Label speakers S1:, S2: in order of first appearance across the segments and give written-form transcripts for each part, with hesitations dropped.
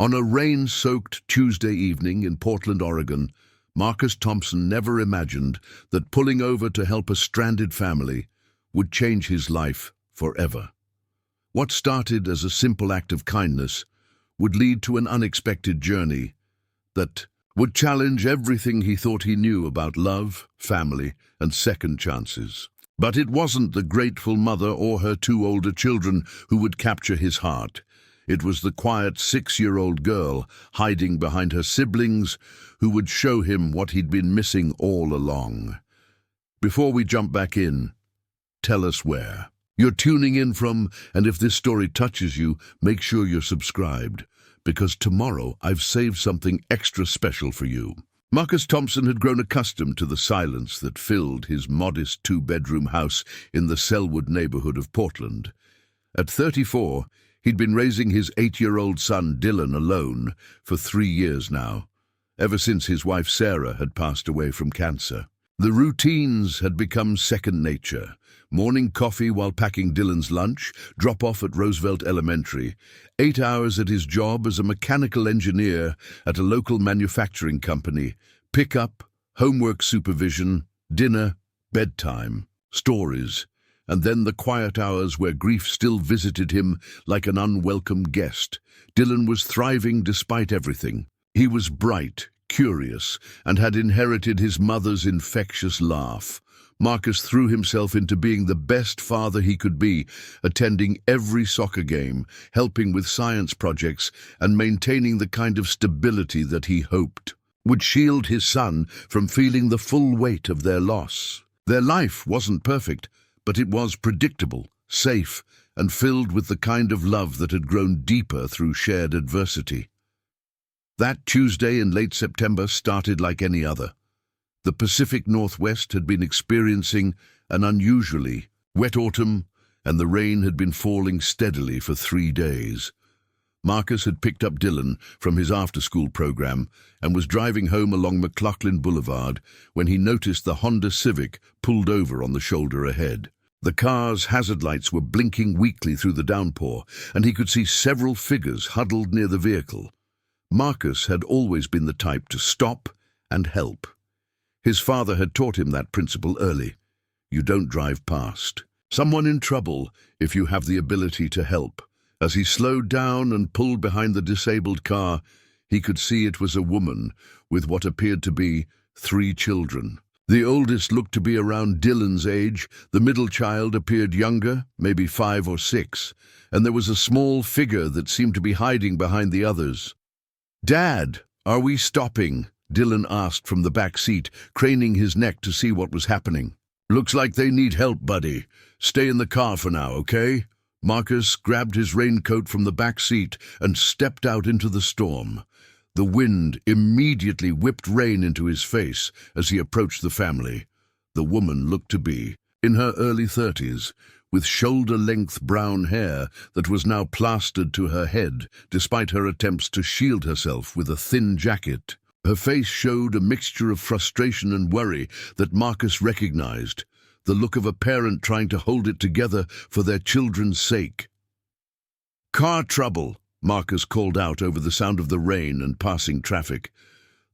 S1: On a rain-soaked Tuesday evening in Portland, Oregon, Marcus Thompson never imagined that pulling over to help a stranded family would change his life forever. What started as a simple act of kindness would lead to an unexpected journey that would challenge everything he thought he knew about love, family, and second chances. But it wasn't the grateful mother or her two older children who would capture his heart. It was the quiet 6-year-old girl hiding behind her siblings who would show him what he'd been missing all along. Before we jump back in, tell us where you're tuning in from, and if this story touches you, make sure you're subscribed, because tomorrow I've saved something extra special for you. Marcus Thompson had grown accustomed to the silence that filled his modest 2-bedroom house in the Selwood neighborhood of Portland. At 34, he'd been raising his 8-year-old son Dylan alone for 3 years now, ever since his wife Sarah had passed away from cancer. The routines had become second nature. Morning coffee while packing Dylan's lunch, drop-off at Roosevelt Elementary, 8 hours at his job as a mechanical engineer at a local manufacturing company, pick-up, homework supervision, dinner, bedtime, stories, and then the quiet hours where grief still visited him like an unwelcome guest. Dylan was thriving despite everything. He was bright, curious, and had inherited his mother's infectious laugh. Marcus threw himself into being the best father he could be, attending every soccer game, helping with science projects, and maintaining the kind of stability that he hoped would shield his son from feeling the full weight of their loss. Their life wasn't perfect, but it was predictable, safe, and filled with the kind of love that had grown deeper through shared adversity. That Tuesday in late September started like any other. The Pacific Northwest had been experiencing an unusually wet autumn, and the rain had been falling steadily for 3 days. Marcus had picked up Dylan from his after-school program and was driving home along McLaughlin Boulevard when he noticed the Honda Civic pulled over on the shoulder ahead. The car's hazard lights were blinking weakly through the downpour, and he could see several figures huddled near the vehicle. Marcus had always been the type to stop and help. His father had taught him that principle early. You don't drive past someone in trouble if you have the ability to help. As he slowed down and pulled behind the disabled car, he could see it was a woman with what appeared to be 3 children. The oldest looked to be around Dylan's age, the middle child appeared younger, maybe 5 or 6, and there was a small figure that seemed to be hiding behind the others. "Dad, are we stopping?" Dylan asked from the back seat, craning his neck to see what was happening. "Looks like they need help, buddy. Stay in the car for now, okay?" Marcus grabbed his raincoat from the back seat and stepped out into the storm. The wind immediately whipped rain into his face as he approached the family. The woman looked to be in her early 30s, with shoulder-length brown hair that was now plastered to her head, despite her attempts to shield herself with a thin jacket. Her face showed a mixture of frustration and worry that Marcus recognized, the look of a parent trying to hold it together for their children's sake. "Car trouble," Marcus called out over the sound of the rain and passing traffic.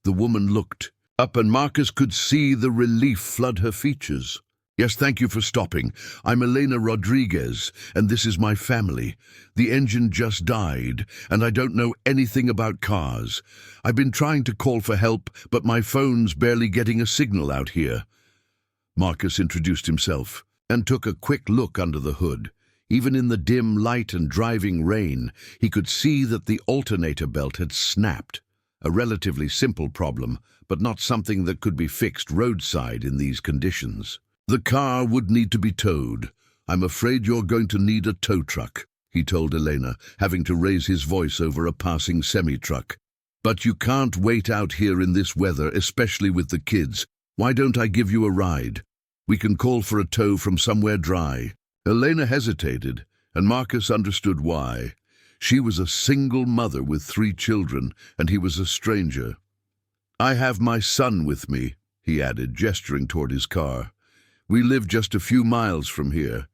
S1: The woman looked up, and Marcus could see the relief flood her features. "Yes, thank you for stopping. I'm Elena Rodriguez, and this is my family. The engine just died, and I don't know anything about cars. I've been trying to call for help, but my phone's barely getting a signal out here." Marcus introduced himself and took a quick look under the hood. Even in the dim light and driving rain, he could see that the alternator belt had snapped. A relatively simple problem, but not something that could be fixed roadside in these conditions. "The car would need to be towed. I'm afraid you're going to need a tow truck," he told Elena, having to raise his voice over a passing semi-truck. "But you can't wait out here in this weather, especially with the kids. Why don't I give you a ride? We can call for a tow from somewhere dry." Elena hesitated, and Marcus understood why. She was a single mother with 3 children, and he was a stranger. "I have my son with me," he added, gesturing toward his car. "We live just a few miles from here.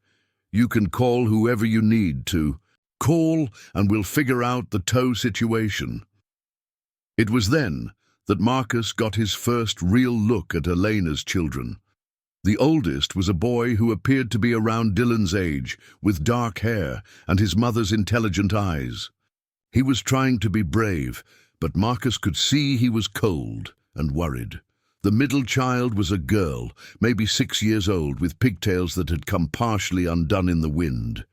S1: You can call whoever you need to." Call and we'll figure out the tow situation." It was then that Marcus got his first real look at Elena's children. The oldest was a boy who appeared to be around Dylan's age, with dark hair and his mother's intelligent eyes. He was trying to be brave, but Marcus could see he was cold and worried. The middle child was a girl, maybe 6 years old, with pigtails that had come partially undone in the wind.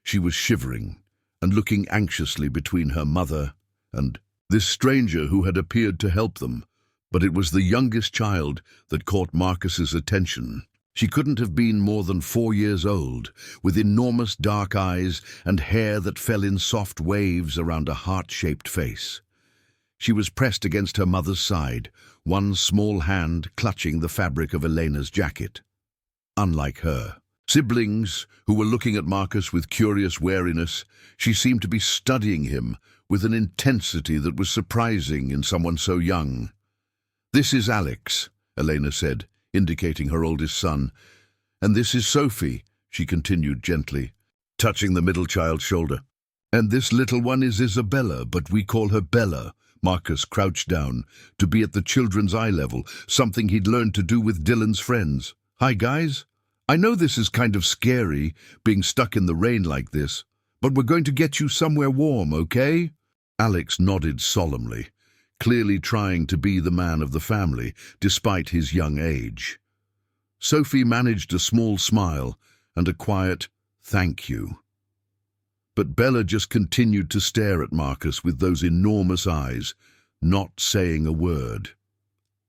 S1: She was shivering and looking anxiously between her mother and this stranger who had appeared to help them. But it was the youngest child that caught Marcus's attention. She couldn't have been more than 4 years old, with enormous dark eyes and hair that fell in soft waves around a heart-shaped face. She was pressed against her mother's side, one small hand clutching the fabric of Elena's jacket. Unlike her siblings, who were looking at Marcus with curious wariness, she seemed to be studying him with an intensity that was surprising in someone so young. "This is Alex," Elena said, indicating her oldest son. "And this is Sophie," she continued gently, touching the middle child's shoulder. "And this little one is Isabella, but we call her Bella." Marcus crouched down to be at the children's eye level, something he'd learned to do with Dylan's friends. "Hi, guys. I know this is kind of scary, being stuck in the rain like this, but we're going to get you somewhere warm, okay?" Alex nodded solemnly, clearly trying to be the man of the family, despite his young age. Sophie managed a small smile and a quiet "thank you." But Bella just continued to stare at Marcus with those enormous eyes, not saying a word.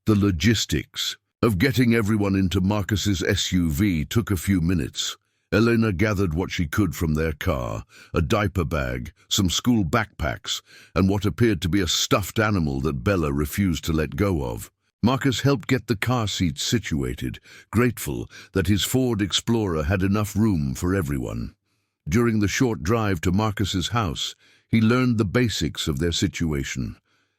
S1: The logistics of getting everyone into Marcus's SUV took a few minutes. Elena gathered what she could from their car, a diaper bag, some school backpacks, and what appeared to be a stuffed animal that Bella refused to let go of. Marcus helped get the car seats situated, grateful that his Ford Explorer had enough room for everyone. During the short drive to Marcus's house, he learned the basics of their situation.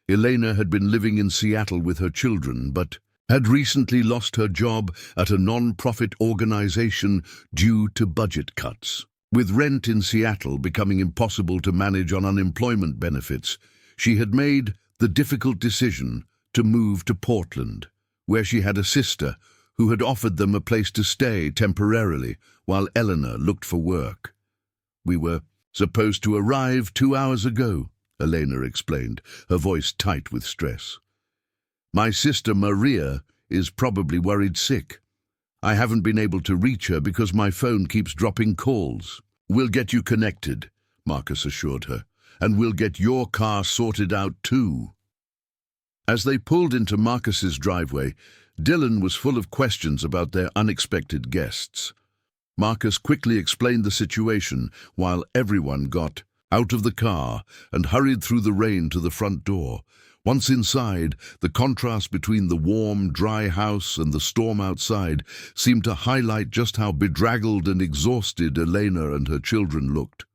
S1: Elena had been living in Seattle with her children, but had recently lost her job at a non-profit organization due to budget cuts. With rent in Seattle becoming impossible to manage on unemployment benefits, she had made the difficult decision to move to Portland, where she had a sister who had offered them a place to stay temporarily while Eleanor looked for work. "We were supposed to arrive 2 hours ago," Elena explained, her voice tight with stress. "My sister Maria is probably worried sick. I haven't been able to reach her because my phone keeps dropping calls." "We'll get you connected," Marcus assured her, "and we'll get your car sorted out too." As they pulled into Marcus's driveway, Dylan was full of questions about their unexpected guests. Marcus quickly explained the situation while everyone got out of the car and hurried through the rain to the front door. Once inside, the contrast between the warm, dry house and the storm outside seemed to highlight just how bedraggled and exhausted Elena and her children looked.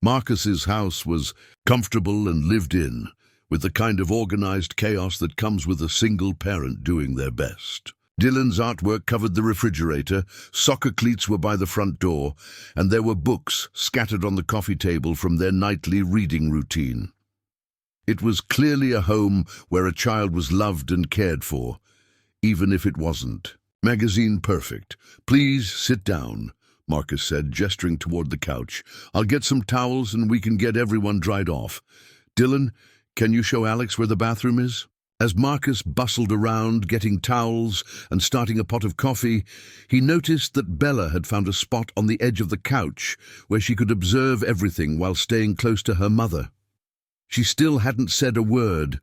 S1: Marcus's house was comfortable and lived in, with the kind of organized chaos that comes with a single parent doing their best. Dylan's artwork covered the refrigerator, soccer cleats were by the front door, and there were books scattered on the coffee table from their nightly reading routine. It was clearly a home where a child was loved and cared for, even if it wasn't. "Magazine perfect. Please sit down," Marcus said, gesturing toward the couch. "I'll get some towels and we can get everyone dried off. Dylan, can you show Alex where the bathroom is?" As Marcus bustled around, getting towels and starting a pot of coffee, he noticed that Bella had found a spot on the edge of the couch where she could observe everything while staying close to her mother. She still hadn't said a word,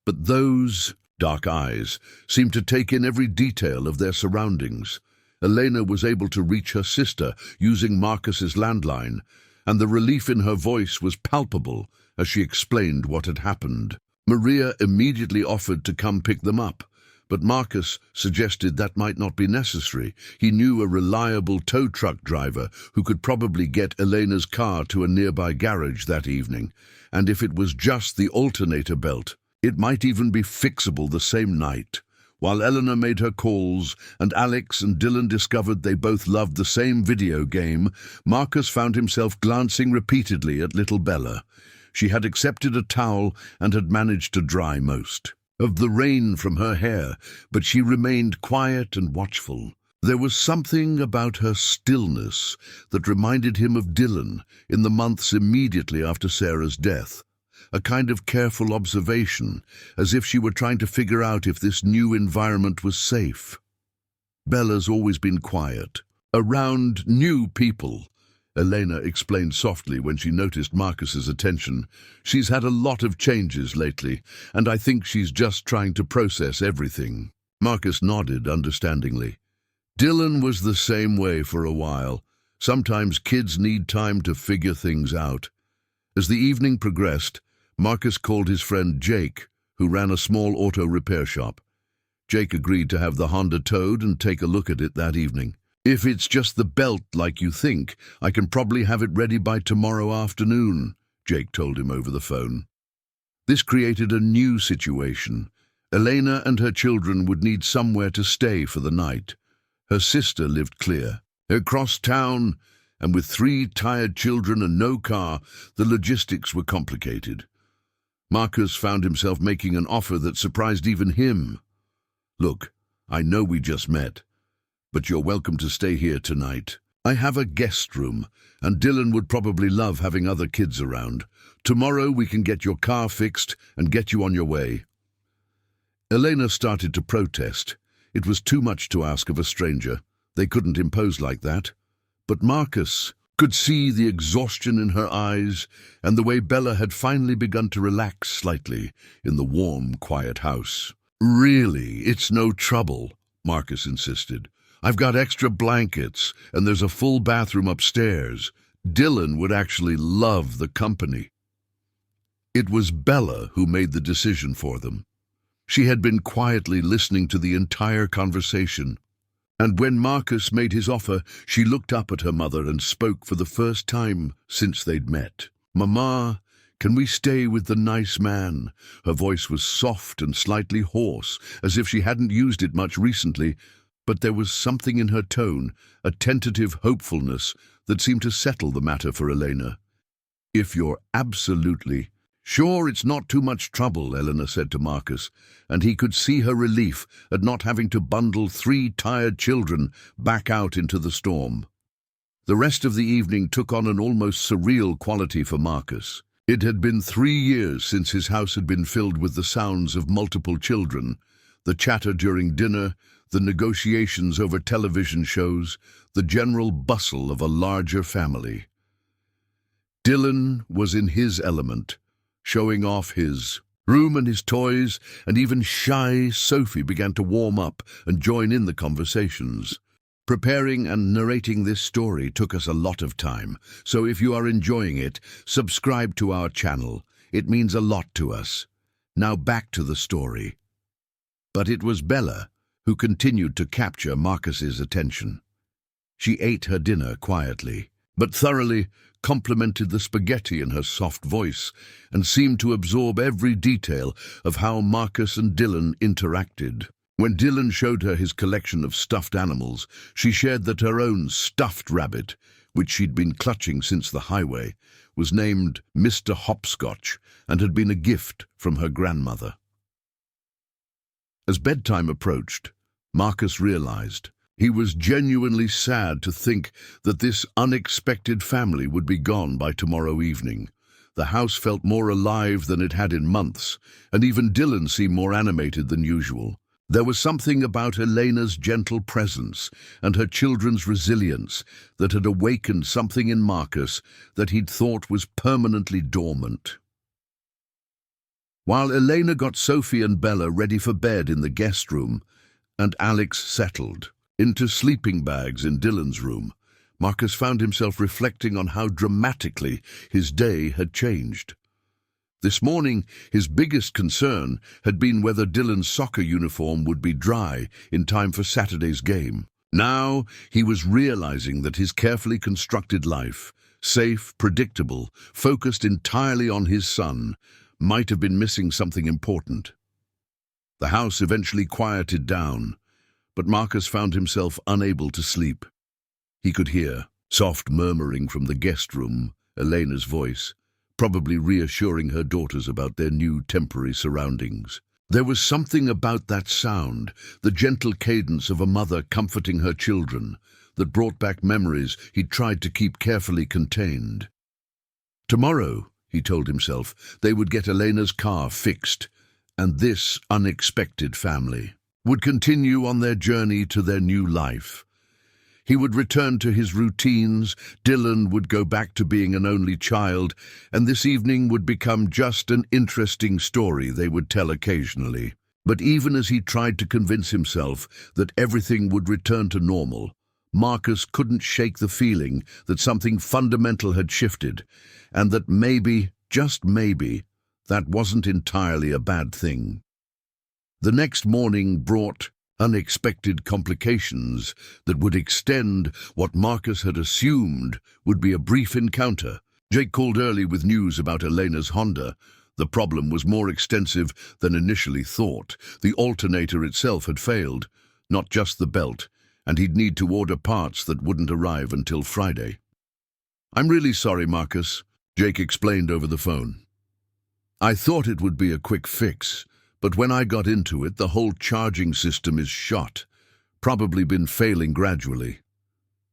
S1: but those dark eyes seemed to take in every detail of their surroundings. Elena was able to reach her sister using Marcus's landline, and the relief in her voice was palpable as she explained what had happened. Maria immediately offered to come pick them up, but Marcus suggested that might not be necessary. He knew a reliable tow truck driver who could probably get Elena's car to a nearby garage that evening, and if it was just the alternator belt, it might even be fixable the same night. While Eleanor made her calls and Alex and Dylan discovered they both loved the same video game, Marcus found himself glancing repeatedly at little Bella. She had accepted a towel and had managed to dry most of the rain from her hair, but she remained quiet and watchful. There was something about her stillness that reminded him of Dylan in the months immediately after Sarah's death. A kind of careful observation, as if she were trying to figure out if this new environment was safe. Bella's always been quiet, around new people, Elena explained softly when she noticed Marcus's attention. She's had a lot of changes lately, and I think she's just trying to process everything. Marcus nodded understandingly. Dylan was the same way for a while. Sometimes kids need time to figure things out. As the evening progressed, Marcus called his friend Jake, who ran a small auto repair shop. Jake agreed to have the Honda towed and take a look at it that evening. "If it's just the belt like you think, I can probably have it ready by tomorrow afternoon," Jake told him over the phone. This created a new situation. Elena and her children would need somewhere to stay for the night. Her sister lived clear, across town, and with 3 tired children and no car, the logistics were complicated. Marcus found himself making an offer that surprised even him. "Look, I know we just met, but you're welcome to stay here tonight. I have a guest room, and Dylan would probably love having other kids around. Tomorrow we can get your car fixed and get you on your way." Elena started to protest. It was too much to ask of a stranger. They couldn't impose like that. But Marcus could see the exhaustion in her eyes and the way Bella had finally begun to relax slightly in the warm, quiet house. "Really, it's no trouble," Marcus insisted. "I've got extra blankets, and there's a full bathroom upstairs. Dylan would actually love the company." It was Bella who made the decision for them. She had been quietly listening to the entire conversation, and when Marcus made his offer, she looked up at her mother and spoke for the first time since they'd met. "Mama, can we stay with the nice man?" Her voice was soft and slightly hoarse, as if she hadn't used it much recently, but there was something in her tone, a tentative hopefulness, that seemed to settle the matter for Elena. "If you're absolutely sure it's not too much trouble," Eleanor said to Marcus, and he could see her relief at not having to bundle 3 tired children back out into the storm. The rest of the evening took on an almost surreal quality for Marcus. It had been 3 years since his house had been filled with the sounds of multiple children, the chatter during dinner, the negotiations over television shows, the general bustle of a larger family. Dylan was in his element, showing off his room and his toys, and even shy Sophie began to warm up and join in the conversations. Preparing and narrating this story took us a lot of time, so if you are enjoying it, subscribe to our channel. It means a lot to us. Now back to the story. But it was Bella who continued to capture Marcus's attention. She ate her dinner quietly, but thoroughly, complimented the spaghetti in her soft voice, and seemed to absorb every detail of how Marcus and Dylan interacted. When Dylan showed her his collection of stuffed animals, she shared that her own stuffed rabbit, which she'd been clutching since the highway, was named Mr. Hopscotch and had been a gift from her grandmother. As bedtime approached, Marcus realized he was genuinely sad to think that this unexpected family would be gone by tomorrow evening. The house felt more alive than it had in months, and even Dylan seemed more animated than usual. There was something about Elena's gentle presence and her children's resilience that had awakened something in Marcus that he'd thought was permanently dormant. While Elena got Sophie and Bella ready for bed in the guest room, and Alex settled into sleeping bags in Dylan's room, Marcus found himself reflecting on how dramatically his day had changed. This morning, his biggest concern had been whether Dylan's soccer uniform would be dry in time for Saturday's game. Now he was realizing that his carefully constructed life, safe, predictable, focused entirely on his son, might have been missing something important. The house eventually quieted down, but Marcus found himself unable to sleep. He could hear, soft murmuring from the guest room, Elena's voice, probably reassuring her daughters about their new temporary surroundings. There was something about that sound, the gentle cadence of a mother comforting her children, that brought back memories he'd tried to keep carefully contained. Tomorrow, he told himself, they would get Elena's car fixed, and this unexpected family would continue on their journey to their new life. He would return to his routines, Dylan would go back to being an only child, and this evening would become just an interesting story they would tell occasionally. But even as he tried to convince himself that everything would return to normal, Marcus couldn't shake the feeling that something fundamental had shifted, and that maybe, just maybe, that wasn't entirely a bad thing. The next morning brought unexpected complications that would extend what Marcus had assumed would be a brief encounter. Jake called early with news about Elena's Honda. The problem was more extensive than initially thought. The alternator itself had failed, not just the belt, and he'd need to order parts that wouldn't arrive until Friday. "I'm really sorry, Marcus," Jake explained over the phone. "I thought it would be a quick fix, but when I got into it, the whole charging system is shot, probably been failing gradually.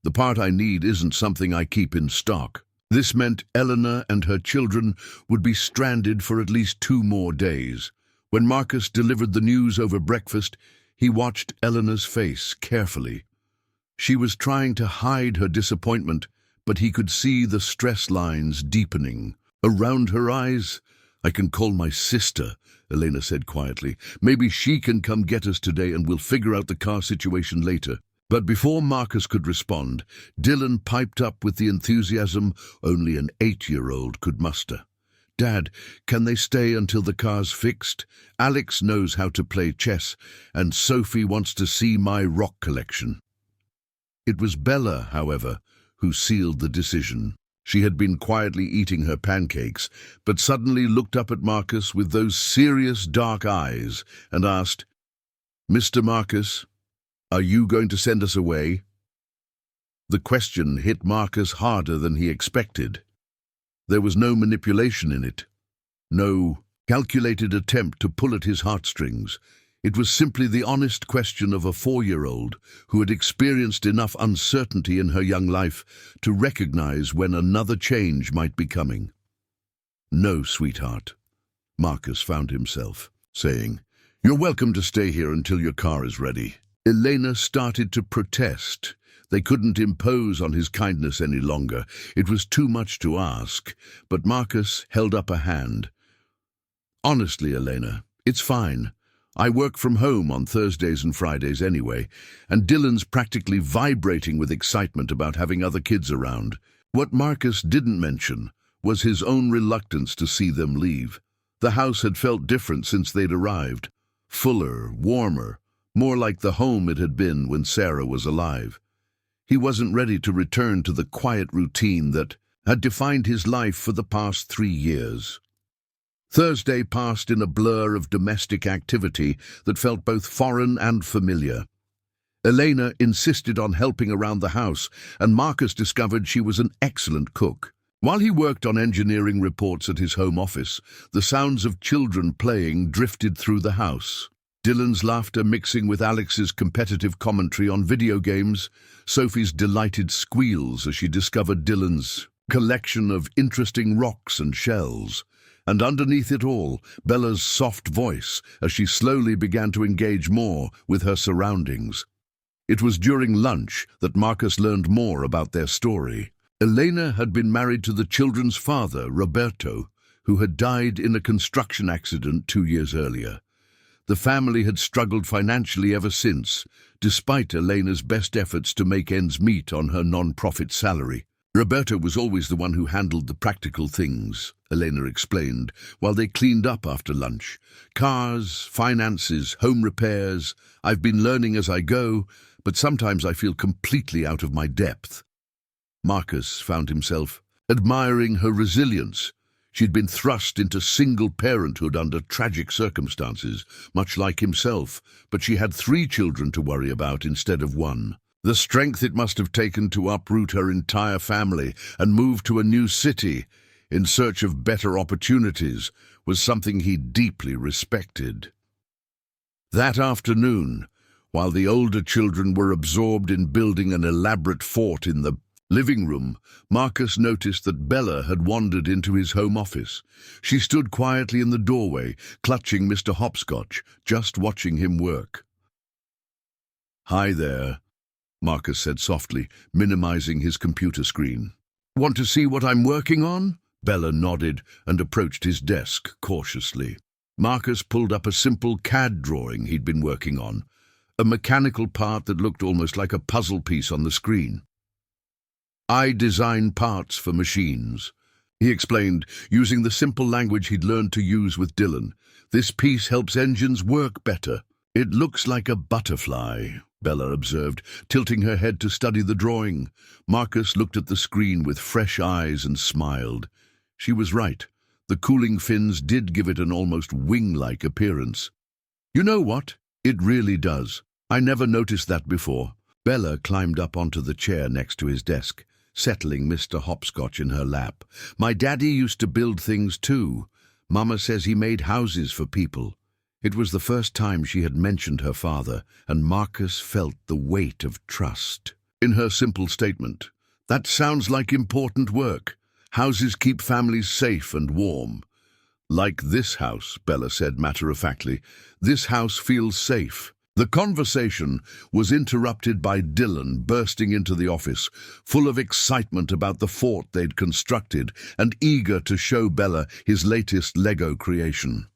S1: The part I need isn't something I keep in stock." This meant Eleanor and her children would be stranded for at least 2 more days. When Marcus delivered the news over breakfast, he watched Eleanor's face carefully. She was trying to hide her disappointment, but he could see the stress lines deepening. Around her eyes, "I can call my sister," Elena said quietly. "Maybe she can come get us today and we'll figure out the car situation later." But before Marcus could respond, Dylan piped up with the enthusiasm only an 8-year-old could muster. "Dad, can they stay until the car's fixed? Alex knows how to play chess, and Sophie wants to see my rock collection." It was Bella, however, who sealed the decision. She had been quietly eating her pancakes, but suddenly looked up at Marcus with those serious dark eyes and asked, "Mr. Marcus, are you going to send us away?" The question hit Marcus harder than he expected. There was no manipulation in it, no calculated attempt to pull at his heartstrings. It was simply the honest question of a 4-year-old who had experienced enough uncertainty in her young life to recognize when another change might be coming. "No, sweetheart," Marcus found himself saying. "You're welcome to stay here until your car is ready." Elena started to protest. They couldn't impose on his kindness any longer. It was too much to ask, but Marcus held up a hand. "Honestly, Elena, it's fine. I work from home on Thursdays and Fridays anyway, and Dylan's practically vibrating with excitement about having other kids around." What Marcus didn't mention was his own reluctance to see them leave. The house had felt different since they'd arrived. Fuller, warmer, more like the home it had been when Sarah was alive. He wasn't ready to return to the quiet routine that had defined his life for the past 3 years. Thursday passed in a blur of domestic activity that felt both foreign and familiar. Elena insisted on helping around the house, and Marcus discovered she was an excellent cook. While he worked on engineering reports at his home office, the sounds of children playing drifted through the house. Dylan's laughter mixing with Alex's competitive commentary on video games, Sophie's delighted squeals as she discovered Dylan's collection of interesting rocks and shells, and underneath it all, Bella's soft voice as she slowly began to engage more with her surroundings. It was during lunch that Marcus learned more about their story. Elena had been married to the children's father, Roberto, who had died in a construction accident 2 years earlier. The family had struggled financially ever since, despite Elena's best efforts to make ends meet on her non-profit salary. Roberto was always the one who handled the practical things, Elena explained, while they cleaned up after lunch. "Cars, finances, home repairs. I've been learning as I go, but sometimes I feel completely out of my depth." Marcus found himself admiring her resilience. She'd been thrust into single parenthood under tragic circumstances, much like himself, but she had 3 children to worry about instead of 1. The strength it must have taken to uproot her entire family and move to a new city in search of better opportunities was something he deeply respected. That afternoon, while the older children were absorbed in building an elaborate fort in the living room, Marcus noticed that Bella had wandered into his home office. She stood quietly in the doorway, clutching Mr. Hopscotch, just watching him work. "Hi there," Marcus said softly, minimizing his computer screen. "Want to see what I'm working on?" Bella nodded and approached his desk cautiously. Marcus pulled up a simple CAD drawing he'd been working on, a mechanical part that looked almost like a puzzle piece on the screen. "I design parts for machines," he explained, using the simple language he'd learned to use with Dylan. "This piece helps engines work better." "It looks like a butterfly," Bella observed, tilting her head to study the drawing. Marcus looked at the screen with fresh eyes and smiled. She was right. The cooling fins did give it an almost wing-like appearance. "You know what? It really does. I never noticed that before." Bella climbed up onto the chair next to his desk, settling Mr. Hopscotch in her lap. "My daddy used to build things too. Mama says he made houses for people." It was the first time she had mentioned her father, and Marcus felt the weight of trust in her simple statement. "That sounds like important work. Houses keep families safe and warm." "Like this house," Bella said matter-of-factly. "This house feels safe." The conversation was interrupted by Dylan bursting into the office, full of excitement about the fort they'd constructed and eager to show Bella his latest Lego creation.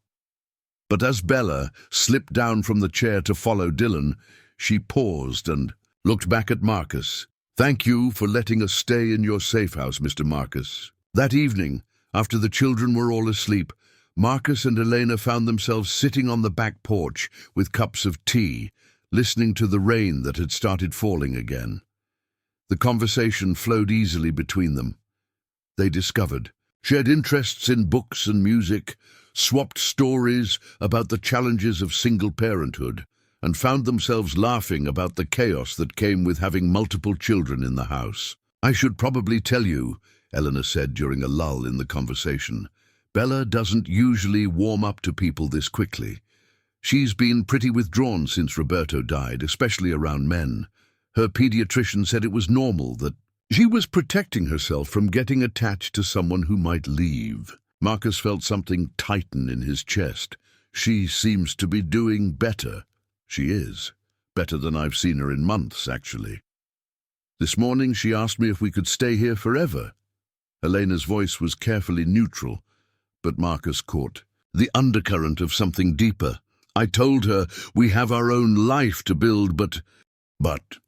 S1: But as Bella slipped down from the chair to follow Dylan, she paused and looked back at Marcus. "Thank you for letting us stay in your safe house, Mr. Marcus." That evening, after the children were all asleep, Marcus and Elena found themselves sitting on the back porch with cups of tea, listening to the rain that had started falling again. The conversation flowed easily between them. They discovered, shared interests in books and music, swapped stories about the challenges of single parenthood, and found themselves laughing about the chaos that came with having multiple children in the house. "I should probably tell you," Eleanor said during a lull in the conversation, "Bella doesn't usually warm up to people this quickly. She's been pretty withdrawn since Roberto died, especially around men. Her pediatrician said it was normal, that she was protecting herself from getting attached to someone who might leave." Marcus felt something tighten in his chest. "She seems to be doing better." "She is. Better than I've seen her in months, actually. This morning she asked me if we could stay here forever." Elena's voice was carefully neutral, but Marcus caught the undercurrent of something deeper. "I told her we have our own life to build, but...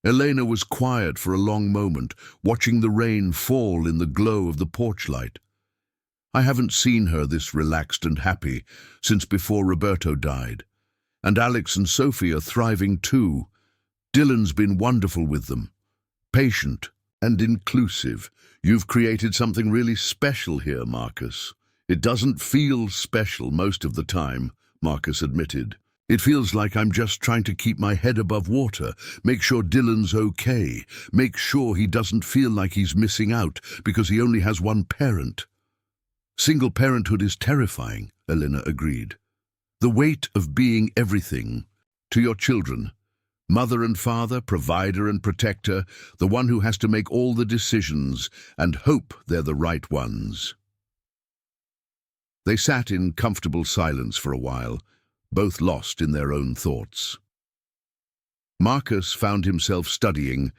S1: Elena was quiet for a long moment, watching the rain fall in the glow of the porch light. "I haven't seen her this relaxed and happy since before Roberto died. And Alex and Sophie are thriving too. Dylan's been wonderful with them. Patient and inclusive. You've created something really special here, Marcus." "It doesn't feel special most of the time," Marcus admitted. "It feels like I'm just trying to keep my head above water, make sure Dylan's okay, make sure he doesn't feel like he's missing out because he only has one parent." "Single parenthood is terrifying," Elena agreed. "The weight of being everything to your children. Mother and father, provider and protector, the one who has to make all the decisions and hope they're the right ones." They sat in comfortable silence for a while, both lost in their own thoughts. Marcus found himself studying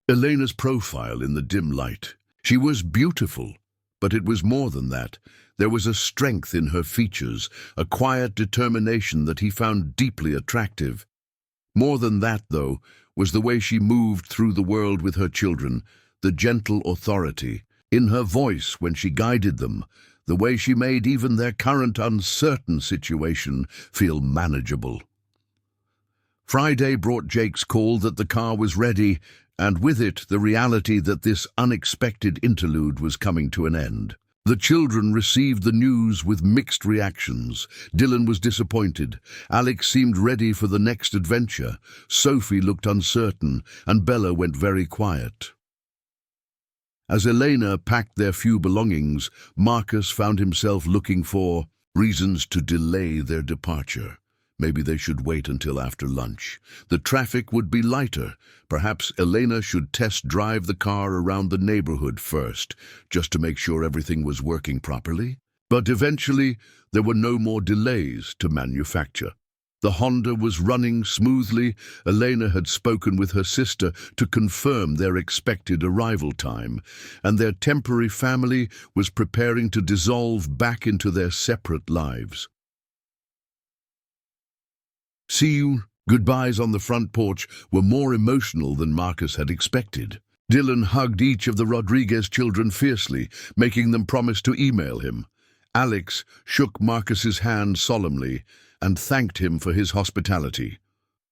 S1: Elena's profile in the dim light. She was beautiful, but it was more than that. There was a strength in her features, a quiet determination that he found deeply attractive. More than that, though, was the way she moved through the world with her children, the gentle authority in her voice when she guided them, the way she made even their current uncertain situation feel manageable. Friday brought Jake's call that the car was ready, and with it the reality that this unexpected interlude was coming to an end. The children received the news with mixed reactions. Dylan was disappointed. Alex seemed ready for the next adventure. Sophie looked uncertain, and Bella went very quiet. As Elena packed their few belongings, Marcus found himself looking for reasons to delay their departure. Maybe they should wait until after lunch. The traffic would be lighter. Perhaps Elena should test drive the car around the neighborhood first, just to make sure everything was working properly. But eventually, there were no more delays to manufacture. The Honda was running smoothly. Elena had spoken with her sister to confirm their expected arrival time, and their temporary family was preparing to dissolve back into their separate lives. "See you" goodbyes on the front porch were more emotional than Marcus had expected. Dylan hugged each of the Rodriguez children fiercely, making them promise to email him. Alex shook Marcus's hand solemnly and thanked him for his hospitality.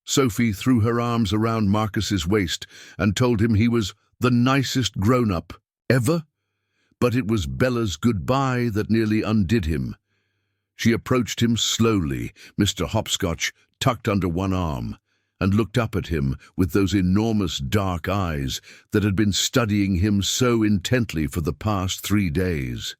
S1: Sophie threw her arms around Marcus's waist and told him he was the nicest grown-up ever. But it was Bella's goodbye that nearly undid him. She approached him slowly, Mr. Hopscotch tucked under one arm, and looked up at him with those enormous dark eyes that had been studying him so intently for the past 3 days.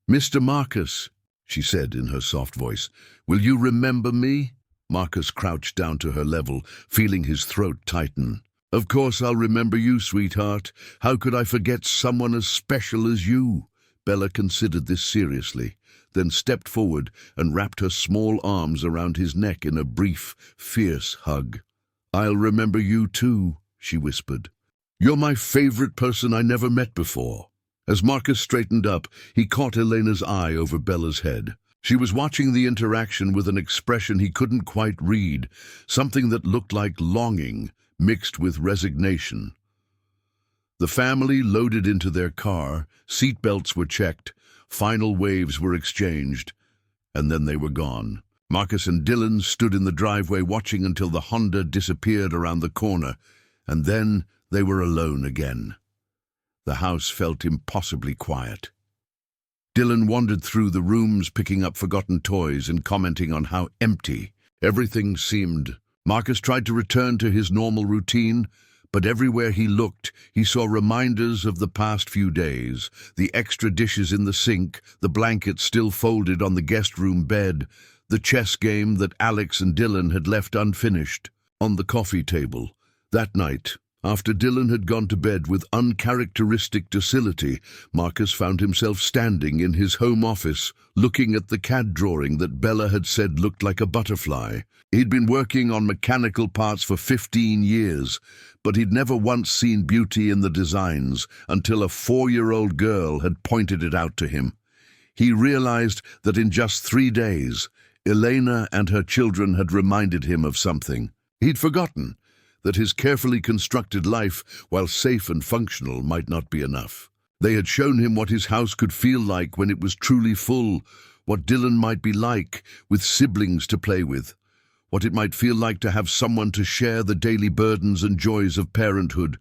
S1: "Mr. Marcus," she said in her soft voice, "will you remember me?" Marcus crouched down to her level, feeling his throat tighten. "Of course I'll remember you, sweetheart. How could I forget someone as special as you?" Bella considered this seriously, then stepped forward and wrapped her small arms around his neck in a brief, fierce hug. "I'll remember you too," she whispered. "You're my favorite person I never met before." As Marcus straightened up, he caught Elena's eye over Bella's head. She was watching the interaction with an expression he couldn't quite read, something that looked like longing mixed with resignation. The family loaded into their car, seatbelts were checked, final waves were exchanged, and then they were gone. Marcus and Dylan stood in the driveway watching until the Honda disappeared around the corner, and then they were alone again. The house felt impossibly quiet. Dylan wandered through the rooms, picking up forgotten toys and commenting on how empty everything seemed. Marcus tried to return to his normal routine, but everywhere he looked, he saw reminders of the past few days, the extra dishes in the sink, the blankets still folded on the guest room bed, the chess game that Alex and Dylan had left unfinished. On the coffee table, that night, after Dylan had gone to bed with uncharacteristic docility, Marcus found himself standing in his home office, looking at the CAD drawing that Bella had said looked like a butterfly. He'd been working on mechanical parts for 15 years, but he'd never once seen beauty in the designs until a 4-year-old girl had pointed it out to him. He realized that in just 3 days, Elena and her children had reminded him of something. He'd forgotten that his carefully constructed life, while safe and functional, might not be enough. They had shown him what his house could feel like when it was truly full, what Dylan might be like with siblings to play with, what it might feel like to have someone to share the daily burdens and joys of parenthood.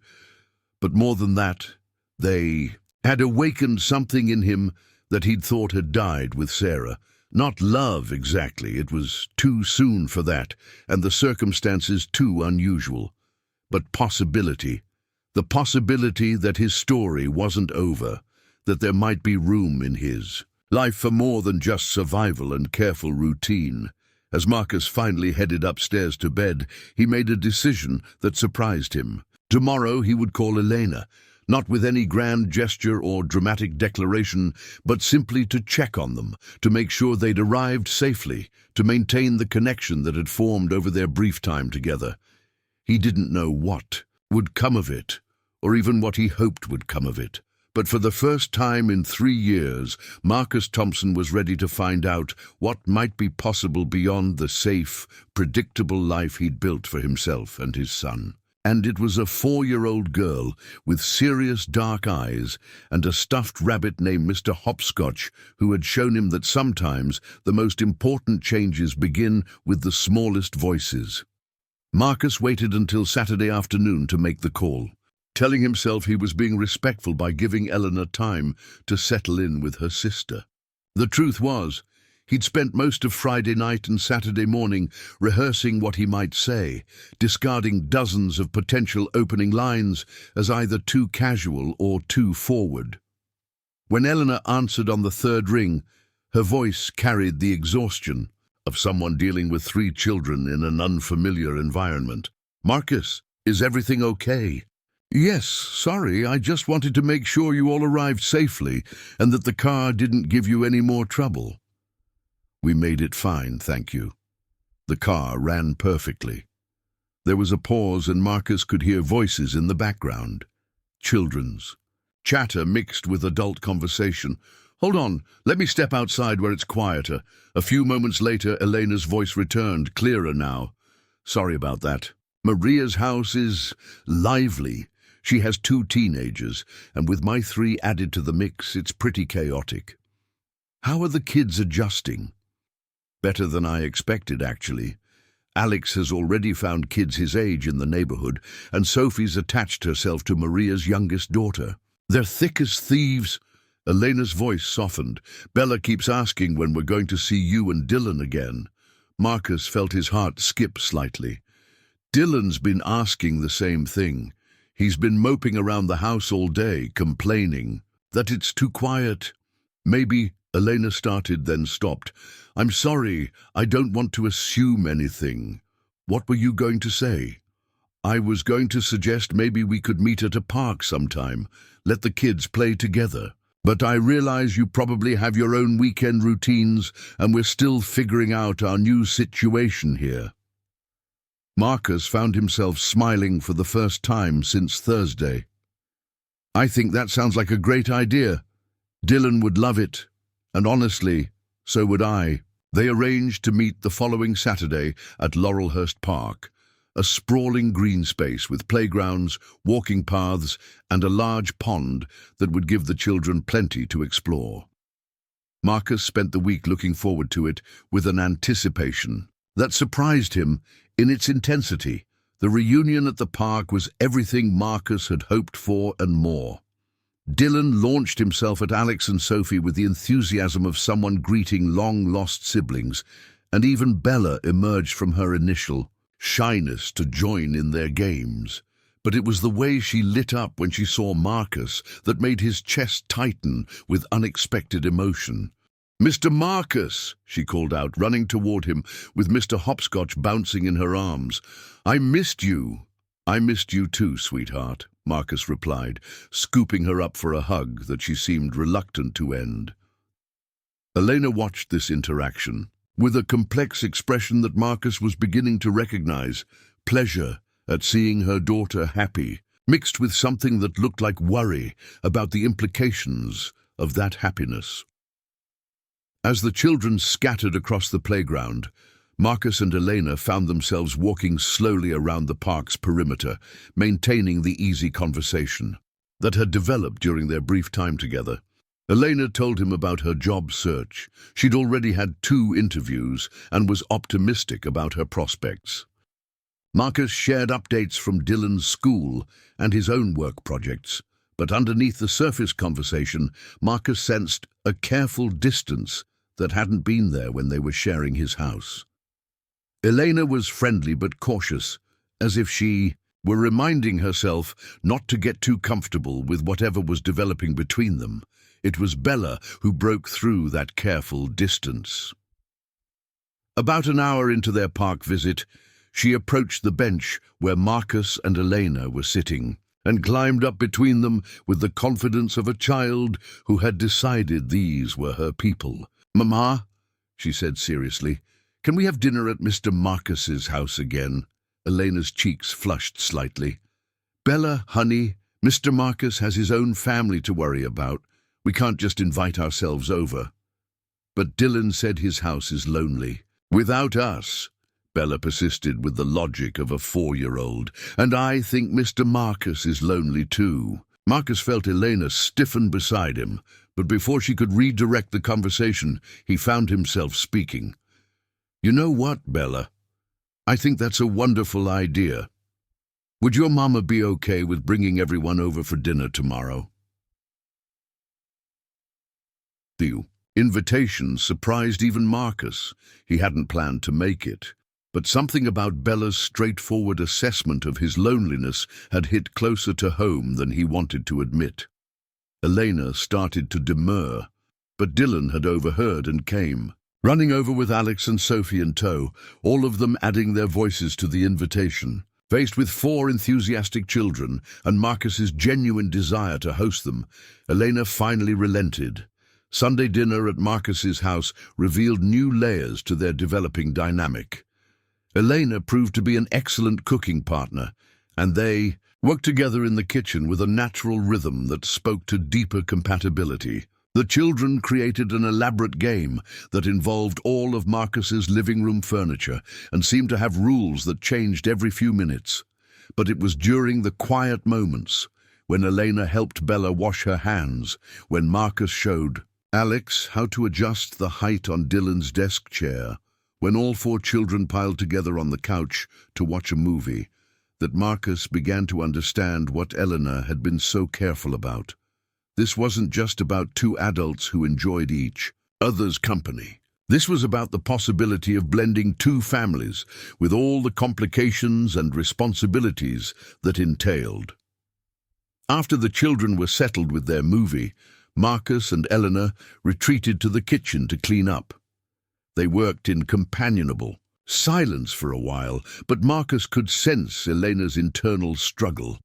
S1: But more than that, they had awakened something in him that he'd thought had died with Sarah. Not love, exactly. It was too soon for that, and the circumstances too unusual. But possibility. The possibility that his story wasn't over, that there might be room in his life for more than just survival and careful routine. As Marcus finally headed upstairs to bed, he made a decision that surprised him. Tomorrow he would call Elena, not with any grand gesture or dramatic declaration, but simply to check on them, to make sure they'd arrived safely, to maintain the connection that had formed over their brief time together. He didn't know what would come of it, or even what he hoped would come of it. But for the first time in 3 years, Marcus Thompson was ready to find out what might be possible beyond the safe, predictable life he'd built for himself and his son. And it was a 4-year-old girl with serious dark eyes and a stuffed rabbit named Mr. Hopscotch who had shown him that sometimes the most important changes begin with the smallest voices. Marcus waited until Saturday afternoon to make the call. telling himself he was being respectful by giving Eleanor time to settle in with her sister. The truth was, he'd spent most of Friday night and Saturday morning rehearsing what he might say, discarding dozens of potential opening lines as either too casual or too forward. When Eleanor answered on the third ring, her voice carried the exhaustion of someone dealing with 3 children in an unfamiliar environment. "Marcus, is everything okay?" "Yes, sorry, I just wanted to make sure you all arrived safely and that the car didn't give you any more trouble." "We made it fine, thank you. The car ran perfectly." There was a pause and Marcus could hear voices in the background. Children's. Chatter mixed with adult conversation. "Hold on, let me step outside where it's quieter." A few moments later, Elena's voice returned, clearer now. "Sorry about that. Maria's house is lively. She has 2 teenagers, and with my 3 added to the mix, it's pretty chaotic." "How are the kids adjusting?" "Better than I expected, actually. Alex has already found kids his age in the neighborhood, and Sophie's attached herself to Maria's youngest daughter. They're thick as thieves." Elena's voice softened. "Bella keeps asking when we're going to see you and Dylan again." Marcus felt his heart skip slightly. Dylan's been asking the same thing. He's been moping around the house all day, complaining that it's too quiet. "Maybe," Elena started, then stopped. "I'm sorry, I don't want to assume anything." "What were you going to say?" "I was going to suggest maybe we could meet at a park sometime, let the kids play together. But I realize you probably have your own weekend routines, and we're still figuring out our new situation here." Marcus found himself smiling for the first time since Thursday. "I think that sounds like a great idea. Dylan would love it, and honestly, so would I." They arranged to meet the following Saturday at Laurelhurst Park, a sprawling green space with playgrounds, walking paths, and a large pond that would give the children plenty to explore. Marcus spent the week looking forward to it with an anticipation that surprised him in its intensity. The reunion at the park was everything Marcus had hoped for and more. Dylan launched himself at Alex and Sophie with the enthusiasm of someone greeting long-lost siblings, and even Bella emerged from her initial shyness to join in their games. But it was the way she lit up when she saw Marcus that made his chest tighten with unexpected emotion. "Mr. Marcus," she called out, running toward him with Mr. Hopscotch bouncing in her arms. "I missed you." "I missed you too, sweetheart," Marcus replied, scooping her up for a hug that she seemed reluctant to end. Elena watched this interaction with a complex expression that Marcus was beginning to recognize: pleasure at seeing her daughter happy, mixed with something that looked like worry about the implications of that happiness. As the children scattered across the playground, Marcus and Elena found themselves walking slowly around the park's perimeter, maintaining the easy conversation that had developed during their brief time together. Elena told him about her job search. She'd already had 2 interviews and was optimistic about her prospects. Marcus shared updates from Dylan's school and his own work projects, but underneath the surface conversation, Marcus sensed a careful distance that hadn't been there when they were sharing his house. Elena was friendly but cautious, as if she were reminding herself not to get too comfortable with whatever was developing between them. It was Bella who broke through that careful distance. About an hour into their park visit, she approached the bench where Marcus and Elena were sitting, and climbed up between them with the confidence of a child who had decided these were her people. "Mama," she said seriously, "can we have dinner at Mr. Marcus's house again?" Elena's cheeks flushed slightly. "Bella, honey, Mr. Marcus has his own family to worry about. We can't just invite ourselves over." "But Dylan said his house is lonely." "Without us," Bella persisted with the logic of a 4-year-old. "And I think Mr. Marcus is lonely too." Marcus felt Elena stiffen beside him, but before she could redirect the conversation, he found himself speaking. "You know what, Bella? I think that's a wonderful idea." Would your mama be okay with bringing everyone over for dinner tomorrow? The invitation surprised even Marcus. He hadn't planned to make it. But something about Bella's straightforward assessment of his loneliness had hit closer to home than he wanted to admit. Elena started to demur, but Dylan had overheard and came, running over with Alex and Sophie in tow, all of them adding their voices to the invitation. Faced with 4 enthusiastic children and Marcus's genuine desire to host them, Elena finally relented. Sunday dinner at Marcus's house revealed new layers to their developing dynamic. Elena proved to be an excellent cooking partner, and they worked together in the kitchen with a natural rhythm that spoke to deeper compatibility. The children created an elaborate game that involved all of Marcus's living room furniture and seemed to have rules that changed every few minutes. But it was during the quiet moments, when Elena helped Bella wash her hands, when Marcus showed Alex how to adjust the height on Dylan's desk chair, when all 4 children piled together on the couch to watch a movie, that Marcus began to understand what Elena had been so careful about. This wasn't just about 2 adults who enjoyed each other's company. This was about the possibility of blending 2 families with all the complications and responsibilities that entailed. After the children were settled with their movie, Marcus and Elena retreated to the kitchen to clean up. They worked in companionable silence for a while, but Marcus could sense Elena's internal struggle.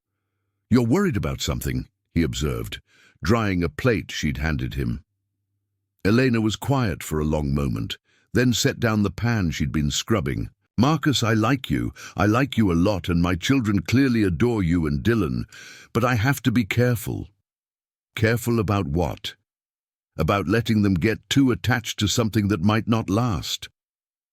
S1: "You're worried about something," he observed, drying a plate she'd handed him. Elena was quiet for a long moment, then set down the pan she'd been scrubbing. "Marcus, I like you a lot, and my children clearly adore you and Dylan, but I have to be careful." "Careful about what?" "About letting them get too attached to something that might not last."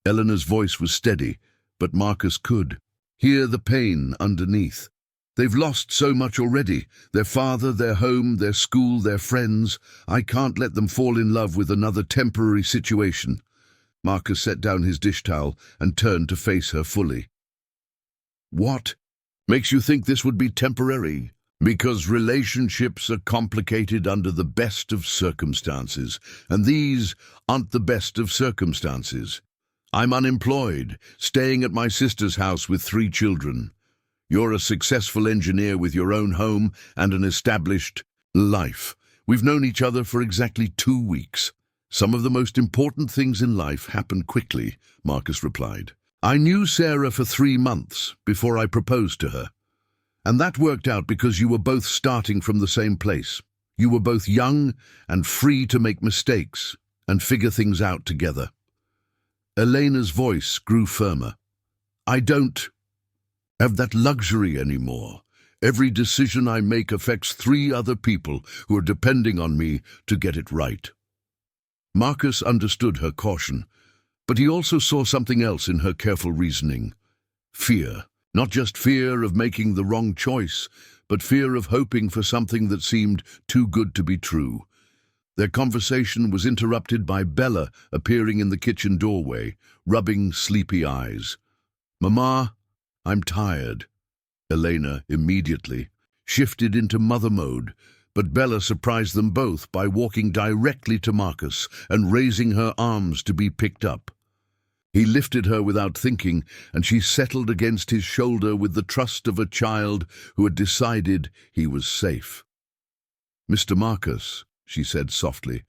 S1: Elena's voice was steady, but Marcus could hear the pain underneath. "They've lost so much already. Their father, their home, their school, their friends. I can't let them fall in love with another temporary situation." Marcus set down his dish towel and turned to face her fully. "What makes you think this would be temporary?" "Because relationships are complicated under the best of circumstances, and these aren't the best of circumstances. I'm unemployed, staying at my sister's house with 3 children. You're a successful engineer with your own home and an established life. We've known each other for exactly 2 weeks. Some of the most important things in life happen quickly," Marcus replied. "I knew Sarah for 3 months before I proposed to her. And that worked out because you were both starting from the same place. You were both young and free to make mistakes and figure things out together." Elena's voice grew firmer. "I don't have that luxury anymore. Every decision I make affects 3 other people who are depending on me to get it right." Marcus understood her caution, but he also saw something else in her careful reasoning. Fear. Not just fear of making the wrong choice, but fear of hoping for something that seemed too good to be true. Their conversation was interrupted by Bella appearing in the kitchen doorway, rubbing sleepy eyes. "Mama, I'm tired." Elena immediately shifted into mother mode, but Bella surprised them both by walking directly to Marcus and raising her arms to be picked up. He lifted her without thinking, and she settled against his shoulder with the trust of a child who had decided he was safe. "Mr. Marcus," she said softly,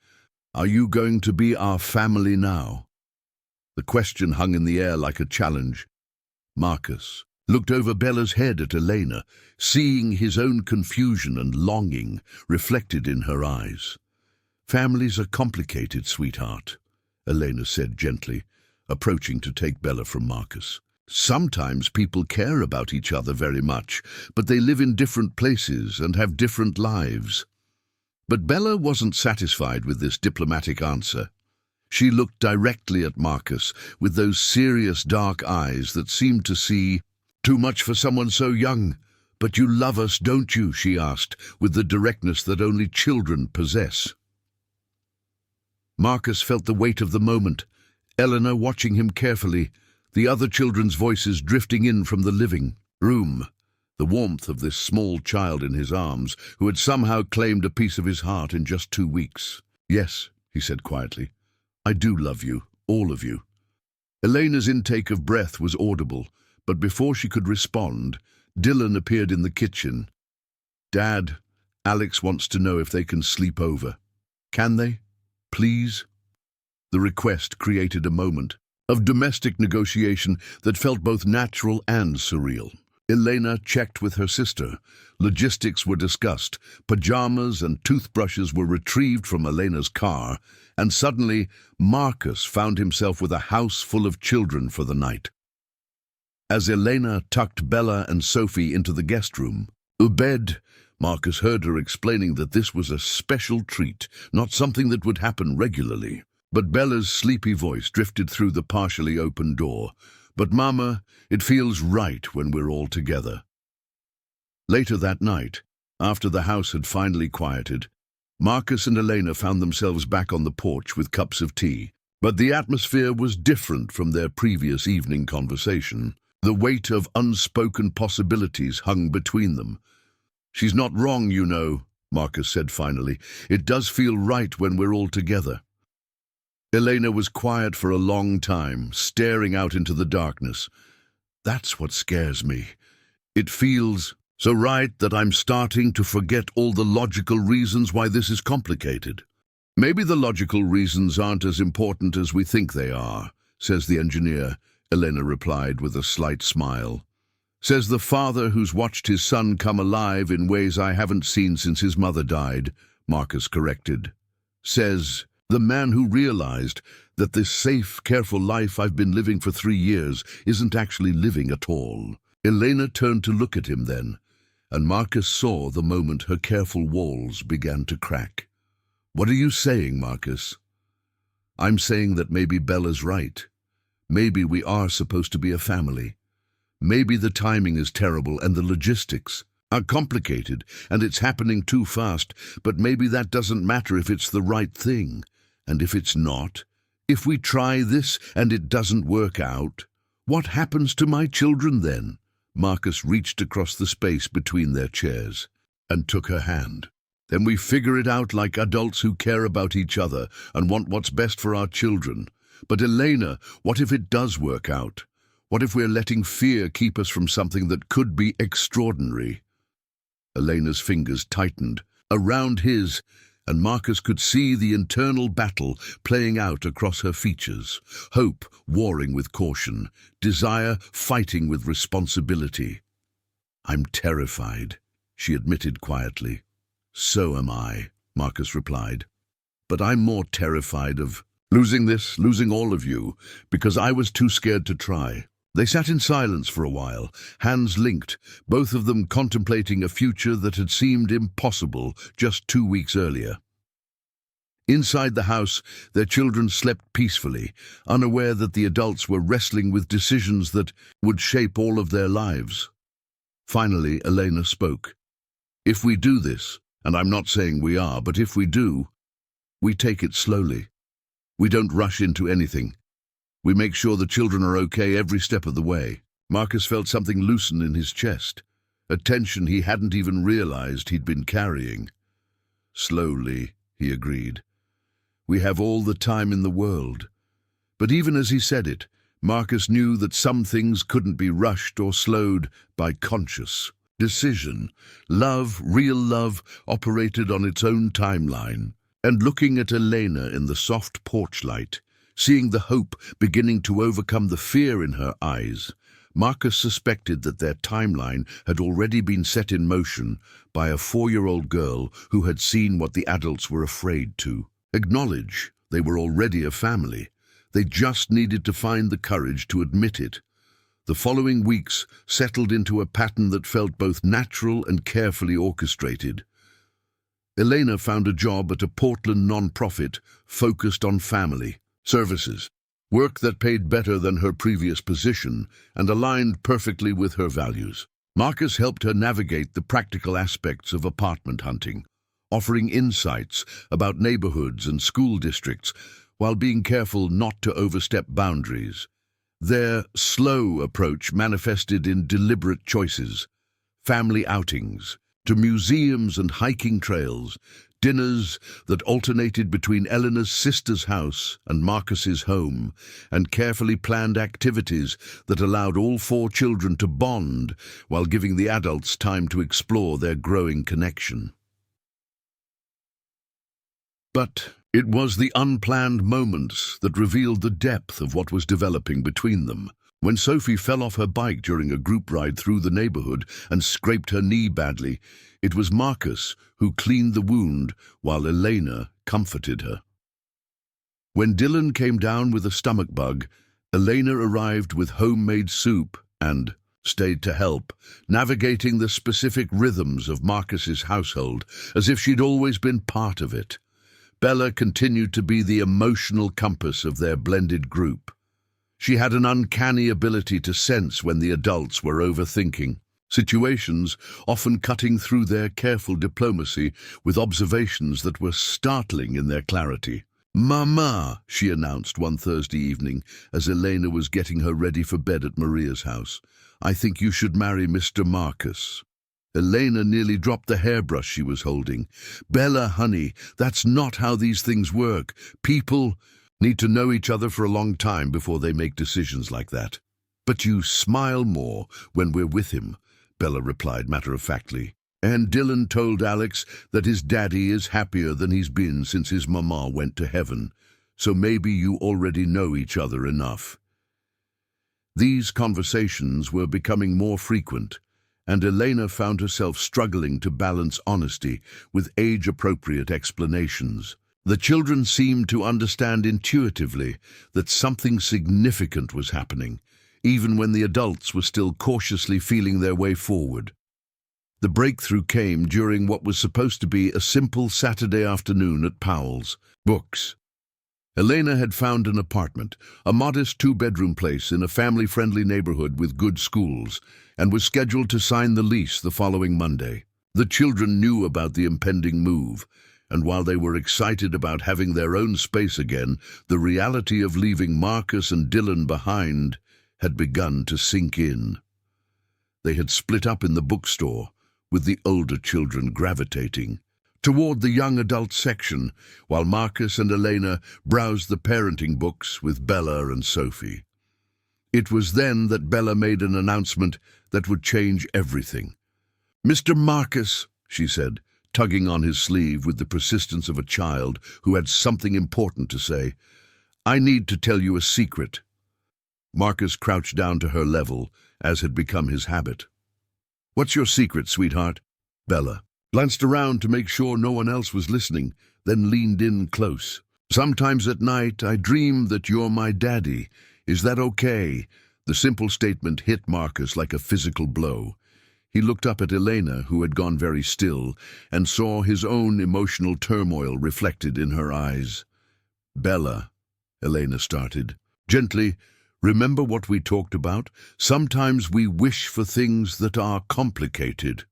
S1: "are you going to be our family now?" The question hung in the air like a challenge. Marcus looked over Bella's head at Elena, seeing his own confusion and longing reflected in her eyes. "Families are complicated, sweetheart," Elena said gently, approaching to take Bella from Marcus. "Sometimes people care about each other very much, but they live in different places and have different lives." But Bella wasn't satisfied with this diplomatic answer. She looked directly at Marcus with those serious dark eyes that seemed to see too much for someone so young. "But you love us, don't you?" she asked, with the directness that only children possess. Marcus felt the weight of the moment, Eleanor watching him carefully, the other children's voices drifting in from the living room. The warmth of this small child in his arms, who had somehow claimed a piece of his heart in just 2 weeks. "Yes," he said quietly, "I do love you, all of you." Elena's intake of breath was audible, but before she could respond, Dylan appeared in the kitchen. "Dad, Alex wants to know if they can sleep over. Can they? Please?" The request created a moment of domestic negotiation that felt both natural and surreal. Elena checked with her sister. Logistics were discussed. Pajamas and toothbrushes were retrieved from Elena's car, and suddenly Marcus found himself with a house full of children for the night. As Elena tucked Bella and Sophie into the guest room, "Ubed," Marcus heard her explaining that this was a special treat, not something that would happen regularly. But Bella's sleepy voice drifted through the partially open door. "But Mama, it feels right when we're all together." Later that night, after the house had finally quieted, Marcus and Elena found themselves back on the porch with cups of tea. But the atmosphere was different from their previous evening conversation. The weight of unspoken possibilities hung between them. "She's not wrong, you know," Marcus said finally. "It does feel right when we're all together." Elena was quiet for a long time, staring out into the darkness. "That's what scares me. It feels so right that I'm starting to forget all the logical reasons why this is complicated." "Maybe the logical reasons aren't as important as we think they are," says the engineer, Elena replied with a slight smile. "Says the father who's watched his son come alive in ways I haven't seen since his mother died," Marcus corrected. "Says the man who realized that this safe, careful life I've been living for 3 years isn't actually living at all." Elena turned to look at him then, and Marcus saw the moment her careful walls began to crack. "What are you saying, Marcus?" "I'm saying that maybe Bella's right. Maybe we are supposed to be a family. Maybe the timing is terrible and the logistics are complicated and it's happening too fast, but maybe that doesn't matter if it's the right thing. And if it's not, if we try this and it doesn't work out, what happens to my children then?" Marcus reached across the space between their chairs and took her hand. "Then we figure it out like adults who care about each other and want what's best for our children. But Elena, what if it does work out? What if we're letting fear keep us from something that could be extraordinary?" Elena's fingers tightened around his, and Marcus could see the internal battle playing out across her features. Hope warring with caution, desire fighting with responsibility. "I'm terrified," she admitted quietly. "So am I," Marcus replied. "But I'm more terrified of losing this, losing all of you, because I was too scared to try." They sat in silence for a while, hands linked, both of them contemplating a future that had seemed impossible just 2 weeks earlier. Inside the house, their children slept peacefully, unaware that the adults were wrestling with decisions that would shape all of their lives. Finally, Elena spoke. "If we do this, and I'm not saying we are, but if we do, we take it slowly. We don't rush into anything. We make sure the children are okay every step of the way." Marcus felt something loosen in his chest, a tension he hadn't even realized he'd been carrying. "Slowly," he agreed. "We have all the time in the world." But even as he said it, Marcus knew that some things couldn't be rushed or slowed by conscious decision. Love, real love, operated on its own timeline. And looking at Elena in the soft porch light, seeing the hope beginning to overcome the fear in her eyes, Marcus suspected that their timeline had already been set in motion by a 4-year-old girl who had seen what the adults were afraid to acknowledge. They were already a family. They just needed to find the courage to admit it. The following weeks settled into a pattern that felt both natural and carefully orchestrated. Elena found a job at a Portland non-profit focused on family services, work that paid better than her previous position and aligned perfectly with her values. Marcus helped her navigate the practical aspects of apartment hunting, offering insights about neighborhoods and school districts while being careful not to overstep boundaries. Their slow approach manifested in deliberate choices, family outings, to museums and hiking trails, dinners that alternated between Eleanor's sister's house and Marcus's home, and carefully planned activities that allowed all four children to bond while giving the adults time to explore their growing connection. But it was the unplanned moments that revealed the depth of what was developing between them. When Sophie fell off her bike during a group ride through the neighborhood and scraped her knee badly, it was Marcus who cleaned the wound while Elena comforted her. When Dylan came down with a stomach bug, Elena arrived with homemade soup and stayed to help, navigating the specific rhythms of Marcus's household as if she'd always been part of it. Bella continued to be the emotional compass of their blended group. She had an uncanny ability to sense when the adults were overthinking situations, often cutting through their careful diplomacy with observations that were startling in their clarity. "Mama," she announced one Thursday evening as Elena was getting her ready for bed at Maria's house, "I think you should marry Mr. Marcus." Elena nearly dropped the hairbrush she was holding. "Bella, honey, that's not how these things work. People need to know each other for a long time before they make decisions like that." "But you smile more when we're with him," Bella replied matter-of-factly. And Dylan told Alex that his daddy is happier than he's been since his mama went to heaven, so maybe you already know each other enough. These conversations were becoming more frequent, and Elena found herself struggling to balance honesty with age-appropriate explanations. The children seemed to understand intuitively that something significant was happening, even when the adults were still cautiously feeling their way forward. The breakthrough came during what was supposed to be a simple Saturday afternoon at Powell's Books. Elena had found an apartment, a modest two-bedroom place in a family-friendly neighborhood with good schools, and was scheduled to sign the lease the following Monday. The children knew about the impending move, and while they were excited about having their own space again, the reality of leaving Marcus and Dylan behind had begun to sink in. They had split up in the bookstore, with the older children gravitating toward the young adult section, while Marcus and Elena browsed the parenting books with Bella and Sophie. It was then that Bella made an announcement that would change everything. "Mr. Marcus," she said, tugging on his sleeve with the persistence of a child who had something important to say, "I need to tell you a secret." Marcus crouched down to her level, as had become his habit. "What's your secret, sweetheart?" Bella glanced around to make sure no one else was listening, then leaned in close. "Sometimes at night I dream that you're my daddy. Is that okay?" The simple statement hit Marcus like a physical blow. He looked up at Elena, who had gone very still, and saw his own emotional turmoil reflected in her eyes. "Bella," Elena started gently, "remember what we talked about? Sometimes we wish for things that are complicated."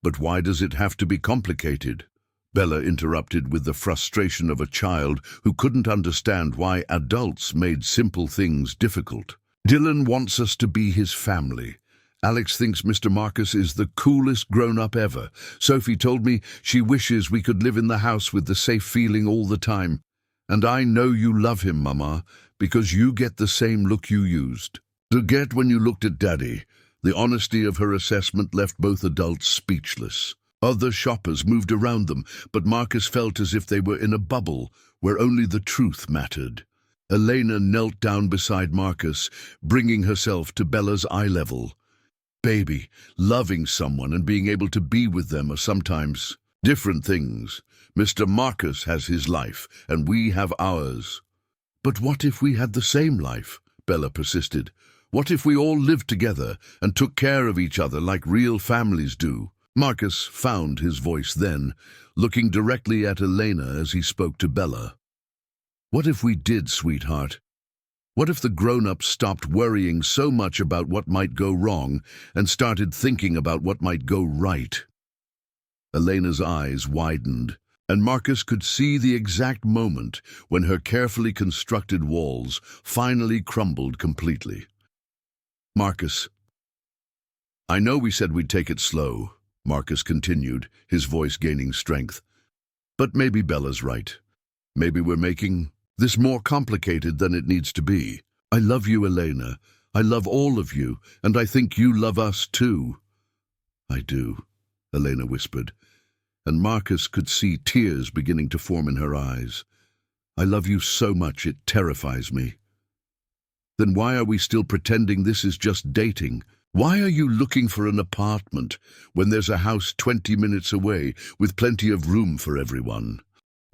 S1: "But why does it have to be complicated?" Bella interrupted with the frustration of a child who couldn't understand why adults made simple things difficult. "Dylan wants us to be his family. Alex thinks Mr. Marcus is the coolest grown-up ever. Sophie told me she wishes we could live in the house with the safe feeling all the time. And I know you love him, Mama, because you get the same look you used to get when you looked at Daddy." The honesty of her assessment left both adults speechless. Other shoppers moved around them, but Marcus felt as if they were in a bubble where only the truth mattered. Elena knelt down beside Marcus, bringing herself to Bella's eye level. "Baby, loving someone and being able to be with them are sometimes different things. Mr. Marcus has his life, and we have ours." "But what if we had the same life?" Bella persisted. "What if we all lived together and took care of each other like real families do?" Marcus found his voice then, looking directly at Elena as he spoke to Bella. "What if we did, sweetheart? What if the grown-ups stopped worrying so much about what might go wrong and started thinking about what might go right?" Elena's eyes widened, and Marcus could see the exact moment when her carefully constructed walls finally crumbled completely. "Marcus, I know we said we'd take it slow, Marcus continued, his voice gaining strength. But maybe Bella's right. Maybe we're making this more complicated than it needs to be. I love you, Elena. I love all of you, and I think you love us too. I do, Elena whispered, and Marcus could see tears beginning to form in her eyes. I love you so much it terrifies me. Then why are we still pretending this is just dating? Why are you looking for an apartment when there's a house 20 minutes away with plenty of room for everyone?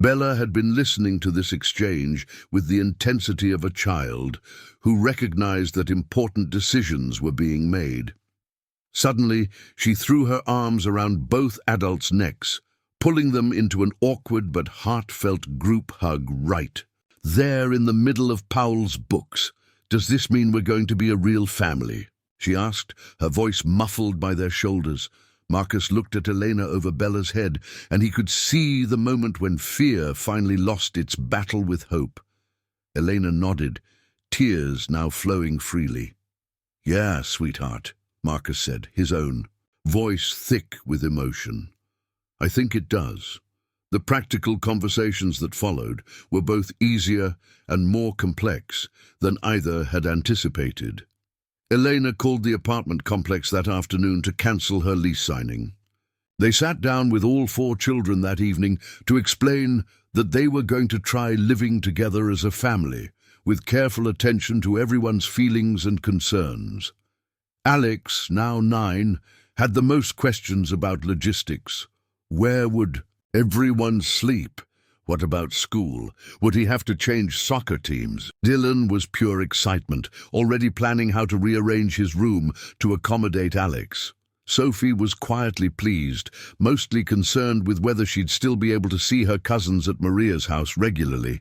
S1: Bella had been listening to this exchange with the intensity of a child who recognized that important decisions were being made. Suddenly, she threw her arms around both adults' necks, pulling them into an awkward but heartfelt group hug right there in the middle of Powell's books. Does this mean we're going to be a real family? She asked, her voice muffled by their shoulders. Marcus looked at Elena over Bella's head, and he could see the moment when fear finally lost its battle with hope. Elena nodded, tears now flowing freely. Yeah, sweetheart, Marcus said, his own voice thick with emotion. I think it does. The practical conversations that followed were both easier and more complex than either had anticipated. Elena called the apartment complex that afternoon to cancel her lease signing. They sat down with all 4 children that evening to explain that they were going to try living together as a family, with careful attention to everyone's feelings and concerns. Alex, now 9, had the most questions about logistics. Where would everyone sleep? What about school? Would he have to change soccer teams? Dylan was pure excitement, already planning how to rearrange his room to accommodate Alex. Sophie was quietly pleased, mostly concerned with whether she'd still be able to see her cousins at Maria's house regularly.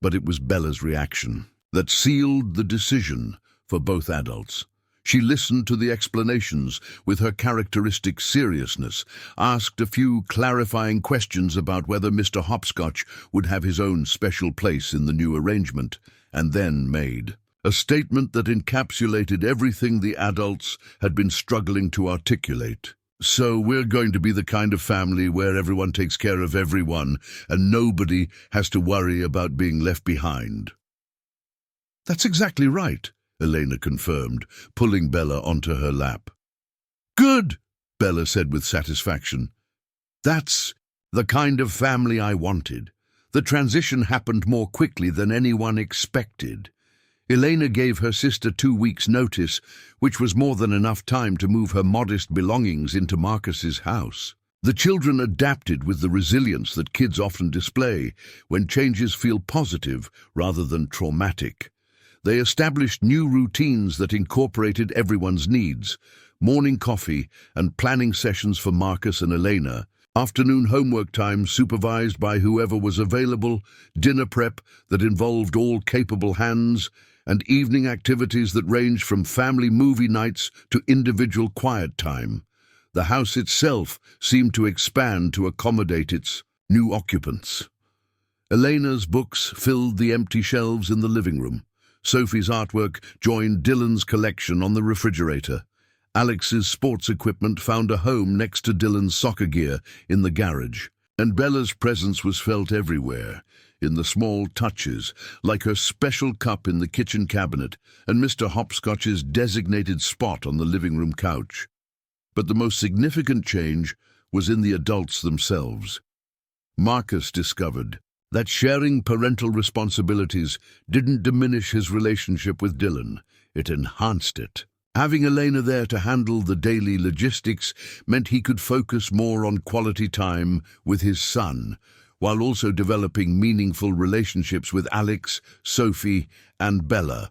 S1: But it was Bella's reaction that sealed the decision for both adults. She listened to the explanations with her characteristic seriousness, asked a few clarifying questions about whether Mr. Hopscotch would have his own special place in the new arrangement, and then made a statement that encapsulated everything the adults had been struggling to articulate. So we're going to be the kind of family where everyone takes care of everyone and nobody has to worry about being left behind. That's exactly right, Elena confirmed, pulling Bella onto her lap. Good, Bella said with satisfaction. That's the kind of family I wanted. The transition happened more quickly than anyone expected. Elena gave her sister 2 weeks' notice, which was more than enough time to move her modest belongings into Marcus's house. The children adapted with the resilience that kids often display when changes feel positive rather than traumatic. They established new routines that incorporated everyone's needs: morning coffee and planning sessions for Marcus and Elena, afternoon homework time supervised by whoever was available, dinner prep that involved all capable hands, and evening activities that ranged from family movie nights to individual quiet time. The house itself seemed to expand to accommodate its new occupants. Elena's books filled the empty shelves in the living room. Sophie's artwork joined Dylan's collection on the refrigerator. Alex's sports equipment found a home next to Dylan's soccer gear in the garage. And Bella's presence was felt everywhere, in the small touches, like her special cup in the kitchen cabinet and Mr. Hopscotch's designated spot on the living room couch. But the most significant change was in the adults themselves. Marcus discovered that sharing parental responsibilities didn't diminish his relationship with Dylan, it enhanced it. Having Elena there to handle the daily logistics meant he could focus more on quality time with his son, while also developing meaningful relationships with Alex, Sophie, and Bella.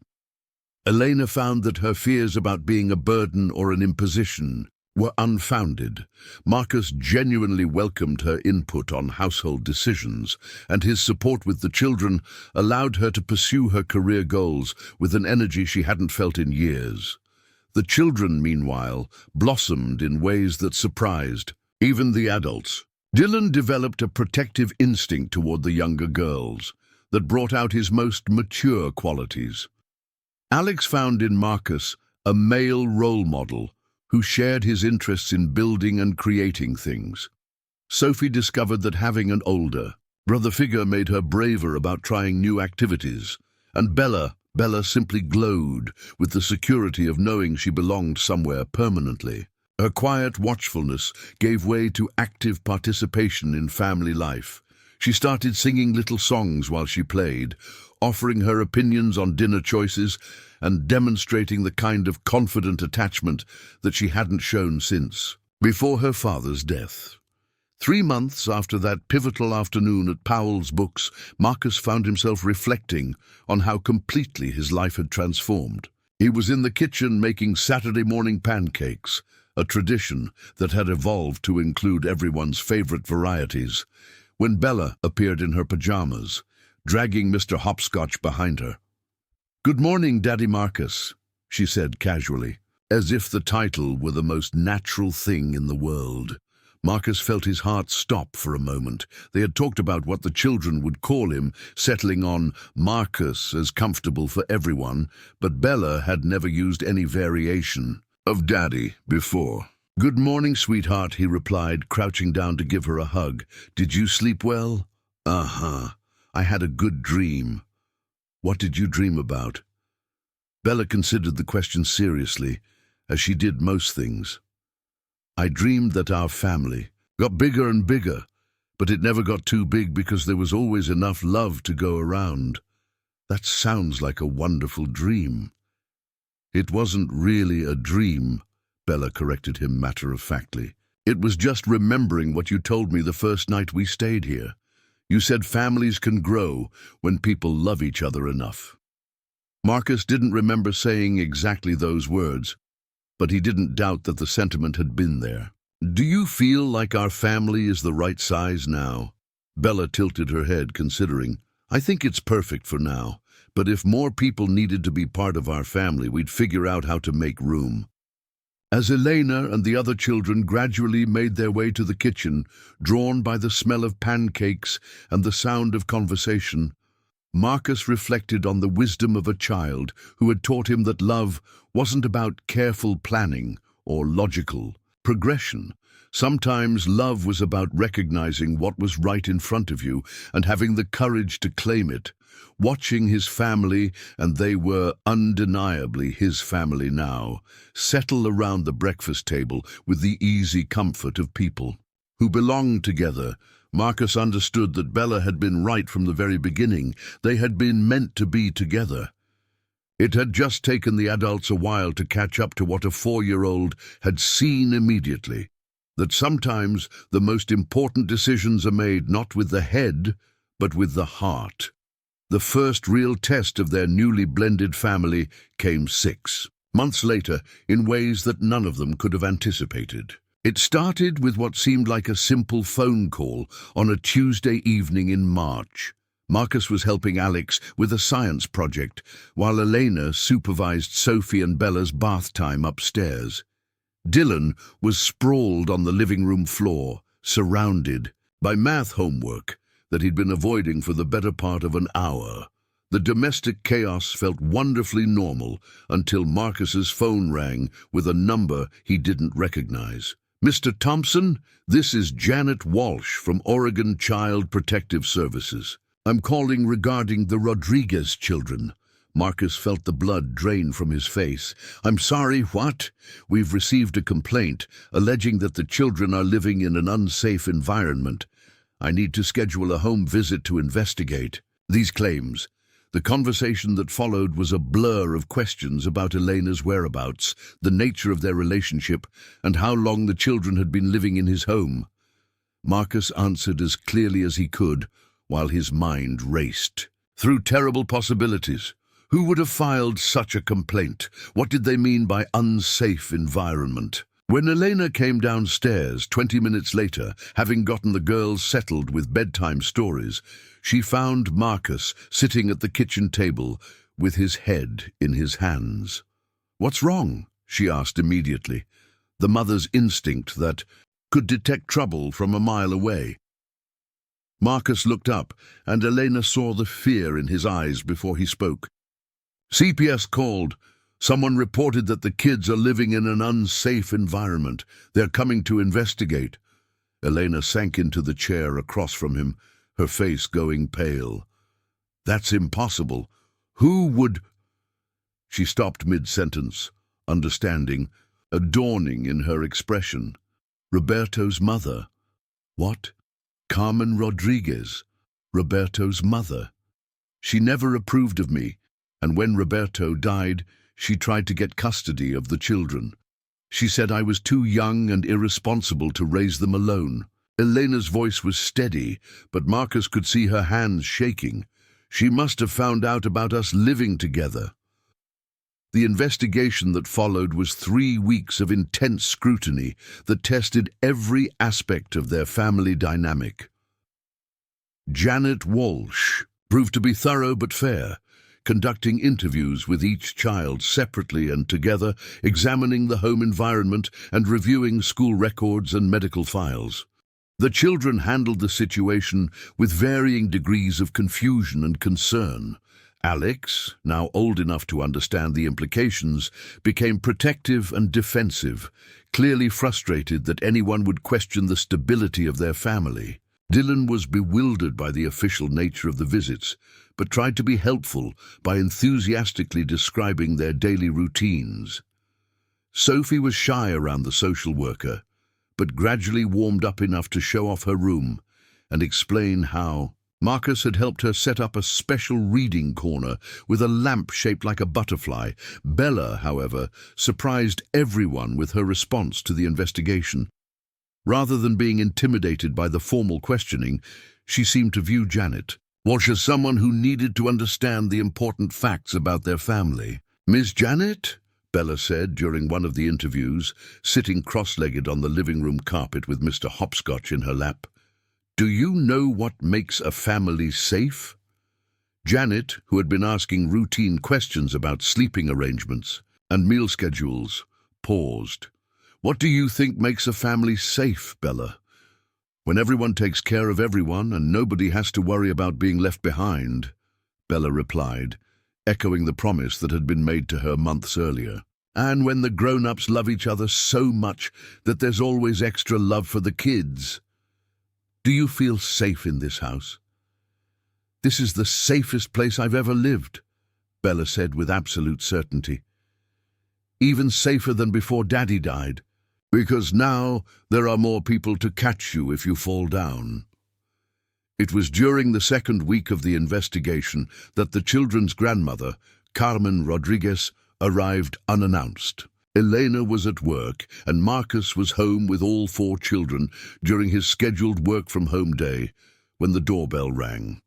S1: Elena found that her fears about being a burden or an imposition were unfounded. Marcus genuinely welcomed her input on household decisions, and his support with the children allowed her to pursue her career goals with an energy she hadn't felt in years. The children, meanwhile, blossomed in ways that surprised even the adults. Dylan developed a protective instinct toward the younger girls that brought out his most mature qualities. Alex found in Marcus a male role model who shared his interests in building and creating things. Sophie discovered that having an older brother figure made her braver about trying new activities, and Bella simply glowed with the security of knowing she belonged somewhere permanently. Her quiet watchfulness gave way to active participation in family life. She started singing little songs while she played, offering her opinions on dinner choices and demonstrating the kind of confident attachment that she hadn't shown since before her father's death. 3 months after that pivotal afternoon at Powell's Books, Marcus found himself reflecting on how completely his life had transformed. He was in the kitchen making Saturday morning pancakes, a tradition that had evolved to include everyone's favorite varieties, when Bella appeared in her pajamas, dragging Mr. Hopscotch behind her. "Good morning, Daddy Marcus," she said casually, as if the title were the most natural thing in the world. Marcus felt his heart stop for a moment. They had talked about what the children would call him, settling on Marcus as comfortable for everyone, but Bella had never used any variation of Daddy before. "Good morning, sweetheart," he replied, crouching down to give her a hug. "Did you sleep well?" "Uh-huh. I had a good dream." "What did you dream about?" Bella considered the question seriously, as she did most things. "I dreamed that our family got bigger and bigger, but it never got too big because there was always enough love to go around." "That sounds like a wonderful dream." "It wasn't really a dream," Bella corrected him matter-of-factly. "It was just remembering what you told me the first night we stayed here. You said families can grow when people love each other enough." Marcus didn't remember saying exactly those words, but he didn't doubt that the sentiment had been there. "Do you feel like our family is the right size now?" Bella tilted her head, considering. "I think it's perfect for now, but if more people needed to be part of our family, we'd figure out how to make room." As Elena and the other children gradually made their way to the kitchen, drawn by the smell of pancakes and the sound of conversation, Marcus reflected on the wisdom of a child who had taught him that love wasn't about careful planning or logical progression. Sometimes love was about recognizing what was right in front of you and having the courage to claim it. Watching his family, and they were undeniably his family now, settle around the breakfast table with the easy comfort of people who belonged together, Marcus understood that Bella had been right from the very beginning. They had been meant to be together. It had just taken the adults a while to catch up to what a 4-year-old had seen immediately, that sometimes the most important decisions are made not with the head, but with the heart. The first real test of their newly blended family came 6 months later in ways that none of them could have anticipated. It started with what seemed like a simple phone call on a Tuesday evening in March. Marcus was helping Alex with a science project, while Elena supervised Sophie and Bella's bath time upstairs. Dylan was sprawled on the living room floor, surrounded by math homework that he'd been avoiding for the better part of an hour. The domestic chaos felt wonderfully normal until Marcus's phone rang with a number he didn't recognize. "Mr. Thompson, this is Janet Walsh from Oregon Child Protective Services. I'm calling regarding the Rodriguez children." Marcus felt the blood drain from his face. "I'm sorry, what?" "We've received a complaint alleging that the children are living in an unsafe environment. I need to schedule a home visit to investigate these claims." The conversation that followed was a blur of questions about Elena's whereabouts, the nature of their relationship, and how long the children had been living in his home. Marcus answered as clearly as he could, while his mind raced through terrible possibilities. Who would have filed such a complaint? What did they mean by unsafe environment? When Elena came downstairs 20 minutes later, having gotten the girls settled with bedtime stories, she found Marcus sitting at the kitchen table with his head in his hands. "What's wrong?" she asked immediately, the mother's instinct that could detect trouble from a mile away. Marcus looked up, and Elena saw the fear in his eyes before he spoke. "CPS called. Someone reported that the kids are living in an unsafe environment. They're coming to investigate. Elena sank into the chair across from him, her face going pale. That's impossible. Who would... She stopped mid-sentence, understanding, a dawning in her expression. Roberto's mother. What? Carmen Rodriguez, Roberto's mother. She never approved of me, and when Roberto died, she tried to get custody of the children. She said I was too young and irresponsible to raise them alone. Elena's voice was steady, but Marcus could see her hands shaking. She must have found out about us living together. The investigation that followed was 3 weeks of intense scrutiny that tested every aspect of their family dynamic. Janet Walsh proved to be thorough but fair, conducting interviews with each child separately and together, examining the home environment and reviewing school records and medical files. The children handled the situation with varying degrees of confusion and concern. Alex, now old enough to understand the implications, became protective and defensive, clearly frustrated that anyone would question the stability of their family. Dylan was bewildered by the official nature of the visits, but tried to be helpful by enthusiastically describing their daily routines. Sophie was shy around the social worker, but gradually warmed up enough to show off her room and explain how Marcus had helped her set up a special reading corner with a lamp shaped like a butterfly. Bella, however, surprised everyone with her response to the investigation. Rather than being intimidated by the formal questioning, she seemed to view Janet Walsh as someone who needed to understand the important facts about their family. "Miss Janet," Bella said during one of the interviews, sitting cross-legged on the living room carpet with Mr. Hopscotch in her lap, "do you know what makes a family safe?" Janet, who had been asking routine questions about sleeping arrangements and meal schedules, paused. "What do you think makes a family safe, Bella? When everyone takes care of everyone and nobody has to worry about being left behind," Bella replied, echoing the promise that had been made to her months earlier. "And when the grown-ups love each other so much that there's always extra love for the kids. Do you feel safe in this house?" "This is the safest place I've ever lived," Bella said with absolute certainty. "Even safer than before Daddy died. Because now there are more people to catch you if you fall down." It was during the second week of the investigation that the children's grandmother, Carmen Rodriguez, arrived unannounced. Elena was at work, and Marcus was home with all 4 children during his scheduled work-from-home day when the doorbell rang.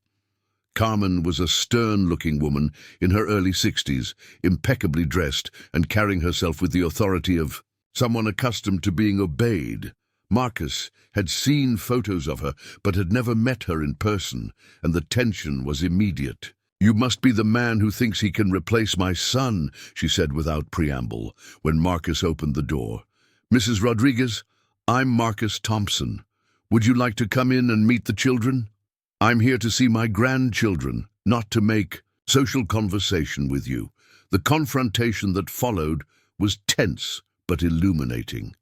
S1: Carmen was a stern-looking woman in her early 60s, impeccably dressed and carrying herself with the authority of someone accustomed to being obeyed. Marcus had seen photos of her, but had never met her in person, and the tension was immediate. "You must be the man who thinks he can replace my son," she said without preamble, when Marcus opened the door. "Mrs. Rodriguez, I'm Marcus Thompson. Would you like to come in and meet the children? I'm here to see my grandchildren, not to make social conversation with you." The confrontation that followed was tense but illuminating.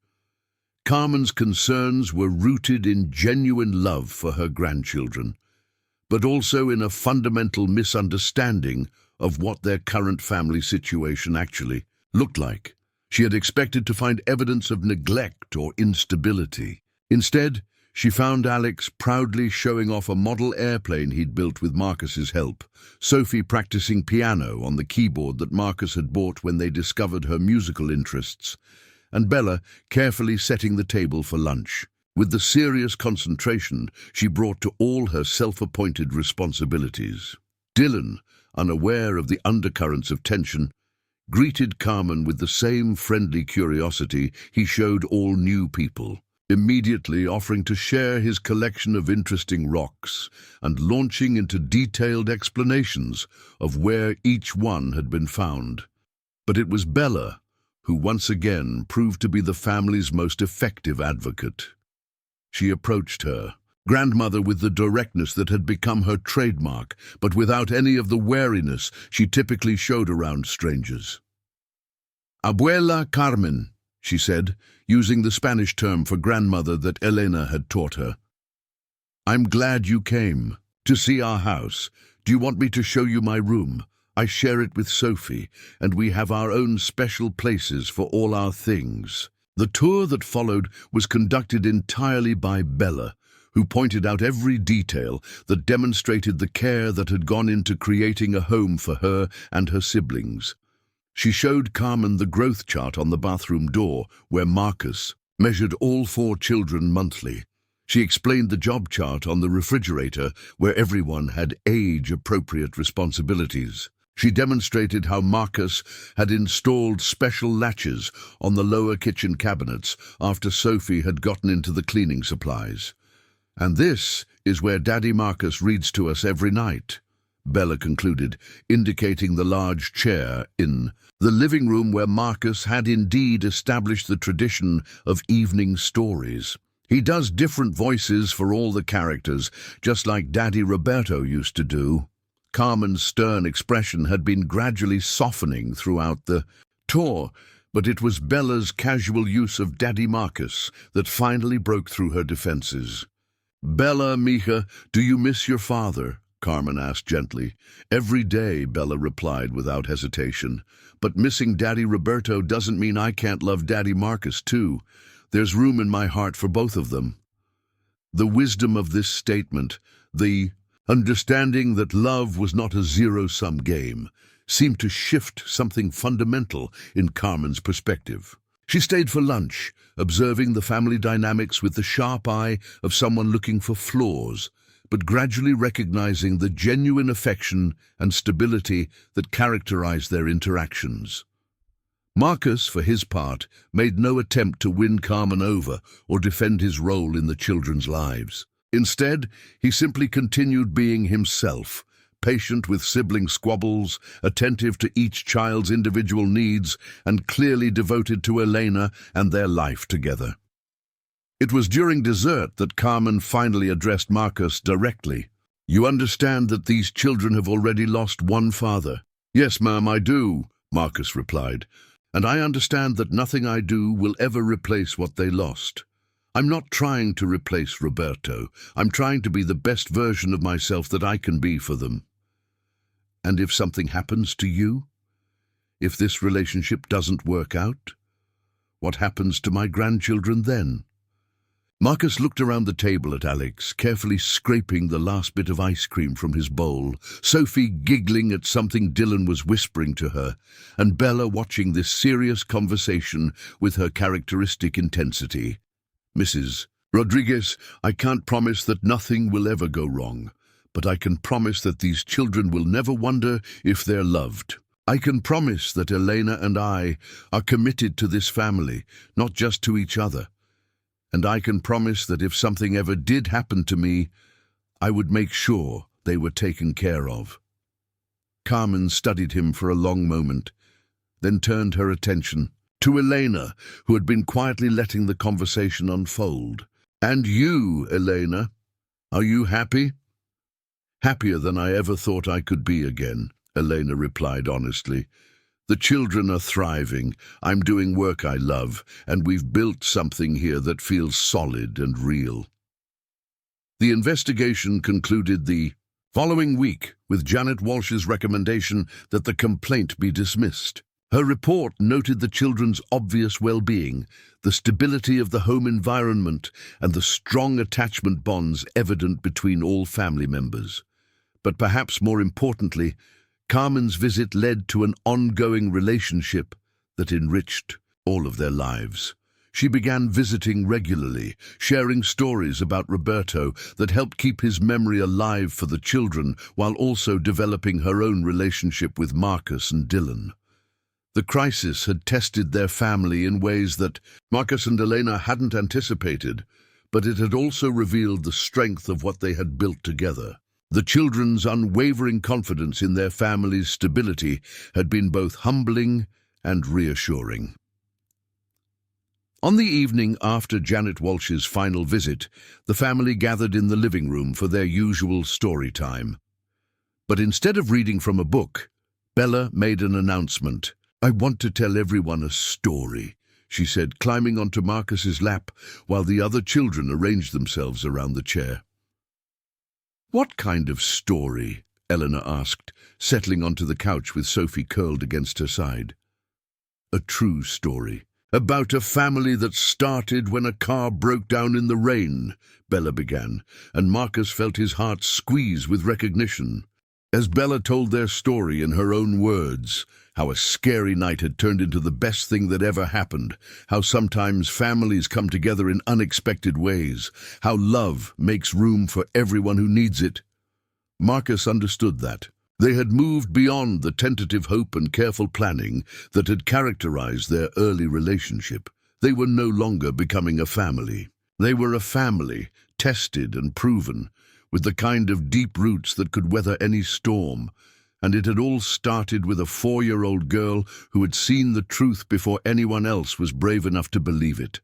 S1: Carmen's concerns were rooted in genuine love for her grandchildren, but also in a fundamental misunderstanding of what their current family situation actually looked like. She had expected to find evidence of neglect or instability. Instead, she found Alex proudly showing off a model airplane he'd built with Marcus's help, Sophie practicing piano on the keyboard that Marcus had bought when they discovered her musical interests, and Bella carefully setting the table for lunch. With the serious concentration she brought to all her self-appointed responsibilities. Dylan, unaware of the undercurrents of tension, greeted Carmen with the same friendly curiosity he showed all new people, immediately offering to share his collection of interesting rocks and launching into detailed explanations of where each one had been found. But it was Bella who once again proved to be the family's most effective advocate. She approached her grandmother with the directness that had become her trademark, but without any of the wariness she typically showed around strangers. Abuela Carmen, she said, using the Spanish term for grandmother that Elena had taught her. I'm glad you came to see our house. Do you want me to show you my room? I share it with Sophie, and we have our own special places for all our things. The tour that followed was conducted entirely by Bella, who pointed out every detail that demonstrated the care that had gone into creating a home for her and her siblings. She showed Carmen the growth chart on the bathroom door, where Marcus measured all 4 children monthly. She explained the job chart on the refrigerator, where everyone had age-appropriate responsibilities. She demonstrated how Marcus had installed special latches on the lower kitchen cabinets after Sophie had gotten into the cleaning supplies. And this is where Daddy Marcus reads to us every night, Bella concluded, indicating the large chair in the living room where Marcus had indeed established the tradition of evening stories. He does different voices for all the characters, just like Daddy Roberto used to do. Carmen's stern expression had been gradually softening throughout the tour, but it was Bella's casual use of Daddy Marcus that finally broke through her defenses. "Bella, mija, do you miss your father?" Carmen asked gently. "Every day," Bella replied without hesitation. "But missing Daddy Roberto doesn't mean I can't love Daddy Marcus too. There's room in my heart for both of them." The wisdom of this statement, the understanding that love was not a zero-sum game, seemed to shift something fundamental in Carmen's perspective. She stayed for lunch, observing the family dynamics with the sharp eye of someone looking for flaws, but gradually recognizing the genuine affection and stability that characterized their interactions. Marcus, for his part, made no attempt to win Carmen over or defend his role in the children's lives. Instead, he simply continued being himself, patient with sibling squabbles, attentive to each child's individual needs, and clearly devoted to Elena and their life together. It was during dessert that Carmen finally addressed Marcus directly. "You understand that these children have already lost one father?" "Yes, ma'am, I do," Marcus replied. "And I understand that nothing I do will ever replace what they lost. I'm not trying to replace Roberto. I'm trying to be the best version of myself that I can be for them." "And if something happens to you? If this relationship doesn't work out? What happens to my grandchildren then?" Marcus looked around the table at Alex, carefully scraping the last bit of ice cream from his bowl, Sophie giggling at something Dylan was whispering to her, and Bella watching this serious conversation with her characteristic intensity. "Mrs. Rodriguez, I can't promise that nothing will ever go wrong, but I can promise that these children will never wonder if they're loved. I can promise that Elena and I are committed to this family, not just to each other. And I can promise that if something ever did happen to me, I would make sure they were taken care of." Carmen studied him for a long moment, then turned her attention to Elena, who had been quietly letting the conversation unfold. "And you, Elena, are you happy?" "Happier than I ever thought I could be again," Elena replied honestly. "The children are thriving, I'm doing work I love, and we've built something here that feels solid and real." The investigation concluded the following week with Janet Walsh's recommendation that the complaint be dismissed. Her report noted the children's obvious well-being, the stability of the home environment, and the strong attachment bonds evident between all family members. But perhaps more importantly, Carmen's visit led to an ongoing relationship that enriched all of their lives. She began visiting regularly, sharing stories about Roberto that helped keep his memory alive for the children, while also developing her own relationship with Marcus and Dylan. The crisis had tested their family in ways that Marcus and Elena hadn't anticipated, but it had also revealed the strength of what they had built together. The children's unwavering confidence in their family's stability had been both humbling and reassuring. On the evening after Janet Walsh's final visit, the family gathered in the living room for their usual story time. But instead of reading from a book, Bella made an announcement. "I want to tell everyone a story," she said, climbing onto Marcus's lap while the other children arranged themselves around the chair. "What kind of story?" Eleanor asked, settling onto the couch with Sophie curled against her side. "A true story. About a family that started when a car broke down in the rain," Bella began, and Marcus felt his heart squeeze with recognition. As Bella told their story in her own words, how a scary night had turned into the best thing that ever happened, how sometimes families come together in unexpected ways, how love makes room for everyone who needs it. Marcus understood that. They had moved beyond the tentative hope and careful planning that had characterized their early relationship. They were no longer becoming a family. They were a family, tested and proven, with the kind of deep roots that could weather any storm. And it had all started with a 4-year-old girl who had seen the truth before anyone else was brave enough to believe it.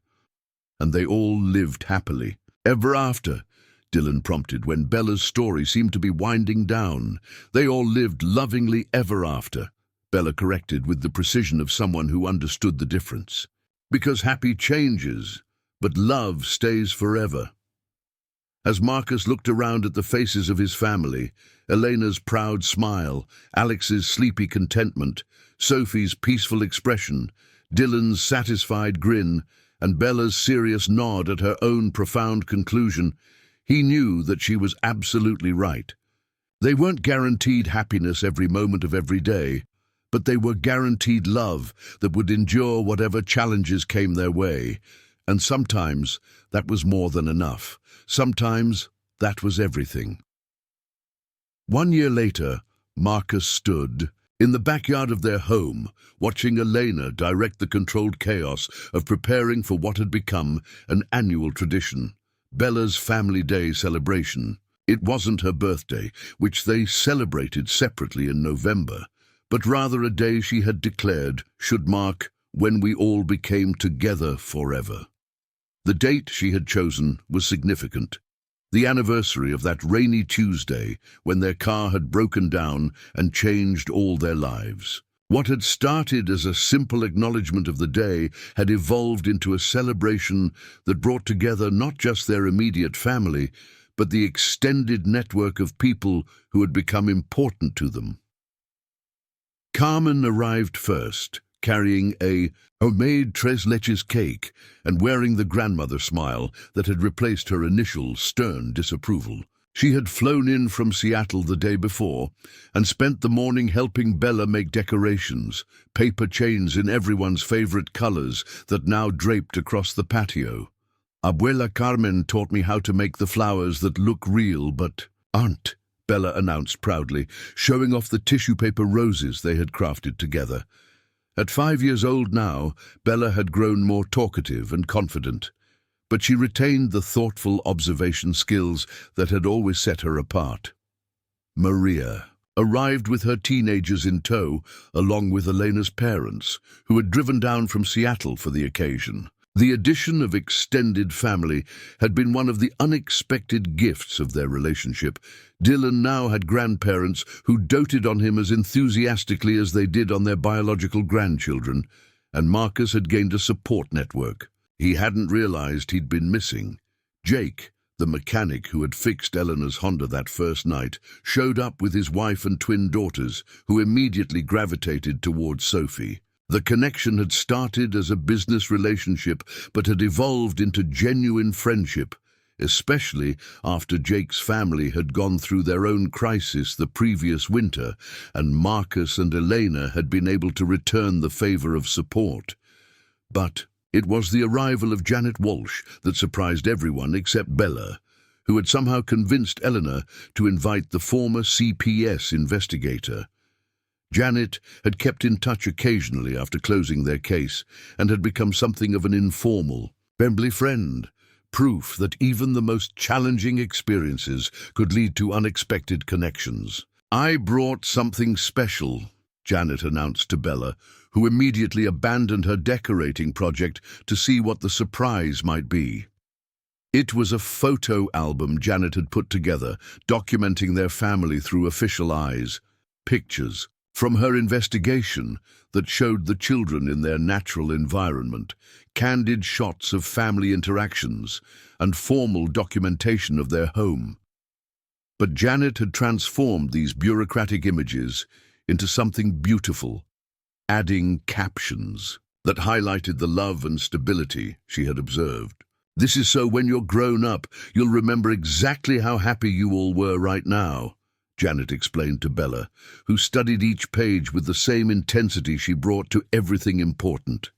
S1: And they all lived happily ever after, Dylan prompted when Bella's story seemed to be winding down. "They all lived lovingly ever after," Bella corrected with the precision of someone who understood the difference. "Because happy changes, but love stays forever." As Marcus looked around at the faces of his family, Elena's proud smile, Alex's sleepy contentment, Sophie's peaceful expression, Dylan's satisfied grin, and Bella's serious nod at her own profound conclusion, he knew that she was absolutely right. They weren't guaranteed happiness every moment of every day, but they were guaranteed love that would endure whatever challenges came their way. And sometimes that was more than enough. Sometimes that was everything. 1 year later, Marcus stood in the backyard of their home, watching Elena direct the controlled chaos of preparing for what had become an annual tradition, Bella's Family Day celebration. It wasn't her birthday, which they celebrated separately in November, but rather a day she had declared should mark when we all became together forever. The date she had chosen was significant. The anniversary of that rainy Tuesday when their car had broken down and changed all their lives. What had started as a simple acknowledgement of the day had evolved into a celebration that brought together not just their immediate family, but the extended network of people who had become important to them. Carmen arrived first, carrying a homemade tres leches cake and wearing the grandmother smile that had replaced her initial stern disapproval. She had flown in from Seattle the day before and spent the morning helping Bella make decorations, paper chains in everyone's favorite colors that now draped across the patio. "Abuela Carmen taught me how to make the flowers that look real but aren't," Bella announced proudly, showing off the tissue paper roses they had crafted together. At 5 years old now, Bella had grown more talkative and confident, but she retained the thoughtful observation skills that had always set her apart. Maria arrived with her teenagers in tow, along with Elena's parents, who had driven down from Seattle for the occasion. The addition of extended family had been one of the unexpected gifts of their relationship. Dylan now had grandparents who doted on him as enthusiastically as they did on their biological grandchildren, and Marcus had gained a support network he hadn't realized he'd been missing. Jake, the mechanic who had fixed Eleanor's Honda that first night, showed up with his wife and twin daughters, who immediately gravitated towards Sophie. The connection had started as a business relationship, but had evolved into genuine friendship, especially after Jake's family had gone through their own crisis the previous winter, and Marcus and Elena had been able to return the favor of support. But it was the arrival of Janet Walsh that surprised everyone except Bella, who had somehow convinced Eleanor to invite the former CPS investigator. Janet had kept in touch occasionally after closing their case and had become something of an informal, friendly friend, proof that even the most challenging experiences could lead to unexpected connections. "I brought something special," Janet announced to Bella, who immediately abandoned her decorating project to see what the surprise might be. It was a photo album Janet had put together, documenting their family through official eyes. Pictures, From her investigation that showed the children in their natural environment, candid shots of family interactions, and formal documentation of their home. But Janet had transformed these bureaucratic images into something beautiful, adding captions that highlighted the love and stability she had observed. "This is so when you're grown up, you'll remember exactly how happy you all were right now," Janet explained to Bella, who studied each page with the same intensity she brought to everything important.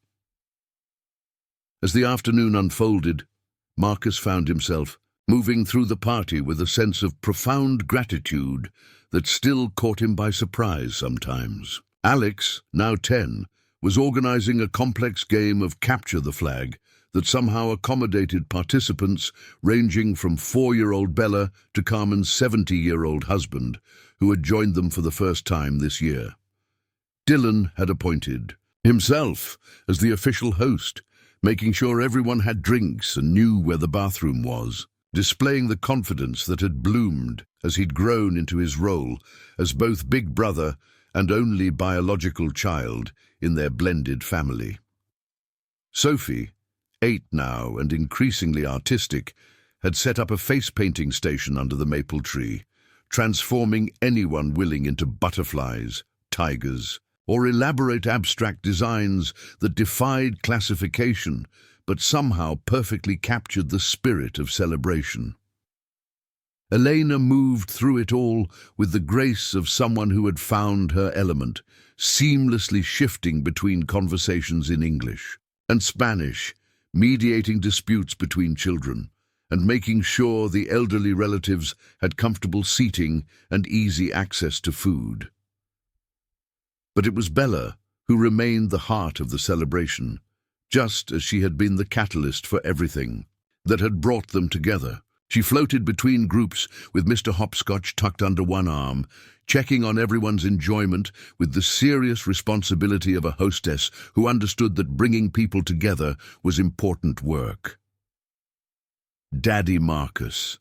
S1: As the afternoon unfolded, Marcus found himself moving through the party with a sense of profound gratitude that still caught him by surprise sometimes. Alex, now 10, was organizing a complex game of Capture the Flag that somehow accommodated participants ranging from 4-year-old Bella to Carmen's 70-year-old husband, who had joined them for the first time this year. Dylan had appointed himself as the official host, making sure everyone had drinks and knew where the bathroom was, displaying the confidence that had bloomed as he'd grown into his role as both big brother and only biological child in their blended family. Sophie, 8 now and increasingly artistic, had set up a face-painting station under the maple tree, transforming anyone willing into butterflies, tigers, or elaborate abstract designs that defied classification but somehow perfectly captured the spirit of celebration. Elena moved through it all with the grace of someone who had found her element, seamlessly shifting between conversations in English and Spanish, mediating disputes between children, and making sure the elderly relatives had comfortable seating and easy access to food. But it was Bella who remained the heart of the celebration, just as she had been the catalyst for everything that had brought them together. She floated between groups with Mr. Hopscotch tucked under one arm, checking on everyone's enjoyment with the serious responsibility of a hostess who understood that bringing people together was important work. "Daddy Marcus,"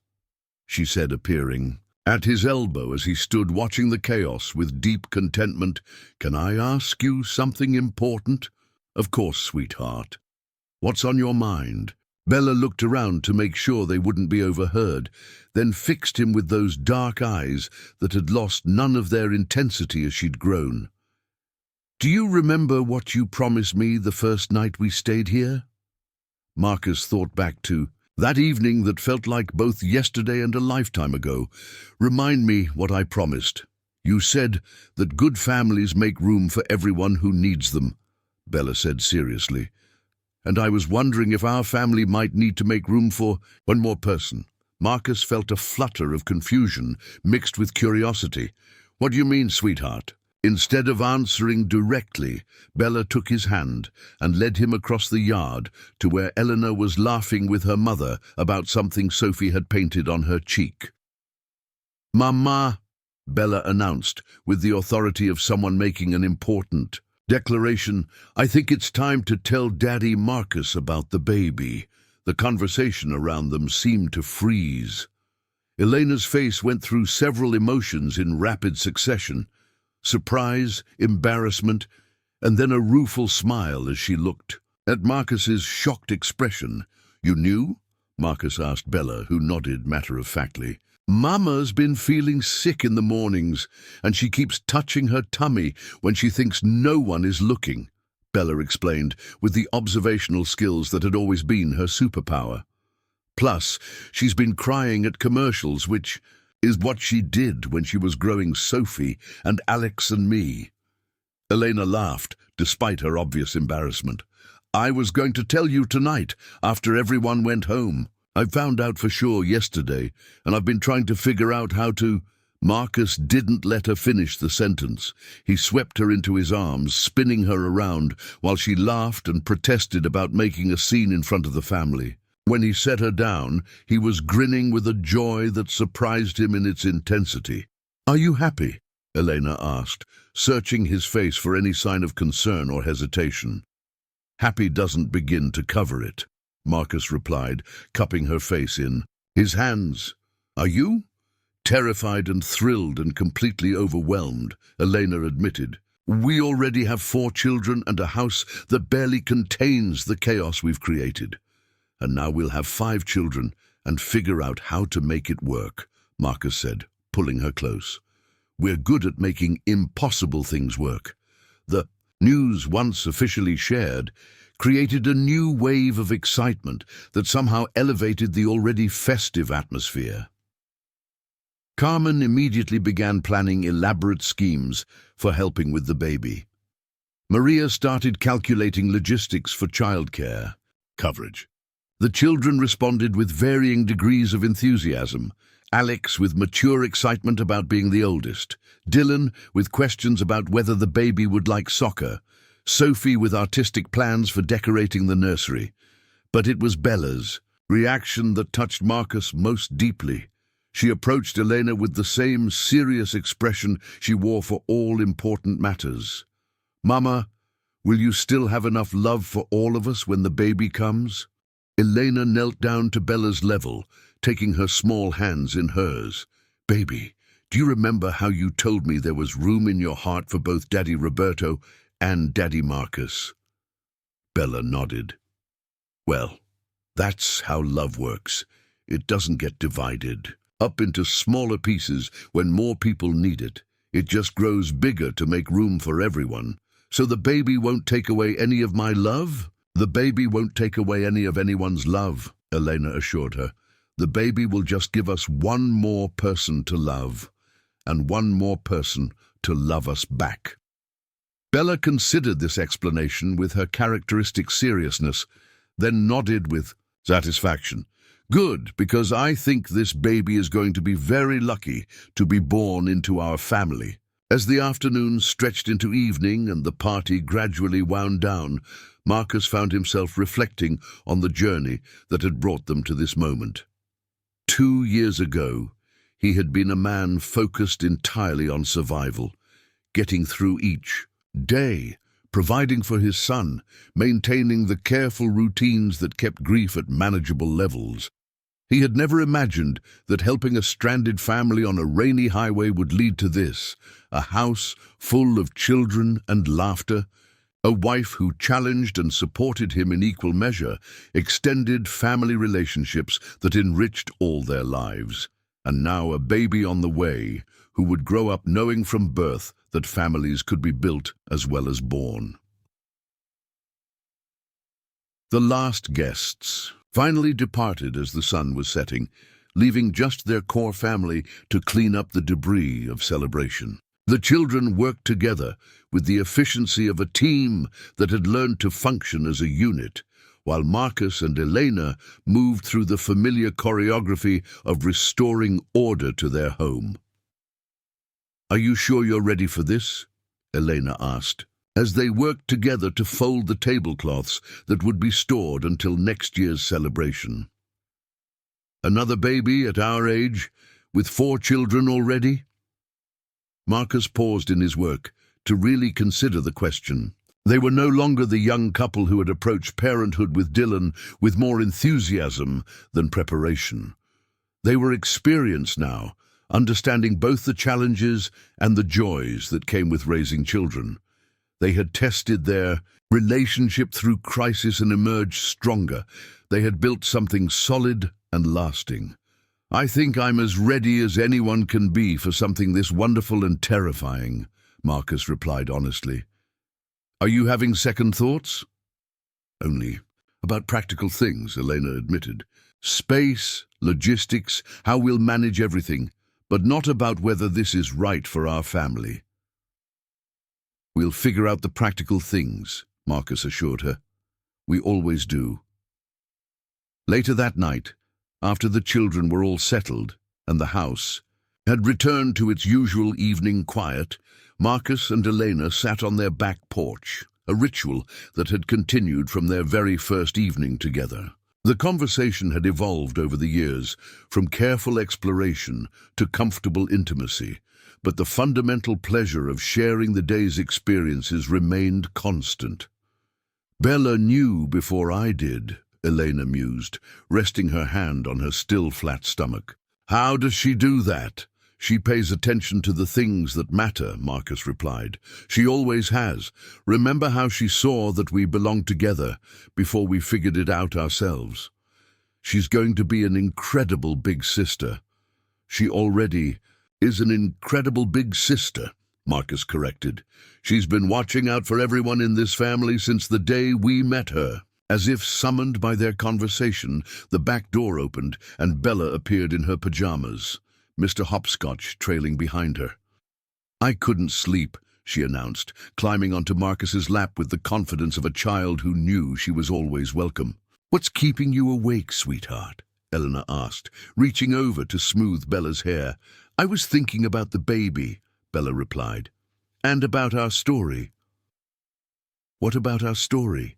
S1: she said, appearing at his elbow as he stood watching the chaos with deep contentment. "Can I ask you something important?" "Of course, sweetheart. What's on your mind?" Bella looked around to make sure they wouldn't be overheard, then fixed him with those dark eyes that had lost none of their intensity as she'd grown. "Do you remember what you promised me the first night we stayed here?" Marcus thought back to that evening that felt like both yesterday and a lifetime ago. "Remind me what I promised." "You said that good families make room for everyone who needs them," Bella said seriously. "And I was wondering if our family might need to make room for one more person." Marcus felt a flutter of confusion mixed with curiosity. "What do you mean, sweetheart?" Instead of answering directly, Bella took his hand and led him across the yard to where Eleanor was laughing with her mother about something Sophie had painted on her cheek. "Mama," Bella announced with the authority of someone making an important declaration, "I think it's time to tell Daddy Marcus about the baby." The conversation around them seemed to freeze. Elena's face went through several emotions in rapid succession: surprise, embarrassment, and then a rueful smile as she looked at Marcus's shocked expression. "You knew?" Marcus asked Bella, who nodded matter-of-factly. "Mama's been feeling sick in the mornings, and she keeps touching her tummy when she thinks no one is looking," Bella explained, with the observational skills that had always been her superpower. "Plus, she's been crying at commercials, which is what she did when she was growing Sophie and Alex and me." Elena laughed, despite her obvious embarrassment. "I was going to tell you tonight, after everyone went home. I found out for sure yesterday, and I've been trying to figure out how to—" Marcus didn't let her finish the sentence. He swept her into his arms, spinning her around, while she laughed and protested about making a scene in front of the family. When he set her down, he was grinning with a joy that surprised him in its intensity. "Are you happy?" Elena asked, searching his face for any sign of concern or hesitation. "Happy doesn't begin to cover it," Marcus replied, cupping her face in his hands. "Are you?" Terrified and thrilled and completely overwhelmed, Elena admitted, "We already have 4 children and a house that barely contains the chaos we've created. And now we'll have 5 children and figure out how to make it work," Marcus said, pulling her close. "We're good at making impossible things work." The news, once officially shared, created a new wave of excitement that somehow elevated the already festive atmosphere. Carmen immediately began planning elaborate schemes for helping with the baby. Maria started calculating logistics for childcare coverage. The children responded with varying degrees of enthusiasm. Alex with mature excitement about being the oldest, Dylan with questions about whether the baby would like soccer, Sophie with artistic plans for decorating the nursery. But it was Bella's reaction that touched Marcus most deeply. She approached Elena with the same serious expression she wore for all important matters. "Mama, will you still have enough love for all of us when the baby comes?" Elena knelt down to Bella's level, taking her small hands in hers. "Baby, do you remember how you told me there was room in your heart for both Daddy Roberto and Daddy Marcus?" Bella nodded. "Well, that's how love works. It doesn't get divided up into smaller pieces when more people need it. It just grows bigger to make room for everyone. So the baby won't take away any of my love?" "The baby won't take away any of anyone's love," Elena assured her. "The baby will just give us one more person to love, and one more person to love us back." Bella considered this explanation with her characteristic seriousness, then nodded with satisfaction. "Good, because I think this baby is going to be very lucky to be born into our family." As the afternoon stretched into evening and the party gradually wound down, Marcus found himself reflecting on the journey that had brought them to this moment. 2 years ago, he had been a man focused entirely on survival, getting through each day, providing for his son, maintaining the careful routines that kept grief at manageable levels. He had never imagined that helping a stranded family on a rainy highway would lead to this, a house full of children and laughter, a wife who challenged and supported him in equal measure, extended family relationships that enriched all their lives, and now a baby on the way who would grow up knowing from birth that families could be built as well as born. The last guests finally departed as the sun was setting, leaving just their core family to clean up the debris of celebration. The children worked together with the efficiency of a team that had learned to function as a unit, while Marcus and Elena moved through the familiar choreography of restoring order to their home. "Are you sure you're ready for this?" Elena asked, as they worked together to fold the tablecloths that would be stored until next year's celebration. "Another baby at our age, with 4 children already?" Marcus paused in his work to really consider the question. They were no longer the young couple who had approached parenthood with Dylan with more enthusiasm than preparation. They were experienced now, understanding both the challenges and the joys that came with raising children. They had tested their relationship through crisis and emerged stronger. They had built something solid and lasting. "I think I'm as ready as anyone can be for something this wonderful and terrifying," Marcus replied honestly. "Are you having second thoughts?" "Only about practical things," Elena admitted. "Space, logistics, how we'll manage everything, but not about whether this is right for our family." "We'll figure out the practical things," Marcus assured her. "We always do." Later that night, after the children were all settled and the house had returned to its usual evening quiet, Marcus and Elena sat on their back porch, a ritual that had continued from their very first evening together. The conversation had evolved over the years, from careful exploration to comfortable intimacy, but the fundamental pleasure of sharing the day's experiences remained constant. "Bella knew before I did," Elena mused, resting her hand on her still flat stomach. "How does she do that?" She pays attention to the things that matter, Marcus replied. She always has. Remember how she saw that we belonged together before we figured it out ourselves. She's going to be an incredible big sister. She already is an incredible big sister, Marcus corrected. She's been watching out for everyone in this family since the day we met her. As if summoned by their conversation, the back door opened and Bella appeared in her pajamas, Mr. Hopscotch trailing behind her. "I couldn't sleep," she announced, climbing onto Marcus's lap with the confidence of a child who knew she was always welcome. "What's keeping you awake, sweetheart?" Eleanor asked, reaching over to smooth Bella's hair. "I was thinking about the baby," Bella replied, "and about our story." "What about our story?"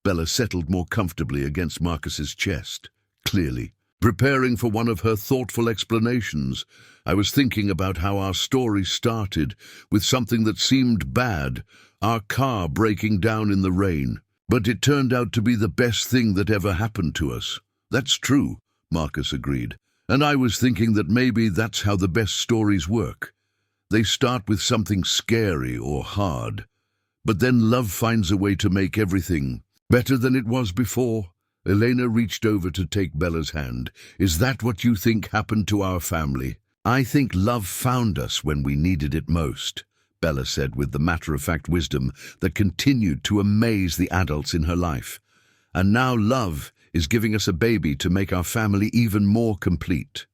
S1: Bella settled more comfortably against Marcus's chest, clearly, preparing for one of her thoughtful explanations. "I was thinking about how our story started with something that seemed bad, our car breaking down in the rain. But it turned out to be the best thing that ever happened to us." "That's true," Marcus agreed. "And I was thinking that maybe that's how the best stories work. They start with something scary or hard, but then love finds a way to make everything better than it was before." Elena reached over to take Bella's hand. "Is that what you think happened to our family?" "I think love found us when we needed it most," Bella said with the matter-of-fact wisdom that continued to amaze the adults in her life. "And now love is giving us a baby to make our family even more complete."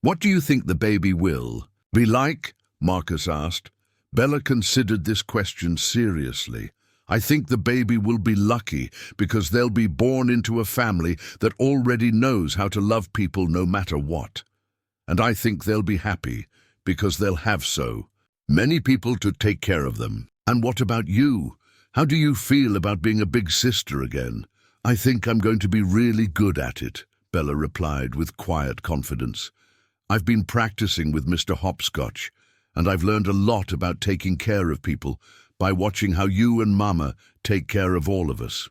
S1: "What do you think the baby will be like?" Marcus asked. Bella considered this question seriously. "I think the baby will be lucky because they'll be born into a family that already knows how to love people no matter what. And I think they'll be happy because they'll have many people to take care of them." "And what about you? How do you feel about being a big sister again?" "I think I'm going to be really good at it," Bella replied with quiet confidence. "I've been practicing with Mr. Hopscotch, and I've learned a lot about taking care of people by watching how you and Mama take care of all of us."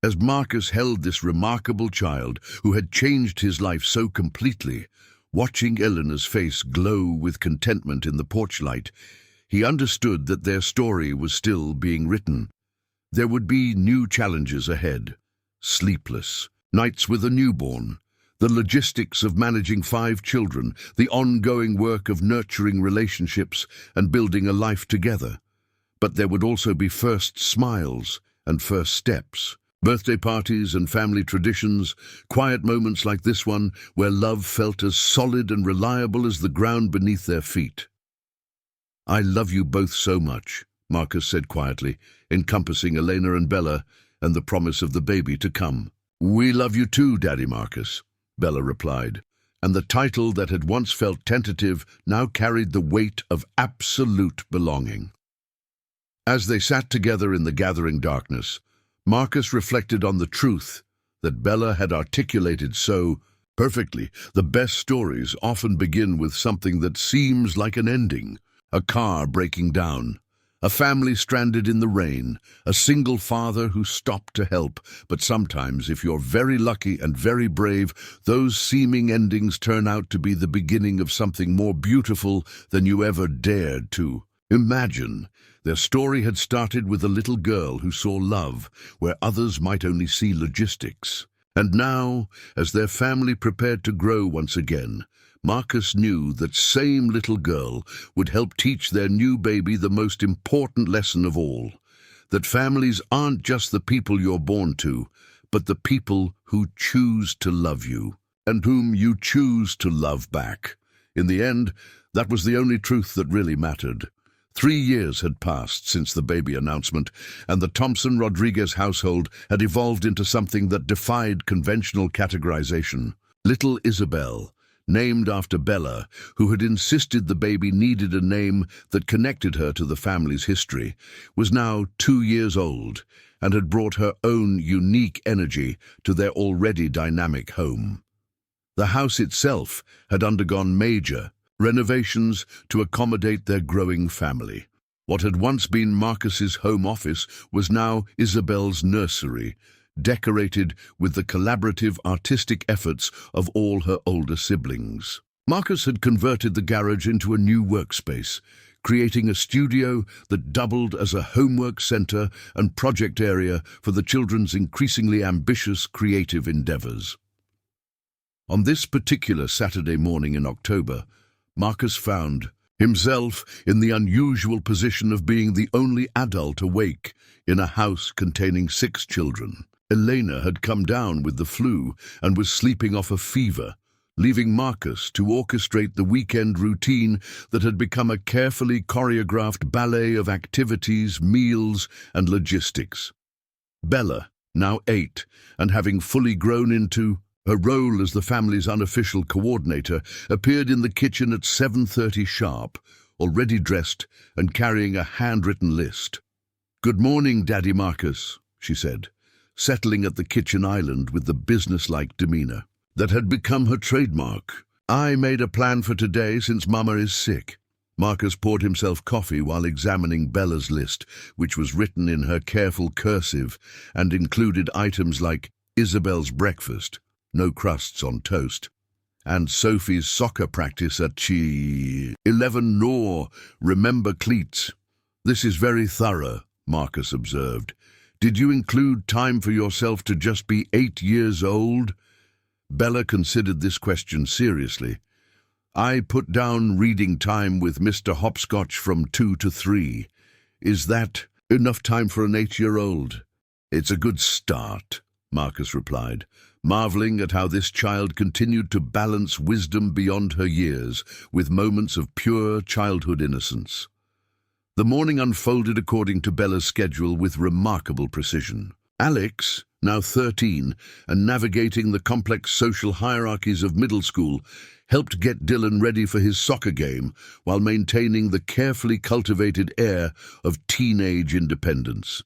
S1: As Marcus held this remarkable child who had changed his life so completely, watching Eleanor's face glow with contentment in the porch light, he understood that their story was still being written. There would be new challenges ahead. Sleepless nights with a newborn, the logistics of managing 5 children, the ongoing work of nurturing relationships and building a life together. But there would also be first smiles and first steps, birthday parties and family traditions, quiet moments like this one where love felt as solid and reliable as the ground beneath their feet. "I love you both so much," Marcus said quietly, encompassing Elena and Bella and the promise of the baby to come. "We love you too, Daddy Marcus," Bella replied, and the title that had once felt tentative now carried the weight of absolute belonging. As they sat together in the gathering darkness, Marcus reflected on the truth that Bella had articulated so perfectly. The best stories often begin with something that seems like an ending: a car breaking down, a family stranded in the rain, a single father who stopped to help. But sometimes, if you're very lucky and very brave, those seeming endings turn out to be the beginning of something more beautiful than you ever dared to imagine. Their story had started with a little girl who saw love where others might only see logistics. And now, as their family prepared to grow once again, Marcus knew that same little girl would help teach their new baby the most important lesson of all: that families aren't just the people you're born to, but the people who choose to love you, and whom you choose to love back. In the end, that was the only truth that really mattered. 3 years had passed since the baby announcement, and the Thompson-Rodriguez household had evolved into something that defied conventional categorization. Little Isabel, named after Bella, who had insisted the baby needed a name that connected her to the family's history, was now 2 years old and had brought her own unique energy to their already dynamic home. The house itself had undergone major renovations to accommodate their growing family. What had once been Marcus's home office was now Isabel's nursery, decorated with the collaborative artistic efforts of all her older siblings. Marcus had converted the garage into a new workspace, creating a studio that doubled as a homework center and project area for the children's increasingly ambitious creative endeavors. On this particular Saturday morning in October, Marcus found himself in the unusual position of being the only adult awake in a house containing 6 children. Elena had come down with the flu and was sleeping off a fever, leaving Marcus to orchestrate the weekend routine that had become a carefully choreographed ballet of activities, meals, and logistics. Bella, now 8, and having fully grown into her role as the family's unofficial coordinator, appeared in the kitchen at 7:30 sharp, already dressed and carrying a handwritten list. "Good morning, Daddy Marcus," she said, settling at the kitchen island with the businesslike demeanor that had become her trademark. "I made a plan for today since Mama is sick." Marcus poured himself coffee while examining Bella's list, which was written in her careful cursive and included items like Isabel's breakfast, no crusts on toast, and Sophie's soccer practice at 11 nor remember cleats. "This is very thorough," Marcus observed. "Did you include time for yourself to just be 8 years old?" Bella considered this question seriously. "I put down reading time with Mr. Hopscotch from 2 to 3. Is that enough time for an 8-year-old? "It's a good start," Marcus replied, marveling at how this child continued to balance wisdom beyond her years with moments of pure childhood innocence. The morning unfolded according to Bella's schedule with remarkable precision. Alex, now 13, and navigating the complex social hierarchies of middle school, helped get Dylan ready for his soccer game while maintaining the carefully cultivated air of teenage independence.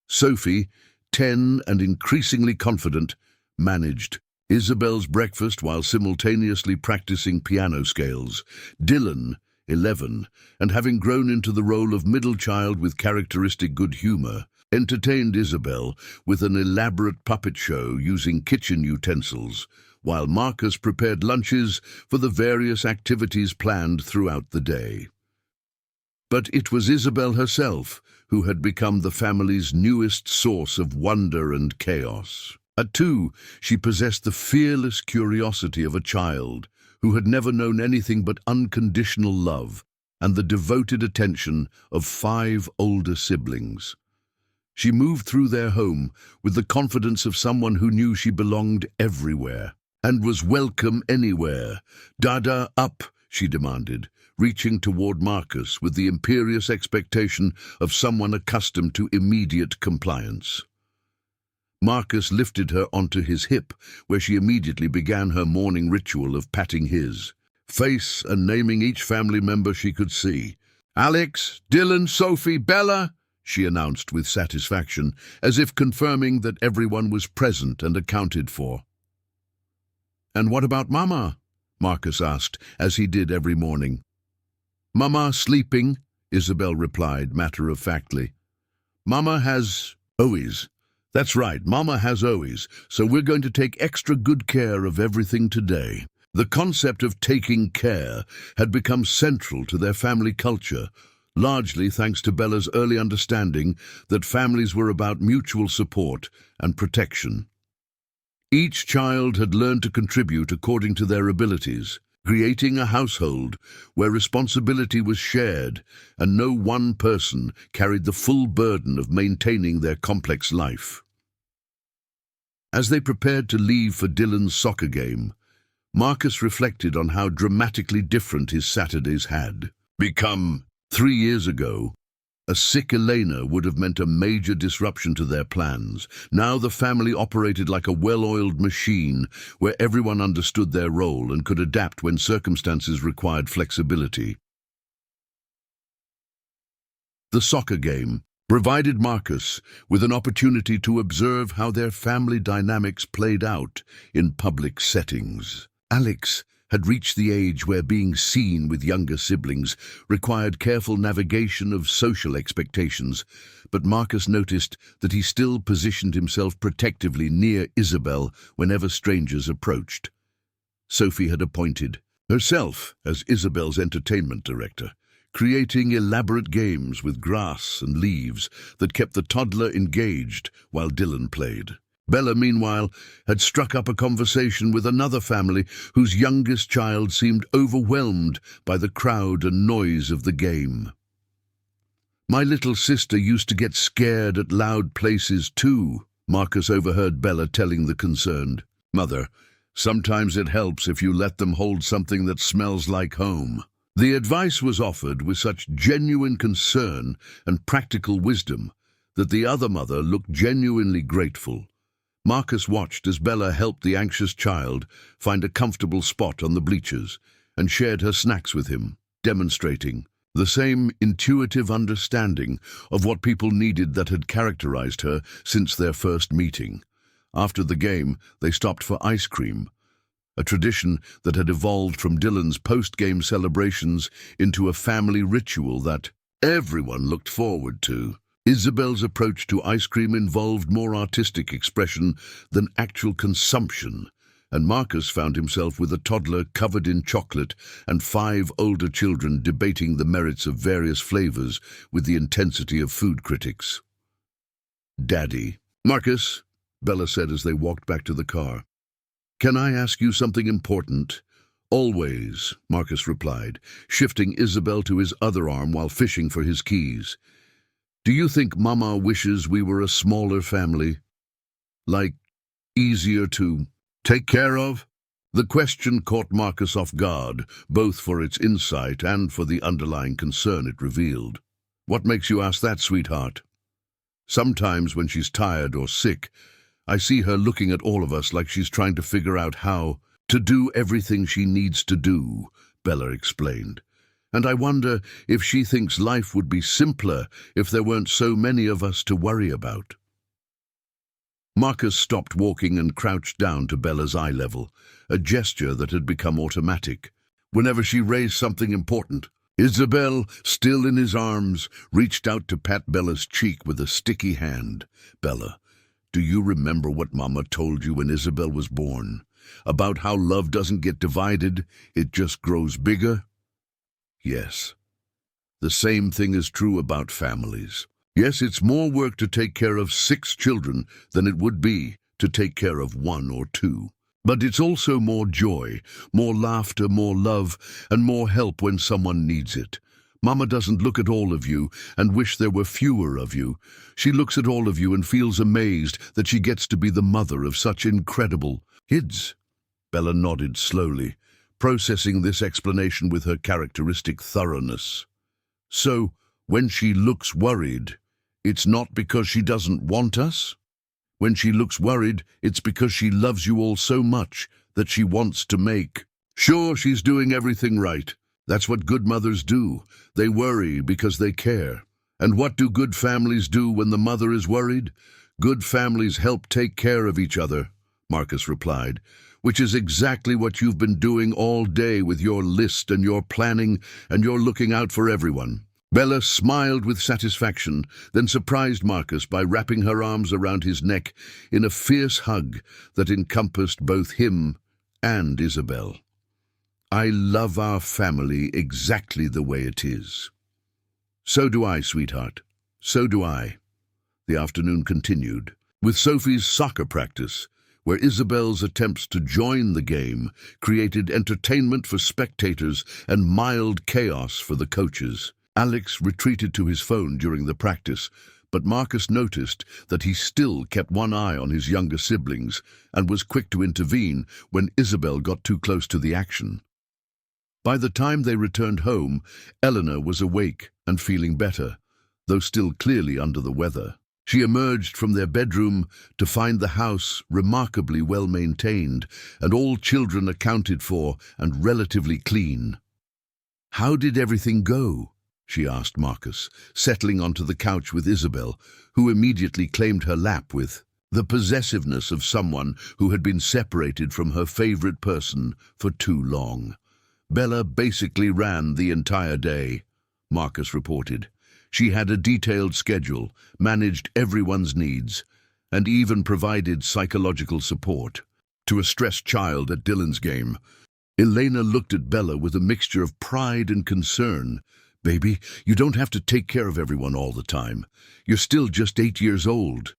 S1: Sophie, 10 and increasingly confident, managed Isabel's breakfast while simultaneously practicing piano scales. Dylan, 11, and having grown into the role of middle child with characteristic good humor, entertained Isabel with an elaborate puppet show using kitchen utensils, while Marcus prepared lunches for the various activities planned throughout the day. But it was Isabel herself who had become the family's newest source of wonder and chaos. At 2, she possessed the fearless curiosity of a child who had never known anything but unconditional love and the devoted attention of 5 older siblings. She moved through their home with the confidence of someone who knew she belonged everywhere and was welcome anywhere. "Dada, up," she demanded, reaching toward Marcus with the imperious expectation of someone accustomed to immediate compliance. Marcus lifted her onto his hip, where she immediately began her morning ritual of patting his face and naming each family member she could see. "Alex, Dylan, Sophie, Bella," she announced with satisfaction, as if confirming that everyone was present and accounted for. "And what about Mama?" Marcus asked, as he did every morning. "Mama sleeping," Isabel replied matter-of-factly. "Mama has always. That's right, Mama has always, so we're going to take extra good care of everything today." The concept of taking care had become central to their family culture, largely thanks to Bella's early understanding that families were about mutual support and protection. Each child had learned to contribute according to their abilities, creating a household where responsibility was shared and no one person carried the full burden of maintaining their complex life. As they prepared to leave for Dylan's soccer game, Marcus reflected on how dramatically different his Saturdays had become. 3 years ago, a sick Elena would have meant a major disruption to their plans. Now the family operated like a well-oiled machine where everyone understood their role and could adapt when circumstances required flexibility. The soccer game provided Marcus with an opportunity to observe how their family dynamics played out in public settings. Alex had reached the age where being seen with younger siblings required careful navigation of social expectations, but Marcus noticed that he still positioned himself protectively near Isabel whenever strangers approached. Sophie had appointed herself as Isabel's entertainment director, creating elaborate games with grass and leaves that kept the toddler engaged while Dylan played. Bella, meanwhile, had struck up a conversation with another family whose youngest child seemed overwhelmed by the crowd and noise of the game. "My little sister used to get scared at loud places too," Marcus overheard Bella telling the concerned mother. "Sometimes it helps if you let them hold something that smells like home." The advice was offered with such genuine concern and practical wisdom that the other mother looked genuinely grateful. Marcus watched as Bella helped the anxious child find a comfortable spot on the bleachers and shared her snacks with him, demonstrating the same intuitive understanding of what people needed that had characterized her since their first meeting. After the game, they stopped for ice cream, a tradition that had evolved from Dylan's post-game celebrations into a family ritual that everyone looked forward to. Isabel's approach to ice cream involved more artistic expression than actual consumption, and Marcus found himself with a toddler covered in chocolate and 5 older children debating the merits of various flavors with the intensity of food critics. "Daddy." "Marcus," Bella said as they walked back to the car. "Can I ask you something important?" "Always," Marcus replied, shifting Isabel to his other arm while fishing for his keys. "Do you think Mama wishes we were a smaller family? Like, easier to take care of?" The question caught Marcus off guard, both for its insight and for the underlying concern it revealed. "What makes you ask that, sweetheart?" "Sometimes when she's tired or sick, I see her looking at all of us like she's trying to figure out how to do everything she needs to do," Bella explained. "And I wonder if she thinks life would be simpler if there weren't so many of us to worry about." Marcus stopped walking and crouched down to Bella's eye level, a gesture that had become automatic. Whenever she raised something important, Isabel, still in his arms, reached out to pat Bella's cheek with a sticky hand. "Bella, do you remember what Mama told you when Isabel was born? About how love doesn't get divided, it just grows bigger?" "Yes. The same thing is true about families. Yes, it's more work to take care of 6 children than it would be to take care of 1 or 2. But it's also more joy, more laughter, more love, and more help when someone needs it. Mama doesn't look at all of you and wish there were fewer of you. She looks at all of you and feels amazed that she gets to be the mother of such incredible kids." Bella nodded slowly, processing this explanation with her characteristic thoroughness. "So, when she looks worried, it's not because she doesn't want us? When she looks worried, it's because she loves you all so much that she wants to make sure she's doing everything right. That's what good mothers do. They worry because they care. And what do good families do when the mother is worried? Good families help take care of each other," Marcus replied, "which is exactly what you've been doing all day with your list and your planning and your looking out for everyone." Bella smiled with satisfaction, then surprised Marcus by wrapping her arms around his neck in a fierce hug that encompassed both him and Isabel. "I love our family exactly the way it is." "So do I, sweetheart. So do I." The afternoon continued, with Sophie's soccer practice, where Isabel's attempts to join the game created entertainment for spectators and mild chaos for the coaches. Alex retreated to his phone during the practice, but Marcus noticed that he still kept one eye on his younger siblings and was quick to intervene when Isabel got too close to the action. By the time they returned home, Eleanor was awake and feeling better, though still clearly under the weather. She emerged from their bedroom to find the house remarkably well maintained and all children accounted for and relatively clean. "How did everything go?" she asked Marcus, settling onto the couch with Isabel, who immediately claimed her lap with the possessiveness of someone who had been separated from her favorite person for too long. "Bella basically ran the entire day," Marcus reported. "She had a detailed schedule, managed everyone's needs, and even provided psychological support to a stressed child at Dylan's game. Elena looked at Bella with a mixture of pride and concern. "Baby, you don't have to take care of everyone all the time. You're still just 8 years old."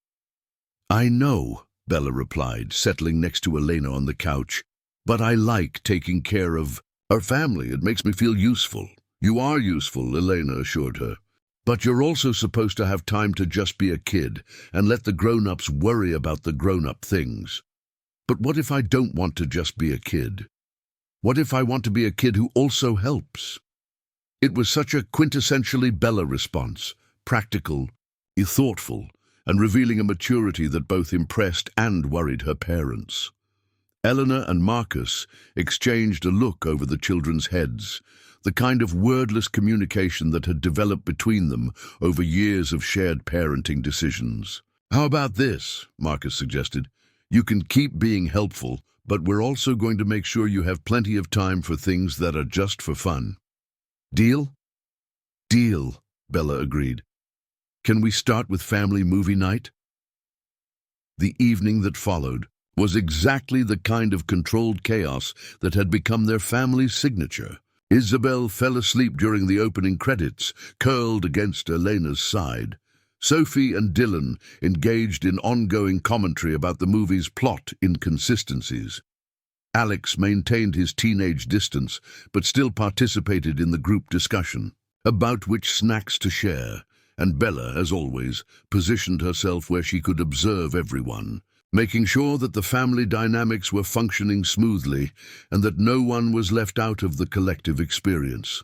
S1: "I know," Bella replied, settling next to Elena on the couch. "But I like taking care of our family. It makes me feel useful." "You are useful," Elena assured her. "But you're also supposed to have time to just be a kid and let the grown-ups worry about the grown-up things." "But what if I don't want to just be a kid? What if I want to be a kid who also helps?" It was such a quintessentially Bella response, practical, thoughtful, and revealing a maturity that both impressed and worried her parents. Eleanor and Marcus exchanged a look over the children's heads, the kind of wordless communication that had developed between them over years of shared parenting decisions. "How about this?" Marcus suggested. "You can keep being helpful, but we're also going to make sure you have plenty of time for things that are just for fun." "Deal?" "Deal," Bella agreed. "Can we start with family movie night?" The evening that followed was exactly the kind of controlled chaos that had become their family's signature. Isabel fell asleep during the opening credits, curled against Elena's side. Sophie and Dylan engaged in ongoing commentary about the movie's plot inconsistencies. Alex maintained his teenage distance, but still participated in the group discussion about which snacks to share, and Bella, as always, positioned herself where she could observe everyone, making sure that the family dynamics were functioning smoothly and that no one was left out of the collective experience.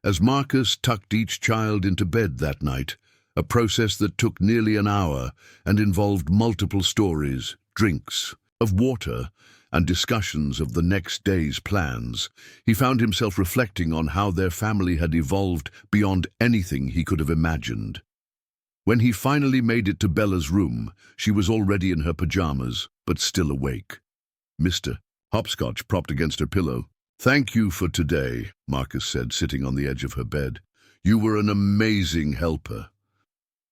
S1: As Marcus tucked each child into bed that night, a process that took nearly an hour and involved multiple stories, drinks, of water, and discussions of the next day's plans, he found himself reflecting on how their family had evolved beyond anything he could have imagined. When he finally made it to Bella's room, she was already in her pajamas, but still awake. "Mr. Hopscotch propped against her pillow. "Thank you for today," Marcus said, sitting on the edge of her bed. "You were an amazing helper."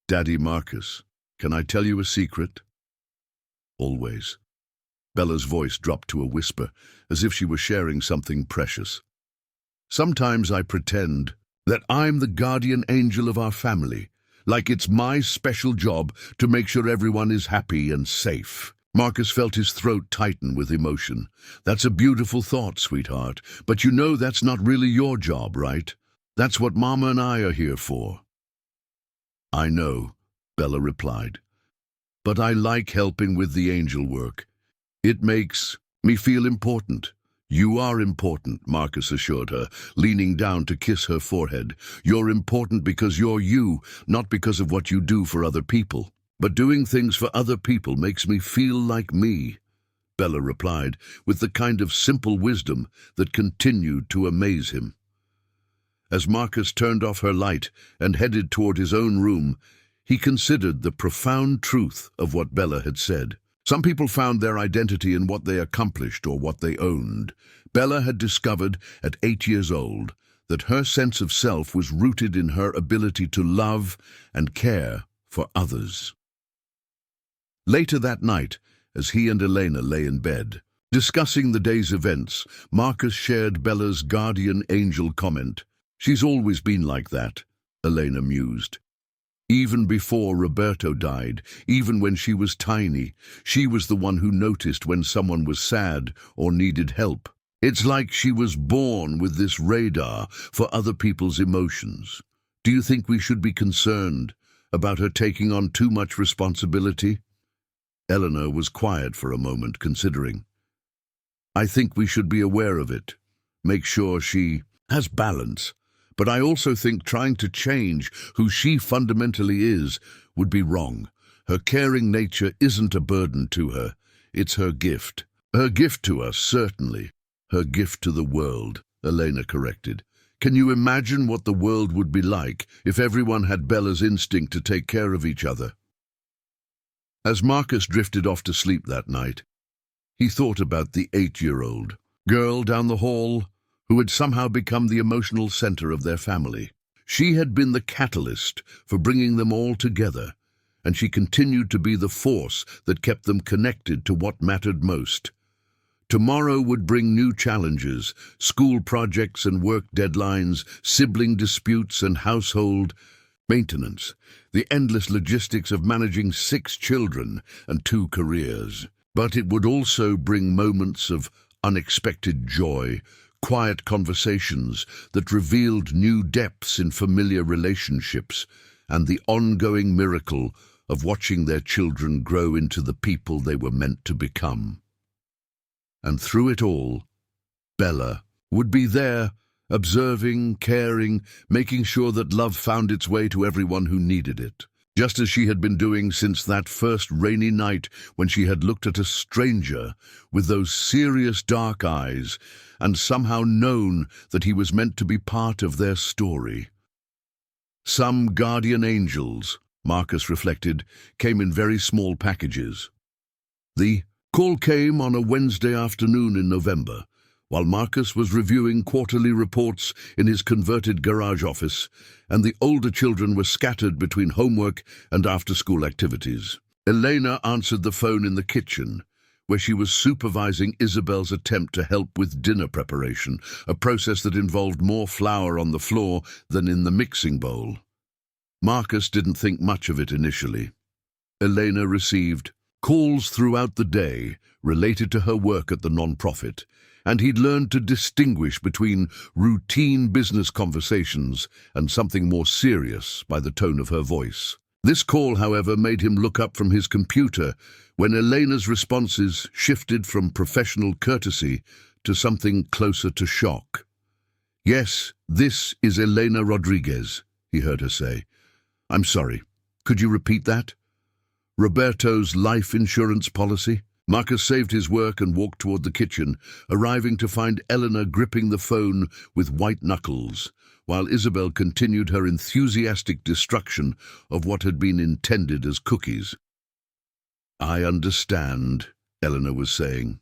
S1: "Daddy Marcus, can I tell you a secret?" "Always." Bella's voice dropped to a whisper, as if she were sharing something precious. "Sometimes I pretend that I'm the guardian angel of our family, like it's my special job to make sure everyone is happy and safe." Marcus felt his throat tighten with emotion. "That's a beautiful thought, sweetheart, but you know that's not really your job, right? That's what Mama and I are here for." "I know," Bella replied, "but I like helping with the angel work. It makes me feel important." "You are important," Marcus assured her, leaning down to kiss her forehead. "You're important because you're you, not because of what you do for other people." "But doing things for other people makes me feel like me," Bella replied, with the kind of simple wisdom that continued to amaze him. As Marcus turned off her light and headed toward his own room, he considered the profound truth of what Bella had said. Some people found their identity in what they accomplished or what they owned. Bella had discovered, at 8 years old, that her sense of self was rooted in her ability to love and care for others. Later that night, as he and Elena lay in bed, discussing the day's events, Marcus shared Bella's guardian angel comment. "She's always been like that," Elena mused. "Even before Roberto died, even when she was tiny, she was the one who noticed when someone was sad or needed help. It's like she was born with this radar for other people's emotions. Do you think we should be concerned about her taking on too much responsibility?" Eleanor was quiet for a moment, considering. "I think we should be aware of it, make sure she has balance. But I also think trying to change who she fundamentally is would be wrong. Her caring nature isn't a burden to her. It's her gift. Her gift to us, certainly. Her gift to the world," Elena corrected. "Can you imagine what the world would be like if everyone had Bella's instinct to take care of each other?" As Marcus drifted off to sleep that night, he thought about the 8-year-old girl down the hall who had somehow become the emotional center of their family. She had been the catalyst for bringing them all together, and she continued to be the force that kept them connected to what mattered most. Tomorrow would bring new challenges, school projects and work deadlines, sibling disputes and household maintenance, the endless logistics of managing 6 children and 2 careers. But it would also bring moments of unexpected joy, quiet conversations that revealed new depths in familiar relationships, and the ongoing miracle of watching their children grow into the people they were meant to become. And through it all, Bella would be there, observing, caring, making sure that love found its way to everyone who needed it, just as she had been doing since that first rainy night when she had looked at a stranger with those serious dark eyes and somehow known that he was meant to be part of their story. Some guardian angels, Marcus reflected, came in very small packages. The call came on a Wednesday afternoon in November, while Marcus was reviewing quarterly reports in his converted garage office, and the older children were scattered between homework and after-school activities. Elena answered the phone in the kitchen, where she was supervising Isabel's attempt to help with dinner preparation, a process that involved more flour on the floor than in the mixing bowl. Marcus didn't think much of it initially. Elena received calls throughout the day related to her work at the non-profit, and he'd learned to distinguish between routine business conversations and something more serious by the tone of her voice. This call, however, made him look up from his computer when Elena's responses shifted from professional courtesy to something closer to shock. "Yes, this is Elena Rodriguez," he heard her say. "I'm sorry. Could you repeat that?" "Roberto's life insurance policy?" Marcus saved his work and walked toward the kitchen, arriving to find Eleanor gripping the phone with white knuckles, while Isabel continued her enthusiastic destruction of what had been intended as cookies. "I understand," Eleanor was saying.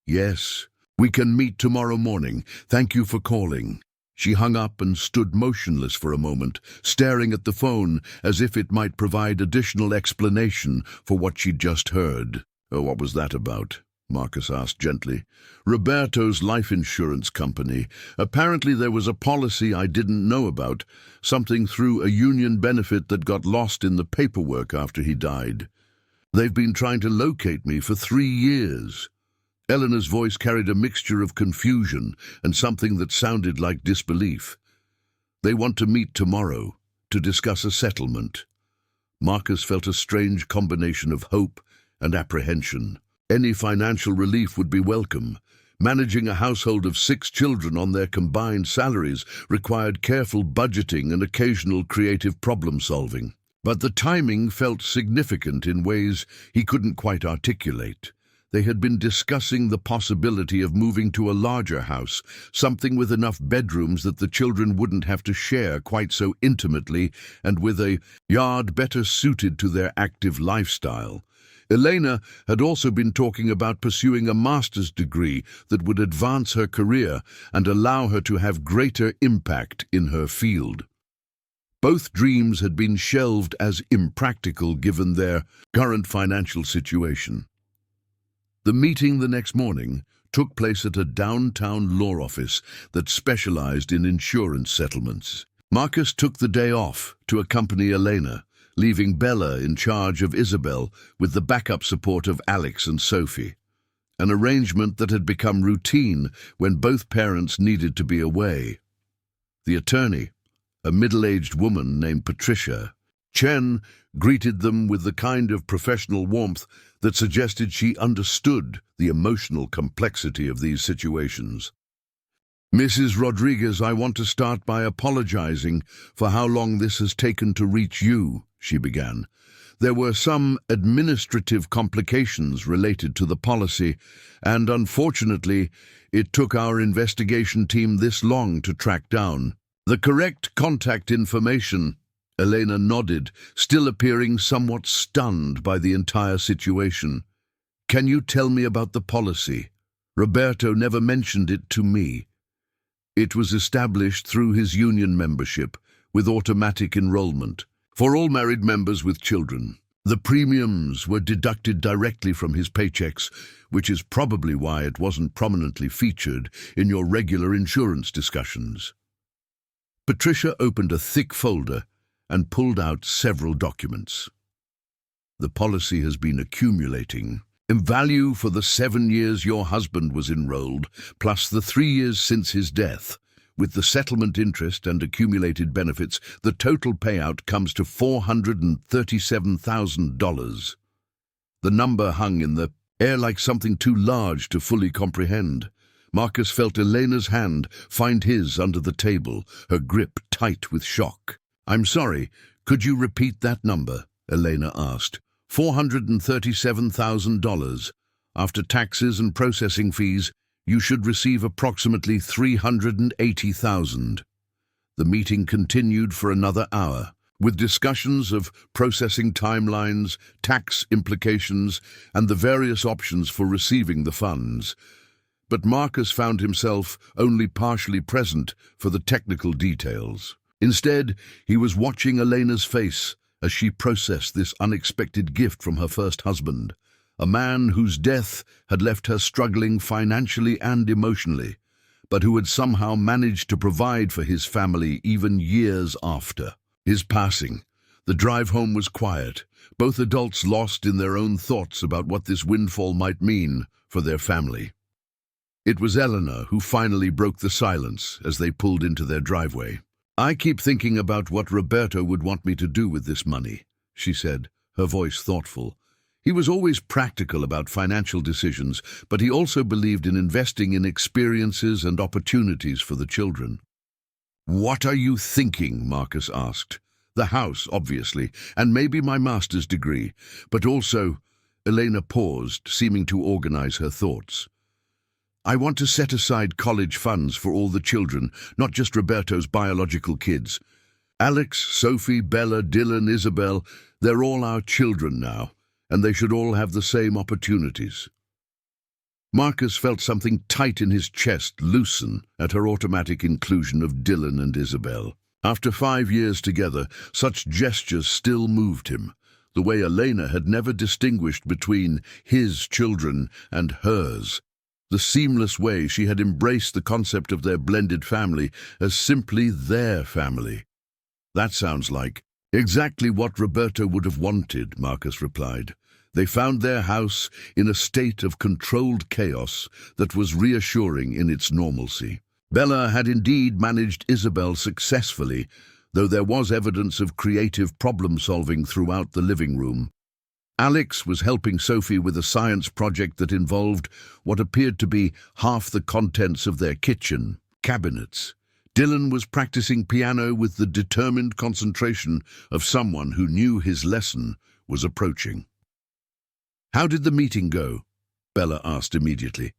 S1: "Yes, we can meet tomorrow morning. Thank you for calling." She hung up and stood motionless for a moment, staring at the phone as if it might provide additional explanation for what she'd just heard. "Oh, what was that about?" Marcus asked gently. "Roberto's life insurance company. Apparently there was a policy I didn't know about, something through a union benefit that got lost in the paperwork after he died. They've been trying to locate me for 3 years. Eleanor's voice carried a mixture of confusion and something that sounded like disbelief. "They want to meet tomorrow to discuss a settlement." Marcus felt a strange combination of hope and apprehension. Any financial relief would be welcome. Managing a household of 6 children on their combined salaries required careful budgeting and occasional creative problem-solving. But the timing felt significant in ways he couldn't quite articulate. They had been discussing the possibility of moving to a larger house, something with enough bedrooms that the children wouldn't have to share quite so intimately, and with a yard better suited to their active lifestyle. Elena had also been talking about pursuing a master's degree that would advance her career and allow her to have greater impact in her field. Both dreams had been shelved as impractical given their current financial situation. The meeting the next morning took place at a downtown law office that specialized in insurance settlements. Marcus took the day off to accompany Elena, leaving Bella in charge of Isabel with the backup support of Alex and Sophie, an arrangement that had become routine when both parents needed to be away. The attorney, a middle-aged woman named Patricia Chen, greeted them with the kind of professional warmth that suggested she understood the emotional complexity of these situations. "Mrs. Rodriguez, I want to start by apologizing for how long this has taken to reach you," she began. "There were some administrative complications related to the policy, and unfortunately, it took our investigation team this long to track down the correct contact information." Elena nodded, still appearing somewhat stunned by the entire situation. "Can you tell me about the policy? Roberto never mentioned it to me." "It was established through his union membership, with automatic enrollment, for all married members with children. The premiums were deducted directly from his paychecks, which is probably why it wasn't prominently featured in your regular insurance discussions. Patricia opened a thick folder and pulled out several documents. The policy has been accumulating in value for the 7 years your husband was enrolled, plus the 3 years since his death. With the settlement interest and accumulated benefits, the total payout comes to $437,000. The number hung in the air like something too large to fully comprehend. Marcus felt Elena's hand find his under the table, her grip tight with shock. "I'm sorry, could you repeat that number?" Elena asked. $437,000. After taxes and processing fees, you should receive approximately $380,000. The meeting continued for another hour, with discussions of processing timelines, tax implications, and the various options for receiving the funds. But Marcus found himself only partially present for the technical details. Instead, he was watching Elena's face as she processed this unexpected gift from her first husband, a man whose death had left her struggling financially and emotionally, but who had somehow managed to provide for his family even years after his passing. The drive home was quiet, both adults lost in their own thoughts about what this windfall might mean for their family. It was Eleanor who finally broke the silence as they pulled into their driveway. "I keep thinking about what Roberto would want me to do with this money," she said, her voice thoughtful. He was always practical about financial decisions, but he also believed in investing in experiences and opportunities for the children. "What are you thinking?" Marcus asked. "The house, obviously, and maybe my master's degree, but also—" Elena paused, seeming to organize her thoughts. "I want to set aside college funds for all the children, not just Roberto's biological kids. Alex, Sophie, Bella, Dylan, Isabel, they're all our children now, and they should all have the same opportunities." Marcus felt something tight in his chest loosen at her automatic inclusion of Dylan and Isabel. After 5 years together, such gestures still moved him, the way Elena had never distinguished between his children and hers. The seamless way she had embraced the concept of their blended family as simply their family. "That sounds like exactly what Roberto would have wanted," Marcus replied. They found their house in a state of controlled chaos that was reassuring in its normalcy. Bella had indeed managed Isabel successfully, though there was evidence of creative problem-solving throughout the living room. Alex was helping Sophie with a science project that involved what appeared to be half the contents of their kitchen cabinets. Dylan was practicing piano with the determined concentration of someone who knew his lesson was approaching. "How did the meeting go?" Bella asked immediately,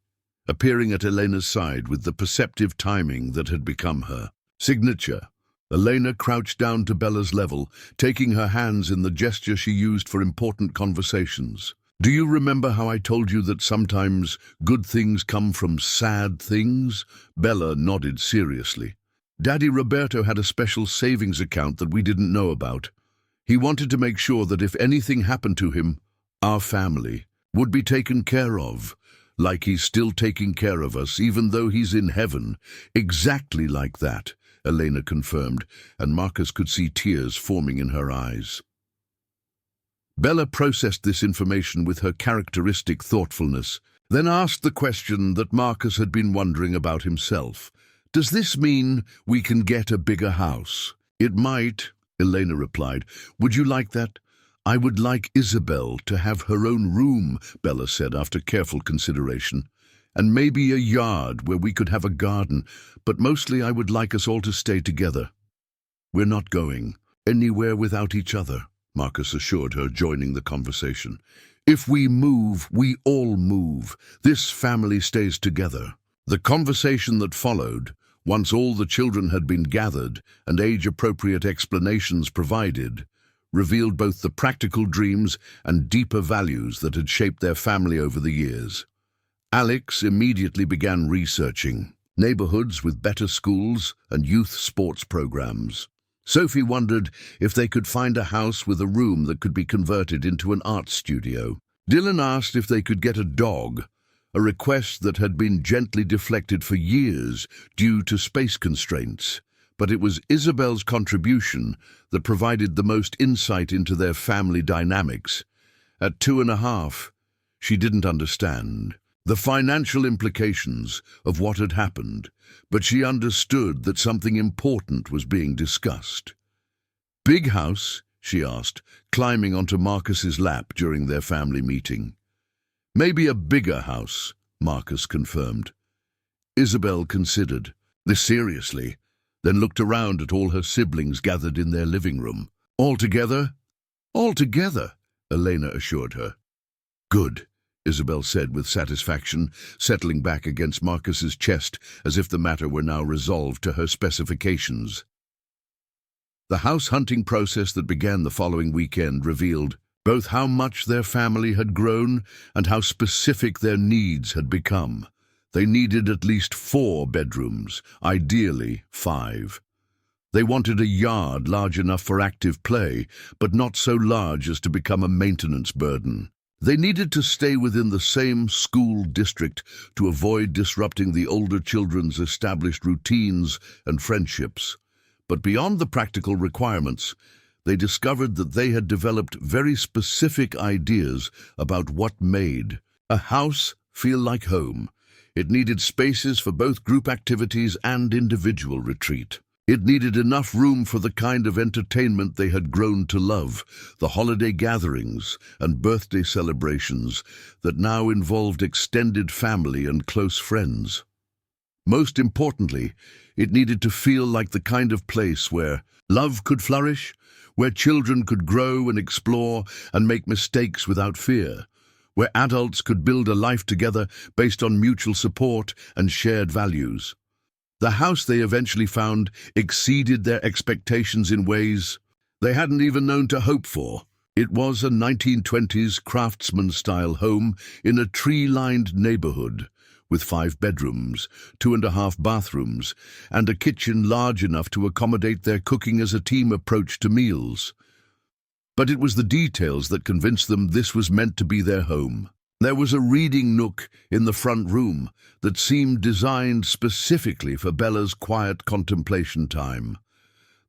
S1: appearing at Elena's side with the perceptive timing that had become her signature. Elena crouched down to Bella's level, taking her hands in the gesture she used for important conversations. "Do you remember how I told you that sometimes good things come from sad things?" Bella nodded seriously. "Daddy Roberto had a special savings account that we didn't know about. He wanted to make sure that if anything happened to him, our family would be taken care of, like he's still taking care of us, even though he's in heaven." "Exactly like that," Elena confirmed, and Marcus could see tears forming in her eyes. Bella processed this information with her characteristic thoughtfulness, then asked the question that Marcus had been wondering about himself. "Does this mean we can get a bigger house?" "It might," Elena replied. "Would you like that?" "I would like Isabel to have her own room," Bella said after careful consideration. "And maybe a yard where we could have a garden, but mostly I would like us all to stay together." "We're not going anywhere without each other," Marcus assured her, joining the conversation. "If we move, we all move. This family stays together." The conversation that followed, once all the children had been gathered and age-appropriate explanations provided, revealed both the practical dreams and deeper values that had shaped their family over the years. Alex immediately began researching neighborhoods with better schools and youth sports programs. Sophie wondered if they could find a house with a room that could be converted into an art studio. Dylan asked if they could get a dog, a request that had been gently deflected for years due to space constraints. But it was Isabel's contribution that provided the most insight into their family dynamics. At 2.5, she didn't understand the financial implications of what had happened, but she understood that something important was being discussed. "Big house?" she asked, climbing onto Marcus's lap during their family meeting. "Maybe a bigger house," Marcus confirmed. Isabel considered this seriously, then looked around at all her siblings gathered in their living room. "All together?" "All together," Elena assured her. "Good," Isabel said with satisfaction, settling back against Marcus's chest as if the matter were now resolved to her specifications. The house hunting process that began the following weekend revealed both how much their family had grown and how specific their needs had become. They needed at least 4 bedrooms, ideally 5. They wanted a yard large enough for active play, but not so large as to become a maintenance burden. They needed to stay within the same school district to avoid disrupting the older children's established routines and friendships. But beyond the practical requirements, they discovered that they had developed very specific ideas about what made a house feel like home. It needed spaces for both group activities and individual retreat. It needed enough room for the kind of entertainment they had grown to love, the holiday gatherings and birthday celebrations that now involved extended family and close friends. Most importantly, it needed to feel like the kind of place where love could flourish, where children could grow and explore and make mistakes without fear, where adults could build a life together based on mutual support and shared values. The house they eventually found exceeded their expectations in ways they hadn't even known to hope for. It was a 1920s craftsman-style home in a tree-lined neighborhood, with 5 bedrooms, 2.5 bathrooms, and a kitchen large enough to accommodate their cooking as a team approach to meals. But it was the details that convinced them this was meant to be their home. There was a reading nook in the front room that seemed designed specifically for Bella's quiet contemplation time.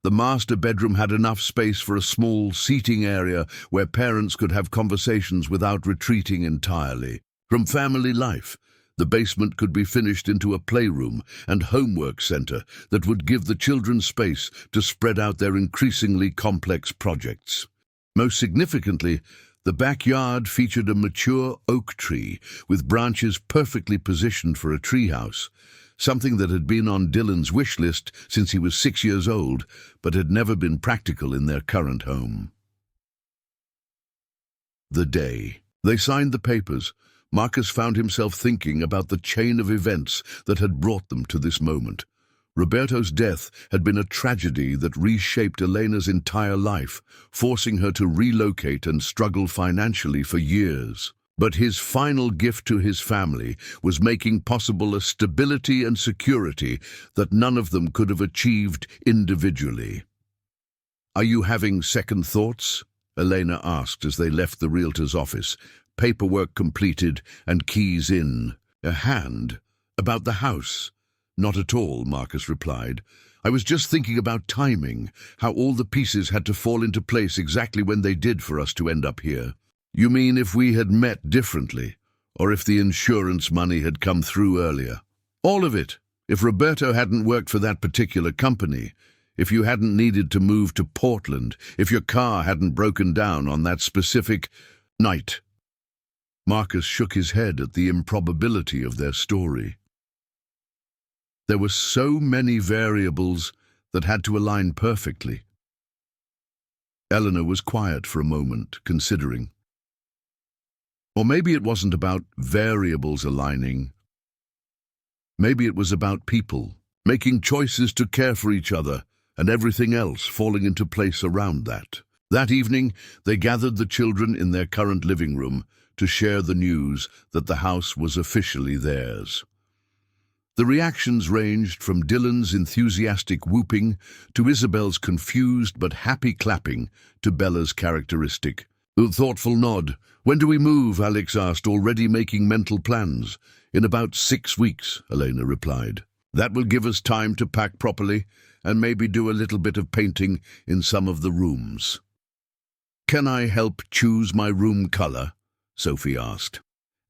S1: The master bedroom had enough space for a small seating area where parents could have conversations without retreating entirely from family life. The basement could be finished into a playroom and homework center that would give the children space to spread out their increasingly complex projects. Most significantly, the backyard featured a mature oak tree with branches perfectly positioned for a treehouse, something that had been on Dylan's wish list since he was 6 years old, but had never been practical in their current home. The day they signed the papers, Marcus found himself thinking about the chain of events that had brought them to this moment. Roberto's death had been a tragedy that reshaped Elena's entire life, forcing her to relocate and struggle financially for years. But his final gift to his family was making possible a stability and security that none of them could have achieved individually. "Are you having second thoughts?" Elena asked as they left the realtor's office, paperwork completed and keys in hand. "About the house?" "Not at all," Marcus replied. "I was just thinking about timing, how all the pieces had to fall into place exactly when they did for us to end up here." "You mean if we had met differently, or if the insurance money had come through earlier?" "All of it. If Roberto hadn't worked for that particular company, if you hadn't needed to move to Portland, if your car hadn't broken down on that specific night." Marcus shook his head at the improbability of their story. There were so many variables that had to align perfectly. Eleanor was quiet for a moment, considering. Or maybe it wasn't about variables aligning. Maybe it was about people, making choices to care for each other, and everything else falling into place around that. That evening, they gathered the children in their current living room to share the news that the house was officially theirs. The reactions ranged from Dylan's enthusiastic whooping to Isabel's confused but happy clapping to Bella's characteristic, thoughtful nod. "When do we move?" Alex asked, already making mental plans. "In about 6 weeks," Elena replied. "That will give us time to pack properly and maybe do a little bit of painting in some of the rooms." "Can I help choose my room color?" Sophie asked.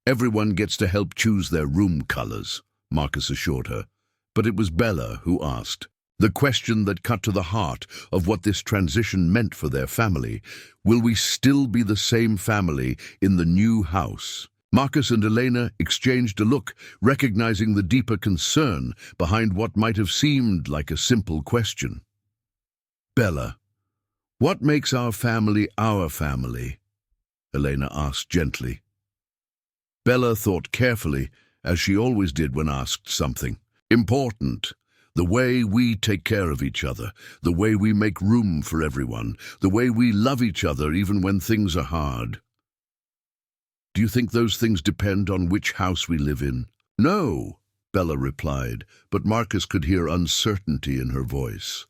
S1: "Everyone gets to help choose their room colors," Marcus assured her. But it was Bella who asked, the question that cut to the heart of what this transition meant for their family. Will we still be the same family in the new house? Marcus and Elena exchanged a look, recognizing the deeper concern behind what might have seemed like a simple question. "Bella, what makes our family our family?" Elena asked gently. Bella thought carefully, as she always did when asked something. "Important. The way we take care of each other, the way we make room for everyone, the way we love each other even when things are hard." "Do you think those things depend on which house we live in?" "No," Bella replied, but Marcus could hear uncertainty in her voice.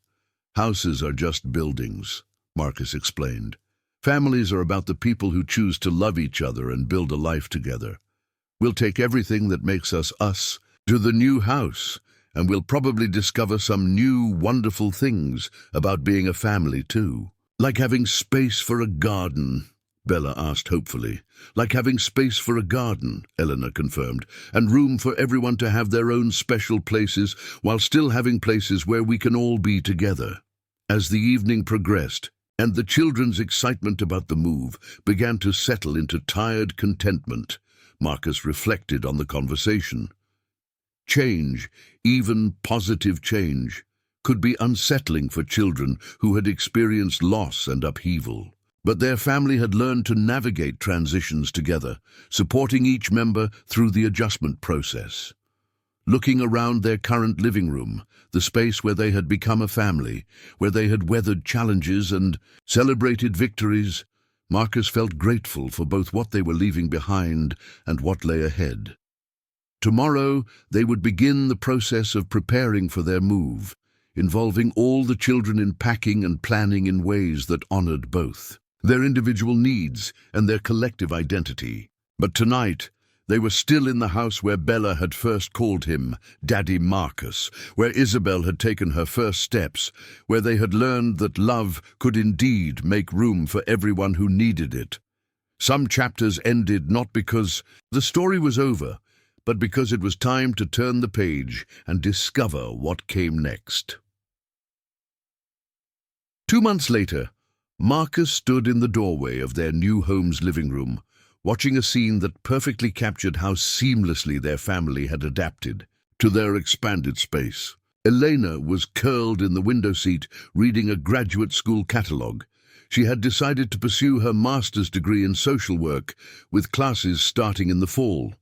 S1: "Houses are just buildings," Marcus explained. "Families are about the people who choose to love each other and build a life together. We'll take everything that makes us us to the new house, and we'll probably discover some new, wonderful things about being a family, too." "Like having space for a garden?" Bella asked hopefully. "Like having space for a garden," Eleanor confirmed, "and room for everyone to have their own special places while still having places where we can all be together." As the evening progressed, and the children's excitement about the move began to settle into tired contentment, Marcus reflected on the conversation. Change, even positive change, could be unsettling for children who had experienced loss and upheaval. But their family had learned to navigate transitions together, supporting each member through the adjustment process. Looking around their current living room, the space where they had become a family, where they had weathered challenges and celebrated victories, Marcus felt grateful for both what they were leaving behind and what lay ahead. Tomorrow, they would begin the process of preparing for their move, involving all the children in packing and planning in ways that honored both their individual needs and their collective identity. But tonight, they were still in the house where Bella had first called him Daddy Marcus, where Isabel had taken her first steps, where they had learned that love could indeed make room for everyone who needed it. Some chapters ended not because the story was over, but because it was time to turn the page and discover what came next. 2 months later, Marcus stood in the doorway of their new home's living room, watching a scene that perfectly captured how seamlessly their family had adapted to their expanded space. Elena was curled in the window seat, reading a graduate school catalogue. She had decided to pursue her master's degree in social work, with classes starting in the fall.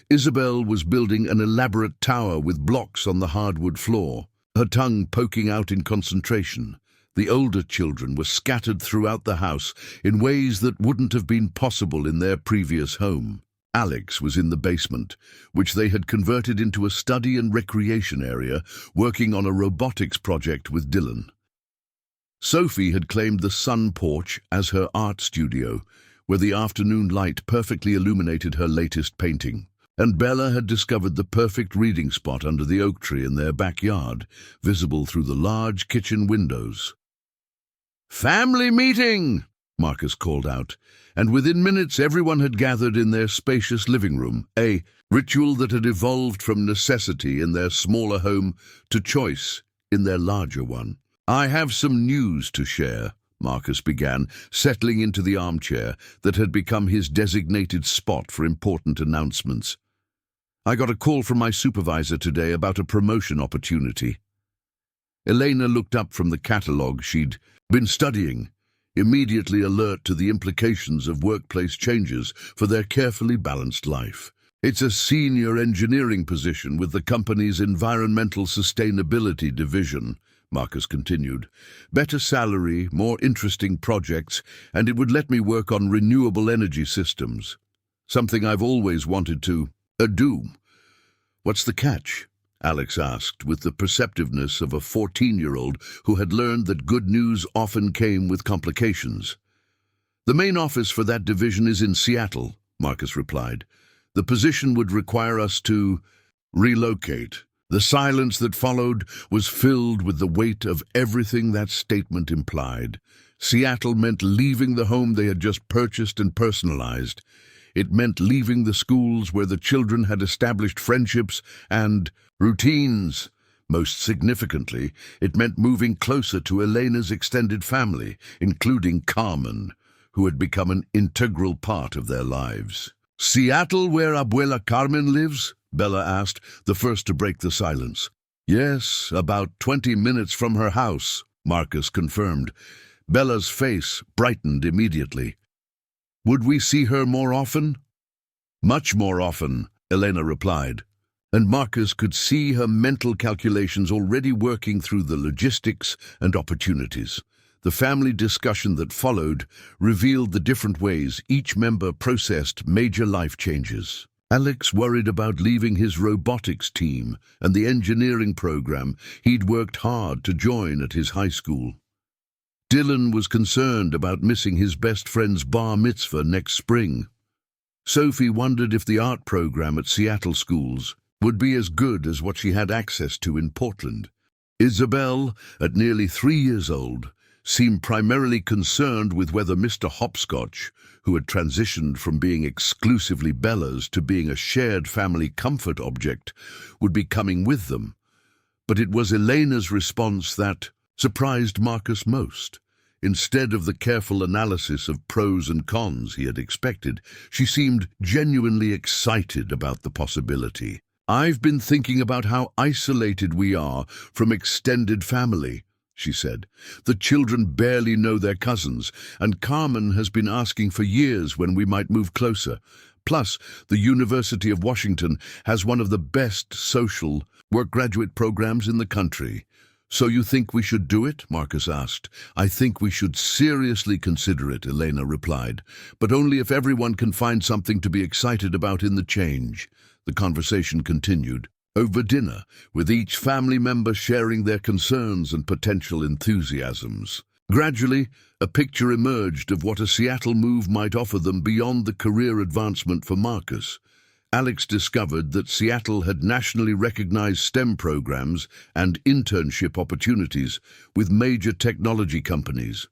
S1: Isabel was building an elaborate tower with blocks on the hardwood floor, her tongue poking out in concentration. The older children were scattered throughout the house in ways that wouldn't have been possible in their previous home. Alex was in the basement, which they had converted into a study and recreation area, working on a robotics project with Dylan. Sophie had claimed the sun porch as her art studio, where the afternoon light perfectly illuminated her latest painting. And Bella had discovered the perfect reading spot under the oak tree in their backyard, visible through the large kitchen windows. "Family meeting!" Marcus called out, and within minutes everyone had gathered in their spacious living room, a ritual that had evolved from necessity in their smaller home to choice in their larger one. "I have some news to share," Marcus began, settling into the armchair that had become his designated spot for important announcements. "I got a call from my supervisor today about a promotion opportunity." Elena looked up from the catalogue she'd been studying, immediately alert to the implications of workplace changes for their carefully balanced life. "It's a senior engineering position with the company's environmental sustainability division," Marcus continued. "Better salary, more interesting projects, and it would let me work on renewable energy systems. Something I've always wanted to do." "What's the catch?" Alex asked, with the perceptiveness of a 14-year-old who had learned that good news often came with complications. "The main office for that division is in Seattle," Marcus replied. "The position would require us to relocate." The silence that followed was filled with the weight of everything that statement implied. Seattle meant leaving the home they had just purchased and personalized. It meant leaving the schools where the children had established friendships and routines. Most significantly, it meant moving closer to Elena's extended family, including Carmen, who had become an integral part of their lives. "Seattle, where Abuela Carmen lives?" Bella asked, the first to break the silence. "Yes, about 20 minutes from her house," Marcus confirmed. Bella's face brightened immediately. "Would we see her more often?" "Much more often," Elena replied, and Marcus could see her mental calculations already working through the logistics and opportunities. The family discussion that followed revealed the different ways each member processed major life changes. Alex worried about leaving his robotics team and the engineering program he'd worked hard to join at his high school. Dylan was concerned about missing his best friend's bar mitzvah next spring. Sophie wondered if the art program at Seattle schools would be as good as what she had access to in Portland. Isabel, at nearly 3 years old, seemed primarily concerned with whether Mr. Hopscotch, who had transitioned from being exclusively Bella's to being a shared family comfort object, would be coming with them. But it was Elena's response that surprised Marcus most. Instead of the careful analysis of pros and cons he had expected, she seemed genuinely excited about the possibility. "I've been thinking about how isolated we are from extended family," she said. "The children barely know their cousins, and Carmen has been asking for years when we might move closer. Plus, the University of Washington has one of the best social work graduate programs in the country." "So you think we should do it?" Marcus asked. "I think we should seriously consider it," Elena replied, "but only if everyone can find something to be excited about in the change." The conversation continued over dinner, with each family member sharing their concerns and potential enthusiasms. Gradually, a picture emerged of what a Seattle move might offer them beyond the career advancement for Marcus. Alex discovered that Seattle had nationally recognized STEM programs and internship opportunities with major technology companies.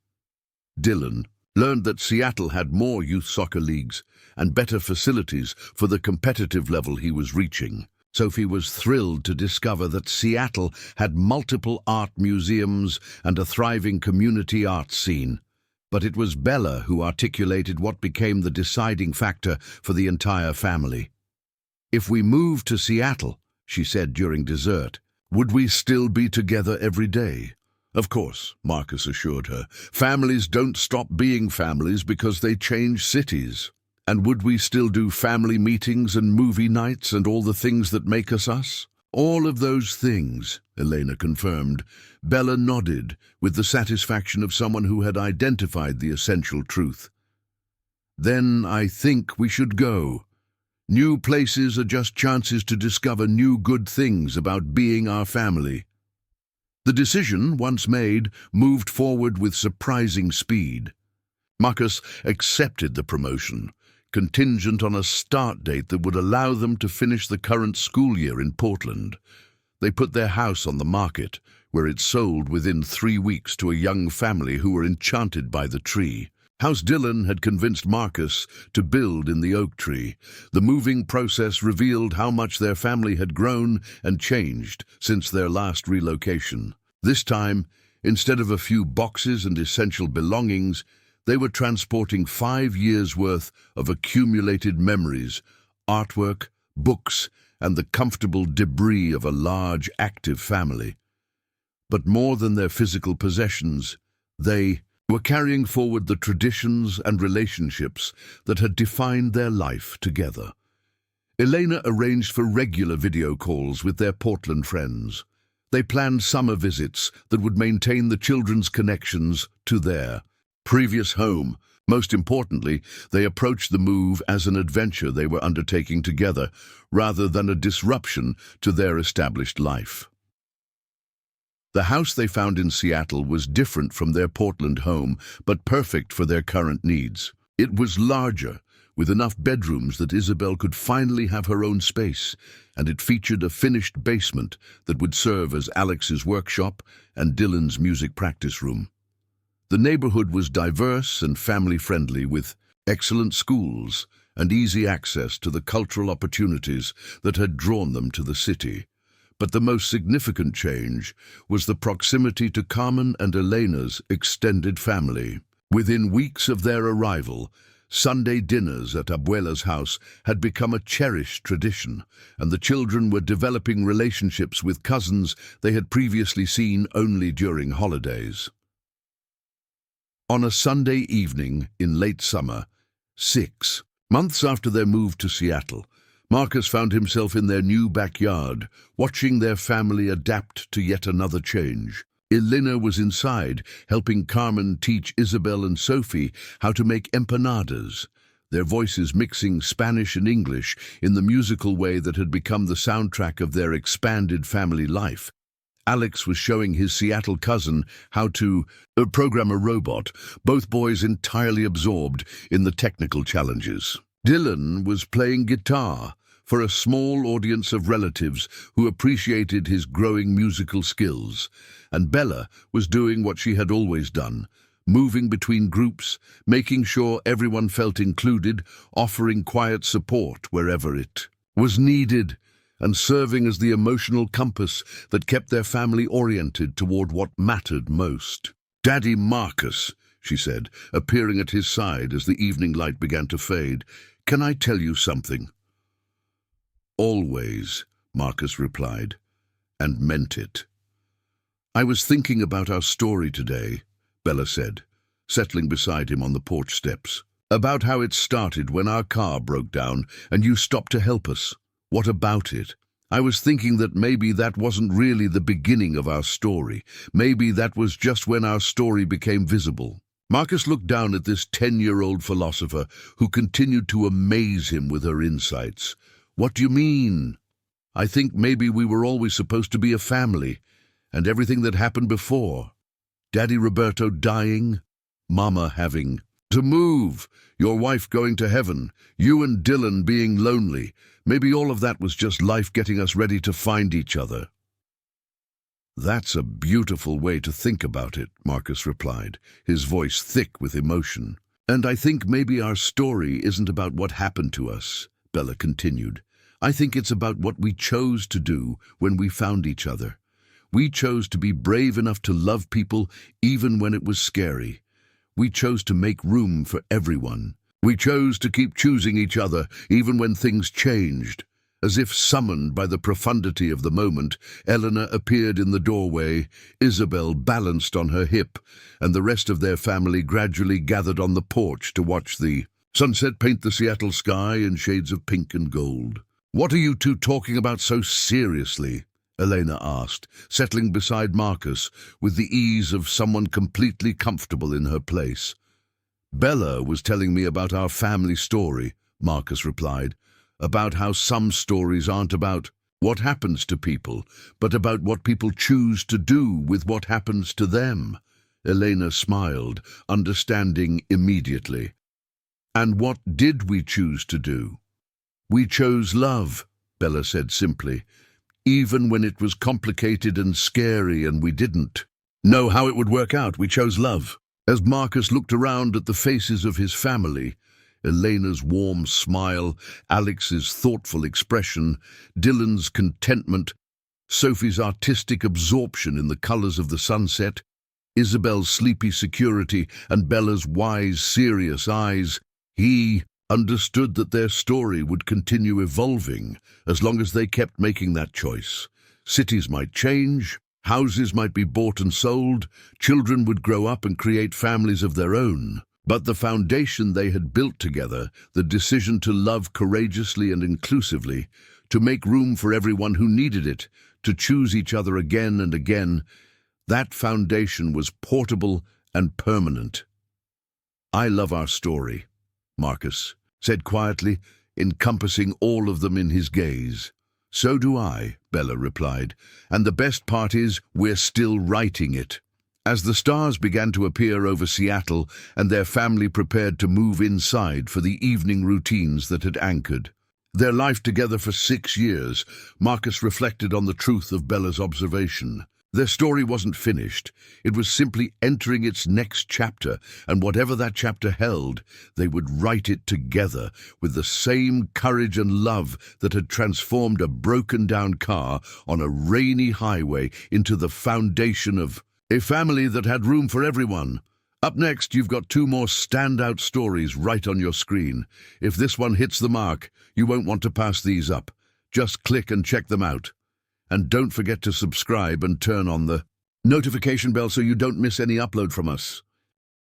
S1: Dylan learned that Seattle had more youth soccer leagues and better facilities for the competitive level he was reaching. Sophie was thrilled to discover that Seattle had multiple art museums and a thriving community arts scene. But it was Bella who articulated what became the deciding factor for the entire family. "If we moved to Seattle," she said during dessert, "would we still be together every day?" "Of course," Marcus assured her. "Families don't stop being families because they change cities." "And would we still do family meetings and movie nights and all the things that make us us?" "All of those things," Elena confirmed. Bella nodded with the satisfaction of someone who had identified the essential truth. "Then I think we should go. New places are just chances to discover new good things about being our family." The decision, once made, moved forward with surprising speed. Marcus accepted the promotion, contingent on a start date that would allow them to finish the current school year in Portland. They put their house on the market, where it sold within 3 weeks to a young family who were enchanted by the tree. House Dylan had convinced Marcus to build in the oak tree. The moving process revealed how much their family had grown and changed since their last relocation. This time, instead of a few boxes and essential belongings, they were transporting 5 years' worth of accumulated memories, artwork, books, and the comfortable debris of a large, active family. But more than their physical possessions, they were carrying forward the traditions and relationships that had defined their life together. Elena arranged for regular video calls with their Portland friends. They planned summer visits that would maintain the children's connections to their previous home Most importantly, they approached the move as an adventure they were undertaking together, rather than a disruption to their established life. The house they found in Seattle was different from their Portland home, but perfect for their current needs. It was larger, with enough bedrooms that Isabel could finally have her own space, and it featured a finished basement that would serve as Alex's workshop and Dylan's music practice room. The neighborhood was diverse and family-friendly, with excellent schools and easy access to the cultural opportunities that had drawn them to the city. But the most significant change was the proximity to Carmen and Elena's extended family. Within weeks of their arrival, Sunday dinners at Abuela's house had become a cherished tradition, and the children were developing relationships with cousins they had previously seen only during holidays. On a Sunday evening in late summer, 6 months after their move to Seattle, Marcus found himself in their new backyard, watching their family adapt to yet another change. Elena was inside, helping Carmen teach Isabel and Sophie how to make empanadas, their voices mixing Spanish and English in the musical way that had become the soundtrack of their expanded family life. Alex was showing his Seattle cousin how to program a robot, both boys entirely absorbed in the technical challenges. Dylan was playing guitar for a small audience of relatives who appreciated his growing musical skills, and Bella was doing what she had always done, moving between groups, making sure everyone felt included, offering quiet support wherever it was needed, and serving as the emotional compass that kept their family oriented toward what mattered most. "Daddy Marcus," she said, appearing at his side as the evening light began to fade, "can I tell you something?" "Always," Marcus replied, and meant it. "I was thinking about our story today," Bella said, settling beside him on the porch steps. "About how it started when our car broke down and you stopped to help us. What about it? I was thinking that maybe that wasn't really the beginning of our story. Maybe that was just when our story became visible." Marcus looked down at this 10-year-old philosopher who continued to amaze him with her insights. "What do you mean?" "I think maybe we were always supposed to be a family, and everything that happened before. Daddy Roberto dying, Mama having to move, your wife going to heaven, you and Dylan being lonely. Maybe all of that was just life getting us ready to find each other." "That's a beautiful way to think about it," Marcus replied, his voice thick with emotion. "And I think maybe our story isn't about what happened to us," Bella continued. "I think it's about what we chose to do when we found each other. We chose to be brave enough to love people even when it was scary. We chose to make room for everyone. We chose to keep choosing each other even when things changed." As if summoned by the profundity of the moment, Eleanor appeared in the doorway, Isabel balanced on her hip, and the rest of their family gradually gathered on the porch to watch the sunset paint the Seattle sky in shades of pink and gold. "What are you two talking about so seriously?" Elena asked, settling beside Marcus with the ease of someone completely comfortable in her place. "Bella was telling me about our family story," Marcus replied, "about how some stories aren't about what happens to people, but about what people choose to do with what happens to them." Elena smiled, understanding immediately. "And what did we choose to do?" "We chose love," Bella said simply, "even when it was complicated and scary and we didn't know how it would work out. We chose love." As Marcus looked around at the faces of his family, Elena's warm smile, Alex's thoughtful expression, Dylan's contentment, Sophie's artistic absorption in the colors of the sunset, Isabel's sleepy security, and Bella's wise, serious eyes, he understood that their story would continue evolving as long as they kept making that choice. Cities might change, houses might be bought and sold, children would grow up and create families of their own. But the foundation they had built together, the decision to love courageously and inclusively, to make room for everyone who needed it, to choose each other again and again, that foundation was portable and permanent. I love our story, Marcus said quietly, encompassing all of them in his gaze. So do I, Bella replied, and the best part is we're still writing it. As the stars began to appear over Seattle and their family prepared to move inside for the evening routines that had anchored their life together for 6 years, Marcus reflected on the truth of Bella's observation. Their story wasn't finished. It was simply entering its next chapter, and whatever that chapter held, they would write it together with the same courage and love that had transformed a broken-down car on a rainy highway into the foundation of a family that had room for everyone. Up next, you've got 2 more standout stories right on your screen. If this one hits the mark, you won't want to pass these up. Just click and check them out. And don't forget to subscribe and turn on the notification bell so you don't miss any upload from us.